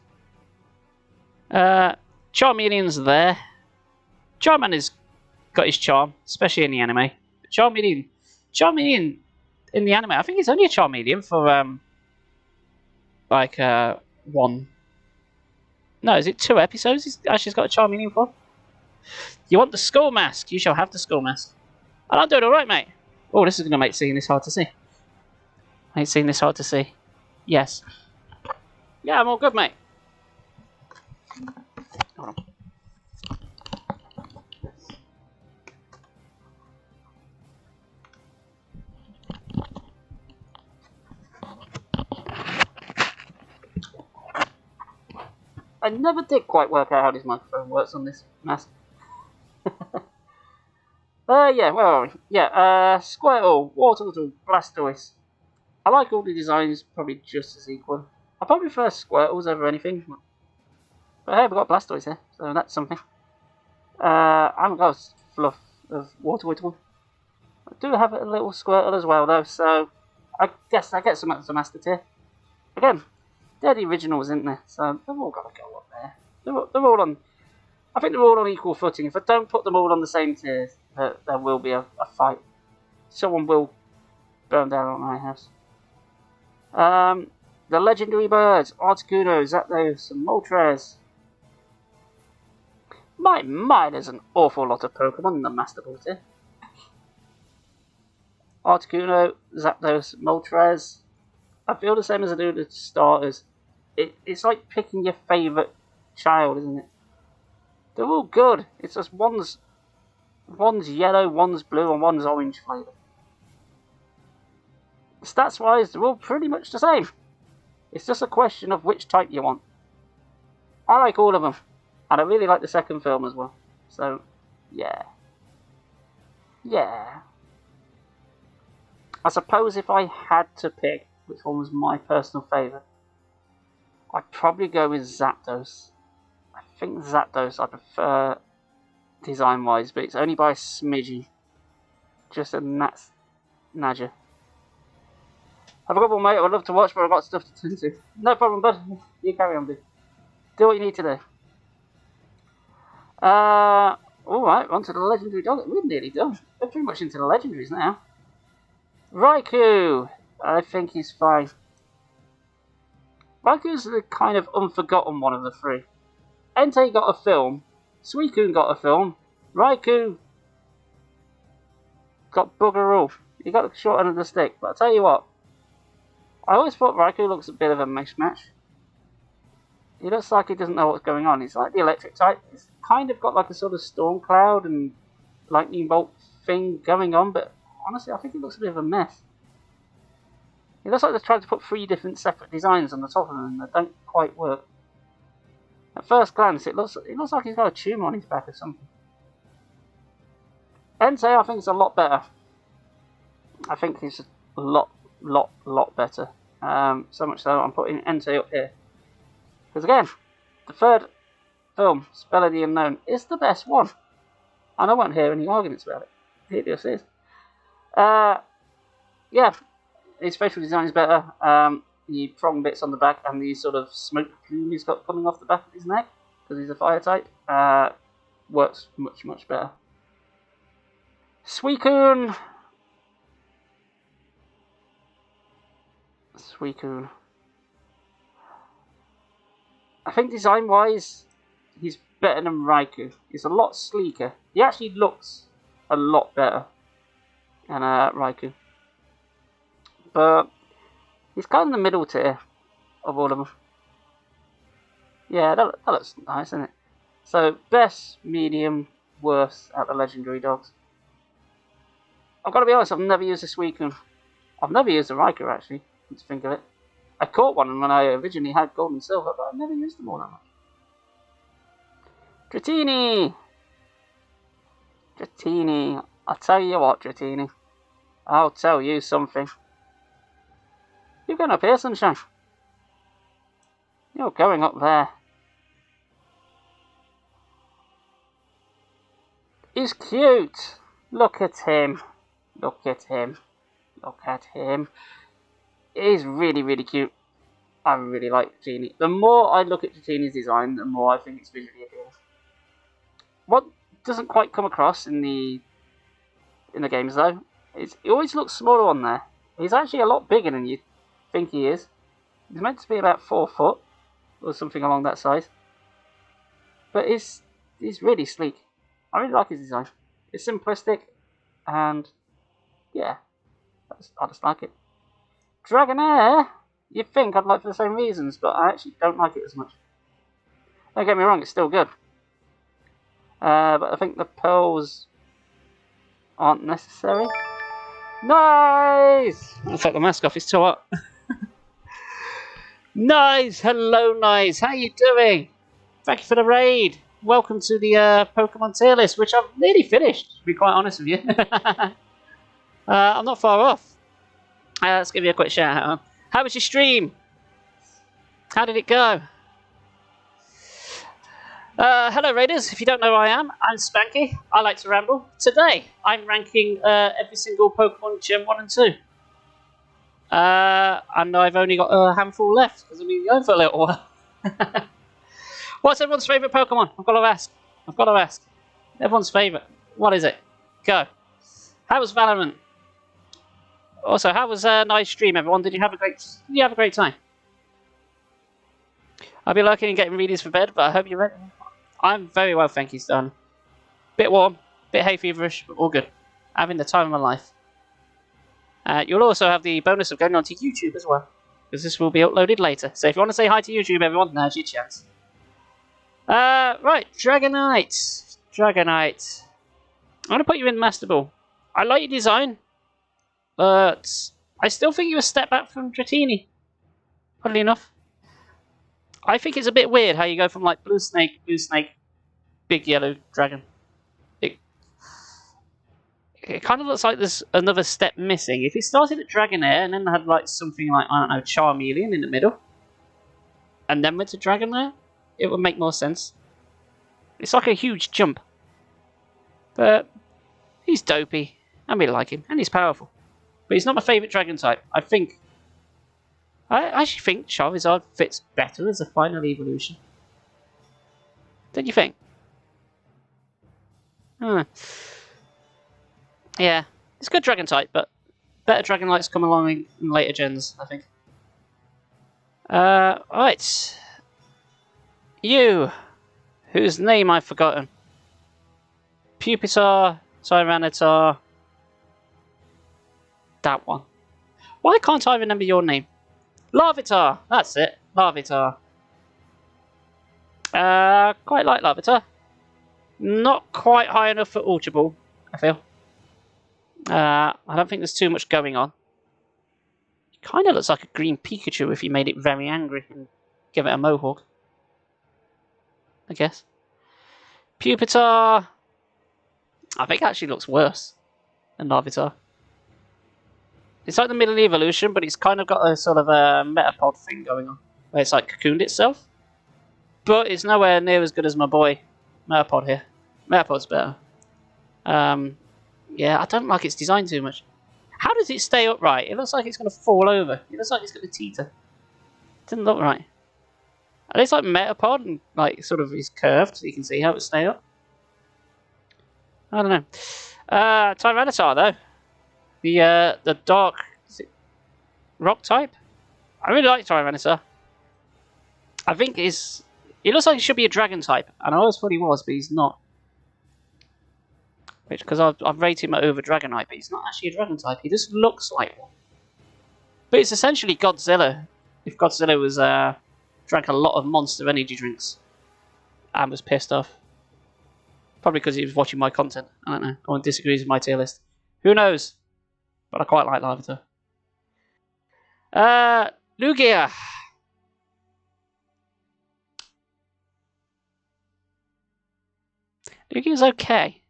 Charmeleon's there. Charmander's got his charm, especially in the anime. But Charmeleon in the anime, I think it's only a Charmeleon for one. No, is it 2 episodes? He's actually got a Charmeleon for. You want the skull mask? You shall have the skull mask. And I'm doing all right, mate. Oh, this is going to make seeing this hard to see. Ain't seeing this hard to see. Yes. Yeah, I'm all good, mate. Hold on. I never did quite work out how this microphone works on this mask. Yeah, where are we? Yeah, Squirtle, Wartortle, Blastoise. I like all the designs probably just as equal. I probably prefer Squirtles over anything. But hey, we've got Blastoise here, so that's something. I haven't got a fluff of Wartortle. I do have a little Squirtle as well, though, so I guess I get some at the Master Tier. Again, they're the originals, isn't they? So they've all got to go up there. They're all on. I think they're all on equal footing. If I don't put them all on the same tier, there will be a fight. Someone will burn down on my house. The legendary birds: Articuno, Zapdos, and Moltres. My, there's an awful lot of Pokemon in the Master Ball tier. Articuno, Zapdos, Moltres. I feel the same as I do with the starters. It's like picking your favourite child, isn't it? They're all good. It's just one's yellow, one's blue, and one's orange flavour. Stats wise, they're all pretty much the same. It's just a question of which type you want. I like all of them. And I really like the second film as well. So, yeah. Yeah. I suppose if I had to pick which one was my personal favourite, I'd probably go with Zapdos. I think Zapdos I prefer design-wise, but it's only by a smidgy. Just a nadger. Have a good one, mate. I'd love to watch, but I've got stuff to tend to. No problem, bud. You carry on, dude. Do what you need to do. Alright, on to the legendary dog. We're nearly done. We're pretty much into the legendaries now. Raichu! I think he's fine. Raiku's the kind of unforgotten one of the three. Entei got a film. Suicune got a film. Raichu got bugger all. He got the short end of the stick. But I'll tell you what. I always thought Raichu looks a bit of a mishmash. He looks like he doesn't know what's going on. He's like the electric type. He's kind of got like a sort of storm cloud and lightning bolt thing going on, but honestly, I think it looks a bit of a mess. It looks like they've tried to put 3 different separate designs on the top of them that don't quite work. At first glance, it looks like he's got a tumour on his back or something. Entei, I think, is a lot better. I think he's a lot better. So much so, I'm putting Entei up here. Because again, the third film, Spell of the Unknown, is the best one. And I won't hear any arguments about it. It just is. Yeah, his facial design is better. The prong bits on the back and the sort of smoke plume he's got coming off the back of his neck, because he's a fire type, works much better. Suicune. I think design-wise, he's better than Raichu. He's a lot sleeker. He actually looks a lot better than Raichu. But he's kind of in the middle tier of all of them. Yeah, that looks nice, isn't it? So, best, medium, worst out of the legendary dogs. I've got to be honest, I've never used a Suicune. I've never used a Raichu, actually, to think of it. I caught one when I originally had Gold and Silver, but I've never used them all that much. Dratini! I'll tell you what, Dratini. I'll tell you something. You're going up here, Sunshine. You're going up there. He's cute. Look at him. Look at him. Look at him. He's really cute. I really like Dratini. The more I look at Dratini's design, the more I think it's visually appealing. What doesn't quite come across in the games though is he always looks smaller on there. He's actually a lot bigger than you think he is. He's meant to be about 4 foot or something along that size. But he's really sleek. I really like his design. It's simplistic and yeah, I just like it. Dragonair, you'd think I'd like for the same reasons, but I actually don't like it as much. Don't get me wrong, it's still good. But I think the pearls aren't necessary. Nice! I'll take the mask off, it's too hot. Nice! Hello, Nice! How you doing? Thank you for the raid. Welcome to the Pokemon tier list, which I've nearly finished, to be quite honest with you. I'm not far off. Let's give you a quick shout out. How was your stream? How did it go? Hello Raiders, if you don't know who I am, I'm Spanky. I like to ramble. Today, I'm ranking every single Pokemon Gen 1 and 2. And I've only got a handful left, because I've been going for a little while. What's everyone's favourite Pokemon? I've got to ask. Everyone's favourite. What is it? Go. How was Valorant? Also, how was nice stream, everyone? Did you have a great time? I'll be lurking and getting readies for bed, but I hope you're ready. I'm very well, thank you, Stan. Bit warm, bit hay feverish, but all good. Having the time of my life. You'll also have the bonus of going onto YouTube as well, because this will be uploaded later. So if you want to say hi to YouTube, everyone, now's your chance. Right, Dragonite. I'm going to put you in Master Ball. I like your design, but I still think you're a step back from Dratini. Oddly enough. I think it's a bit weird how you go from like blue snake, big yellow dragon. It kind of looks like there's another step missing. If it started at Dragonair and then had like something like, I don't know, Charmeleon in the middle, and then went to Dragonair, it would make more sense. It's like a huge jump. But he's dopey, and we like him, and he's powerful. But he's not my favourite dragon type. I actually think Charizard fits better as a final evolution. Don't you think? Yeah, it's a good dragon type, but better Dragonites come along in later gens, I think. Right. You, whose name I've forgotten. Pupitar, Tyranitar. That one. Why can't I remember your name? Larvitar! That's it. Larvitar. Quite like Larvitar. Not quite high enough for Ultra Ball, I feel. I don't think there's too much going on. It kind of looks like a green Pikachu if you made it very angry and give it a mohawk. I guess. Pupitar. I think it actually looks worse than Larvitar. It's like the middle evolution, but it's kind of got a sort of a Metapod thing going on, where it's like cocooned itself. But it's nowhere near as good as my boy Metapod here. Metapod's better. Yeah, I don't like its design too much. How does it stay upright? It looks like it's going to fall over. It looks like it's going to teeter. It doesn't look right. At least like Metapod, and like sort of is curved, so you can see how it stay up. I don't know. Tyranitar though. The dark rock type. I really like Tyranitar. I think he looks like he should be a dragon type, and I always thought he was, but he's not. Which because I've rated him over Dragonite, but he's not actually a dragon type. He just looks like one. But it's essentially Godzilla. If Godzilla was drank a lot of Monster Energy drinks and was pissed off. Probably because he was watching my content. I don't know. Or disagrees with my tier list. Who knows? But I quite like Larvitar. Lugia. Lugia's okay.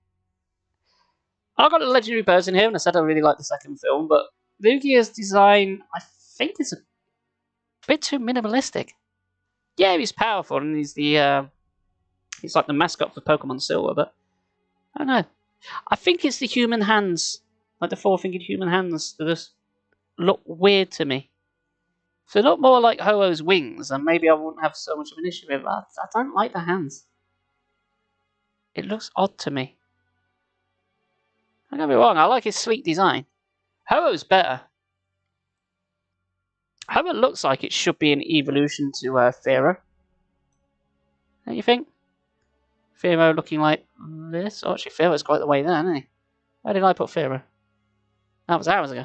I got a legendary Persian here, and I said I really like the second film, but Lugia's design, I think, is a bit too minimalistic. Yeah, he's powerful, and he's like the mascot for Pokemon Silver, but I don't know. I think it's the human hands, like the four-fingered human hands, that just look weird to me. If they look more like Ho-Oh's wings, then maybe I wouldn't have so much of an issue with it, but I don't like the hands. It looks odd to me. Don't get me wrong, I like his sleek design. Ho-Oh's better. Ho-Oh looks like it should be an evolution to Fearow. Don't you think? Fearow looking like this? Oh, actually, Fearow's quite the way there, isn't he? Where did I put Fearow? That was hours ago.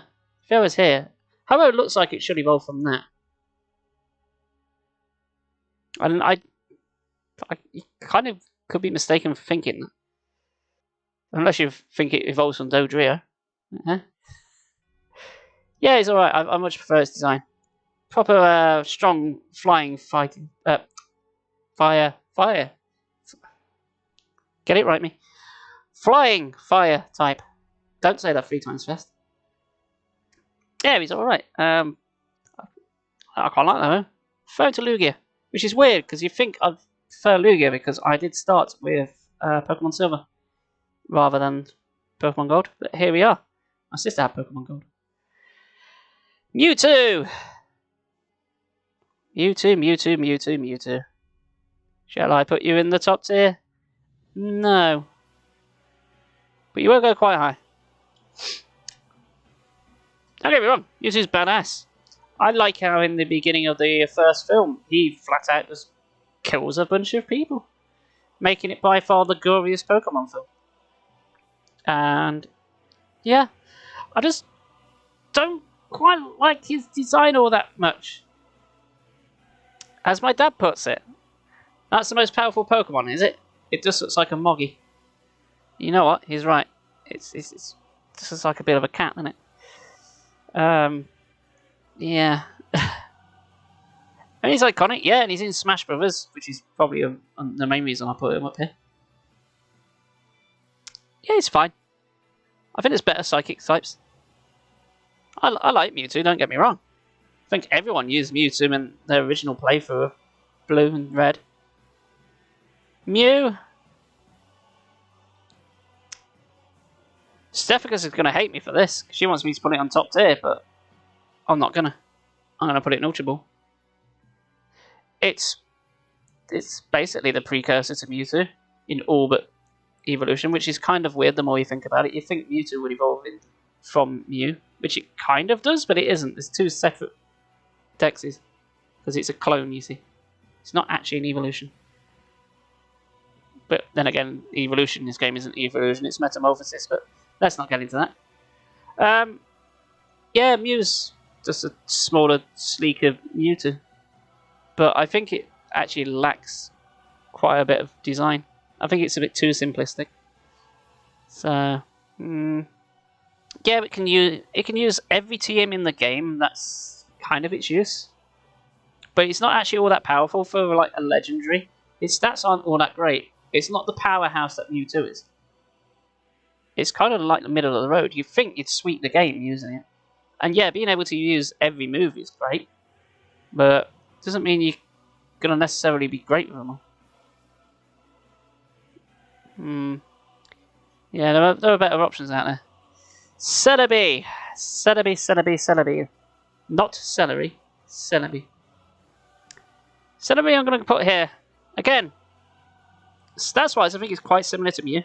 Fearow's here. Ho-Oh looks like it should evolve from that. And I kind of could be mistaken for thinking that. Unless you think it evolves from Dodrio. Yeah, he's alright. I much prefer his design. Proper strong flying fighting. Fire. Get it right, me. Flying fire type. Don't say that 3 times fast. Yeah, he's alright. I quite like that though. Prefer to Lugia. Which is weird, because you think I'd prefer Lugia because I did start with Pokemon Silver rather than Pokemon Gold. But here we are. My sister had Pokemon Gold. Mewtwo! Mewtwo. Shall I put you in the top tier? No. But you will go quite high. Don't get me wrong, Mewtwo's badass. I like how in the beginning of the first film, he flat out just kills a bunch of people. Making it by far the goriest Pokemon film. And yeah, I just don't quite like his design all that much. As my dad puts it, that's the most powerful Pokemon, is it? It just looks like a Moggy. You know what? He's right. It's just looks like a bit of a cat, doesn't it? Yeah. And he's iconic, yeah, and he's in Smash Brothers, which is probably the main reason I put him up here. Yeah, he's fine. I think there's better psychic types. I like Mewtwo, don't get me wrong. I think everyone used Mewtwo in their original playthrough of Blue and Red. Mew. Stephicus is going to hate me for this. She wants me to put it on top tier, but I'm not going to. I'm going to put it in Ultra Ball. It's basically the precursor to Mewtwo in all but evolution, which is kind of weird the more you think about it. You think Mewtwo would evolve from Mew, which it kind of does, but it isn't. There's 2 separate dexes, because it's a clone, you see. It's not actually an evolution. But then again, evolution in this game isn't evolution, it's metamorphosis, but let's not get into that. Yeah, Mew's just a smaller, sleeker Mewtwo. But I think it actually lacks quite a bit of design. I think it's a bit too simplistic. So, yeah, it can use every TM in the game. That's kind of its use. But it's not actually all that powerful for like a legendary. Its stats aren't all that great. It's not the powerhouse that Mewtwo is. It's kind of like the middle of the road. You think you'd sweep the game using it. And yeah, being able to use every move is great. But it doesn't mean you're going to necessarily be great with them all. Yeah, there are better options out there. Celebi! Celebi. Not celery. Celebi. Celebi I'm going to put here. Again, stats-wise, I think it's quite similar to Mew.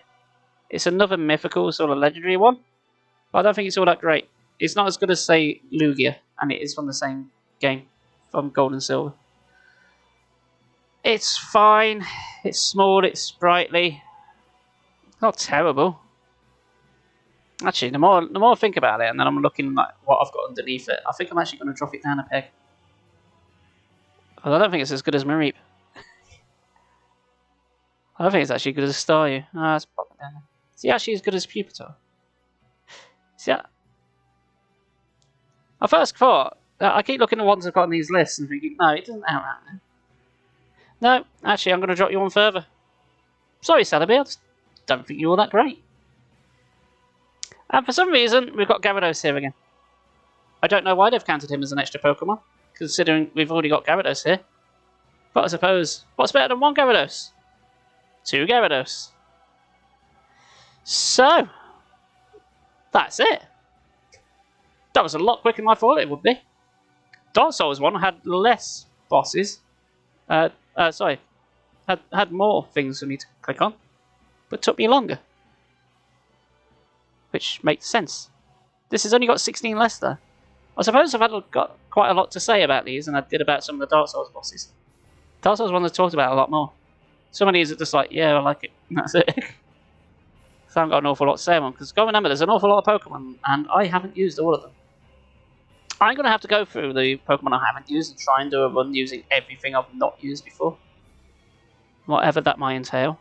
It's another mythical sort of legendary one. But I don't think it's all that great. It's not as good as, say, Lugia. And it is from the same game. From Gold and Silver. It's fine. It's small. It's sprightly. Not terrible. Actually, the more I think about it, and then I'm looking at what I've got underneath it, I think I'm actually going to drop it down a peg. But I don't think it's as good as Mareep. I don't think it's actually good as Staryu. Ah, let's pop it down there. Is he actually as good as Pupitar? See, I first thought, I keep looking at ones I've got on these lists and thinking, no, it doesn't out that there. No, actually, I'm going to drop you one further. Sorry, Celebi, I just don't think you're all that great. And for some reason, we've got Gyarados here again. I don't know why they've counted him as an extra Pokemon, considering we've already got Gyarados here. But I suppose, what's better than one Gyarados? Two Gyarados. So, that's it. That was a lot quicker than I thought it would be. Dark Souls 1 had less bosses. Sorry. Had more things for me to click on. But took me longer. Which makes sense. This has only got 16 less though. I suppose I've got quite a lot to say about these, and I did about some of the Dark Souls bosses. Dark Souls 1 I talked about a lot more. Some of these are just like, yeah, I like it, and that's it. So I haven't got an awful lot to say on, because go remember, there's an awful lot of Pokemon, and I haven't used all of them. I'm going to have to go through the Pokemon I haven't used and try and do a run using everything I've not used before. Whatever that might entail.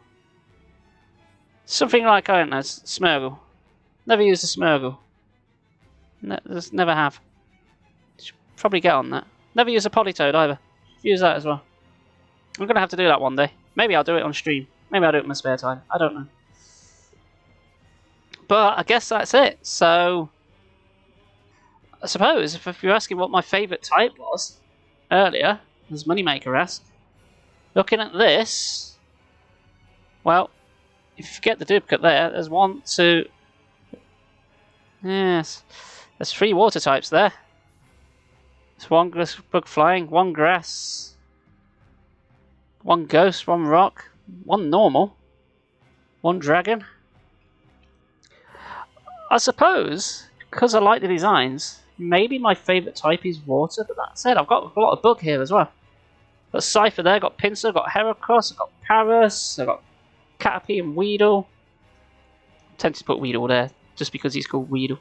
Something like, I don't know, Smeargle. Never used a Smeargle. Just never have. Should probably get on that. Never use a Politoed either. Use that as well. I'm going to have to do that one day. Maybe I'll do it on stream. Maybe I'll do it in my spare time. I don't know. But I guess that's it. So, I suppose if you're asking what my favourite type was earlier, as Moneymaker asked, looking at this, well, if you forget the duplicate there, there's one, two, yes, there's 3 water types there. There's 1 bug flying, 1 grass, 1 ghost, 1 rock, 1 normal, 1 dragon. I suppose, because I like the designs, maybe my favourite type is water, but that said, I've got a lot of bug here as well. Got Cypher there, got Pinsir, got Heracross, I've got Paras, I've got Caterpie and Weedle. I'm tempted to put Weedle there, just because he's called Weedle.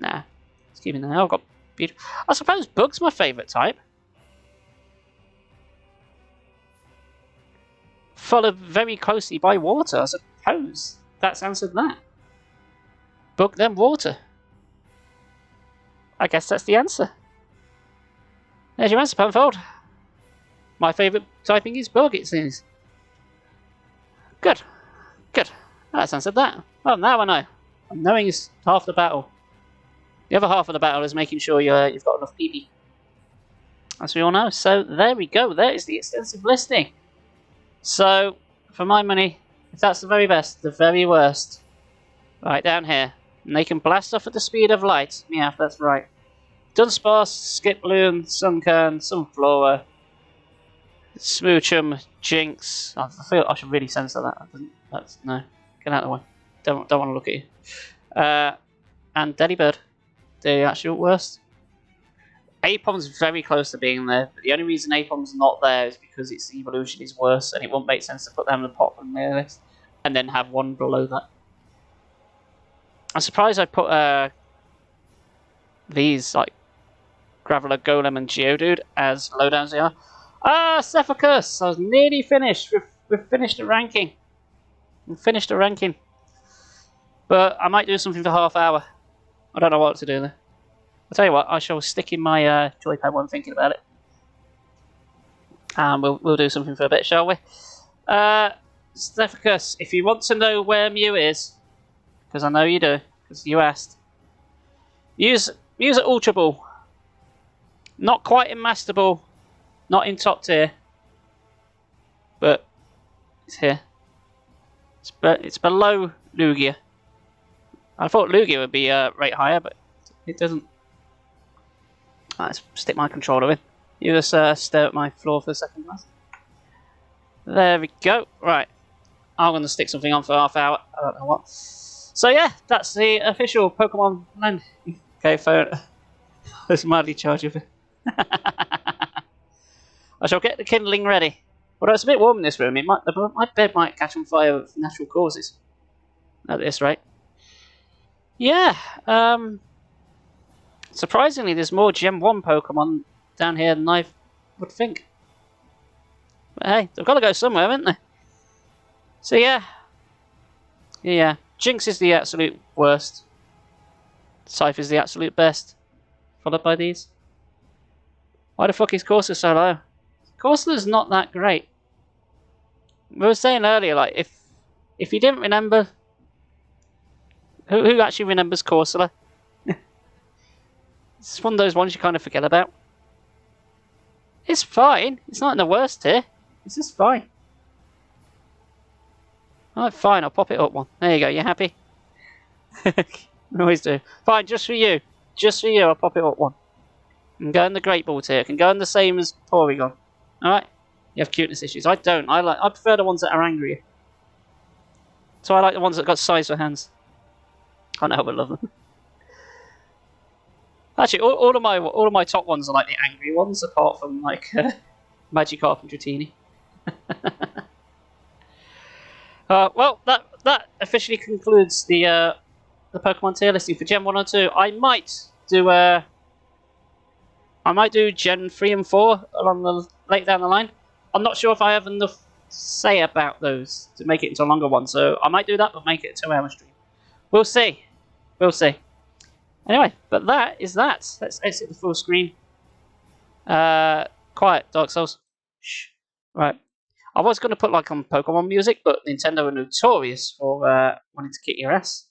Nah, let's keep him there. I've got Beedri. I suppose Bug's my favourite type. Followed very closely by water, I suppose. That's answered that. Bug, then water. I guess that's the answer. There's your answer, Punfold. My favourite typing is Bug, it seems. Good. Good. That's answered that. Well, now I know. And knowing is half the battle. The other half of the battle is making sure you've got enough PP. As we all know. So, there we go. There is the extensive listing. So, for my money, if that's the very best, the very worst, right down here. And they can blast off at the speed of light. Yeah, that's right. Dunsparce, Skiploom, Sunkern, Sunflora, Smoochum, Jinx. I feel I should really censor that. That's no. Get out of the way. Don't want to look at you. And Delibird, the absolute worst. Apom's very close to being there, but the only reason Apom's not there is because its evolution is worse, and it won't make sense to put them in the top of the list, and then have one below that. I'm surprised I put these like Graveler, Golem, and Geodude, as lowdowns they are. Cephicus! I was nearly finished. We've finished the ranking. But I might do something for half hour. I don't know what to do there. I'll tell you what, I shall stick in my joypad while I'm thinking about it. And we'll do something for a bit, shall we? Cephicus, if you want to know where Mew is, because I know you do, because you asked, use an Ultra Ball. Not quite in Master Ball, not in top tier, but it's here. It's below Lugia. I thought Lugia would be right higher, but it doesn't. Let's stick my controller in. You just stare at my floor for a second, guys. There we go. Right. I'm going to stick something on for half hour. I don't know what. So yeah, that's the official Pokemon Land. Okay, phone. Let's madly charge of it. I shall get the kindling ready. Although it's a bit warm in this room, my bed might catch on fire of natural causes. At this rate. Yeah, surprisingly, there's more Gen 1 Pokemon down here than I would think. But hey, they've got to go somewhere, haven't they? So yeah. Jinx is the absolute worst. Scythe is the absolute best. Followed by these. Why the fuck is Corsair so low? Corsair's not that great. We were saying earlier, like, if you didn't remember... Who actually remembers Corsair? It's one of those ones you kind of forget about. It's fine. It's not in the worst tier. It's just fine. Alright, fine. I'll pop it up one. There you go. You happy? I always do. Fine, just for you. Just for you, I'll pop it up one. I can go in the Great Ball tier. I can go in the same as Porygon. Alright? You have cuteness issues. I don't. I prefer the ones that are angrier. So I like the ones that got size for hands. Can't help but love them. Actually, all of my top ones are like the angry ones, apart from like Magikarp and Dratini. Well, that officially concludes the Pokemon tier listing for Gen 1 or 2. I might do Gen 3 and 4 along the late down the line. I'm not sure if I have enough say about those to make it into a longer one, so I might do that, but make it a 2-hour stream. We'll see. We'll see. Anyway, but that is that. Let's exit the full screen. Quiet, Dark Souls. Shh. Right. I was going to put like on Pokemon music, but Nintendo are notorious for wanting to kick your ass.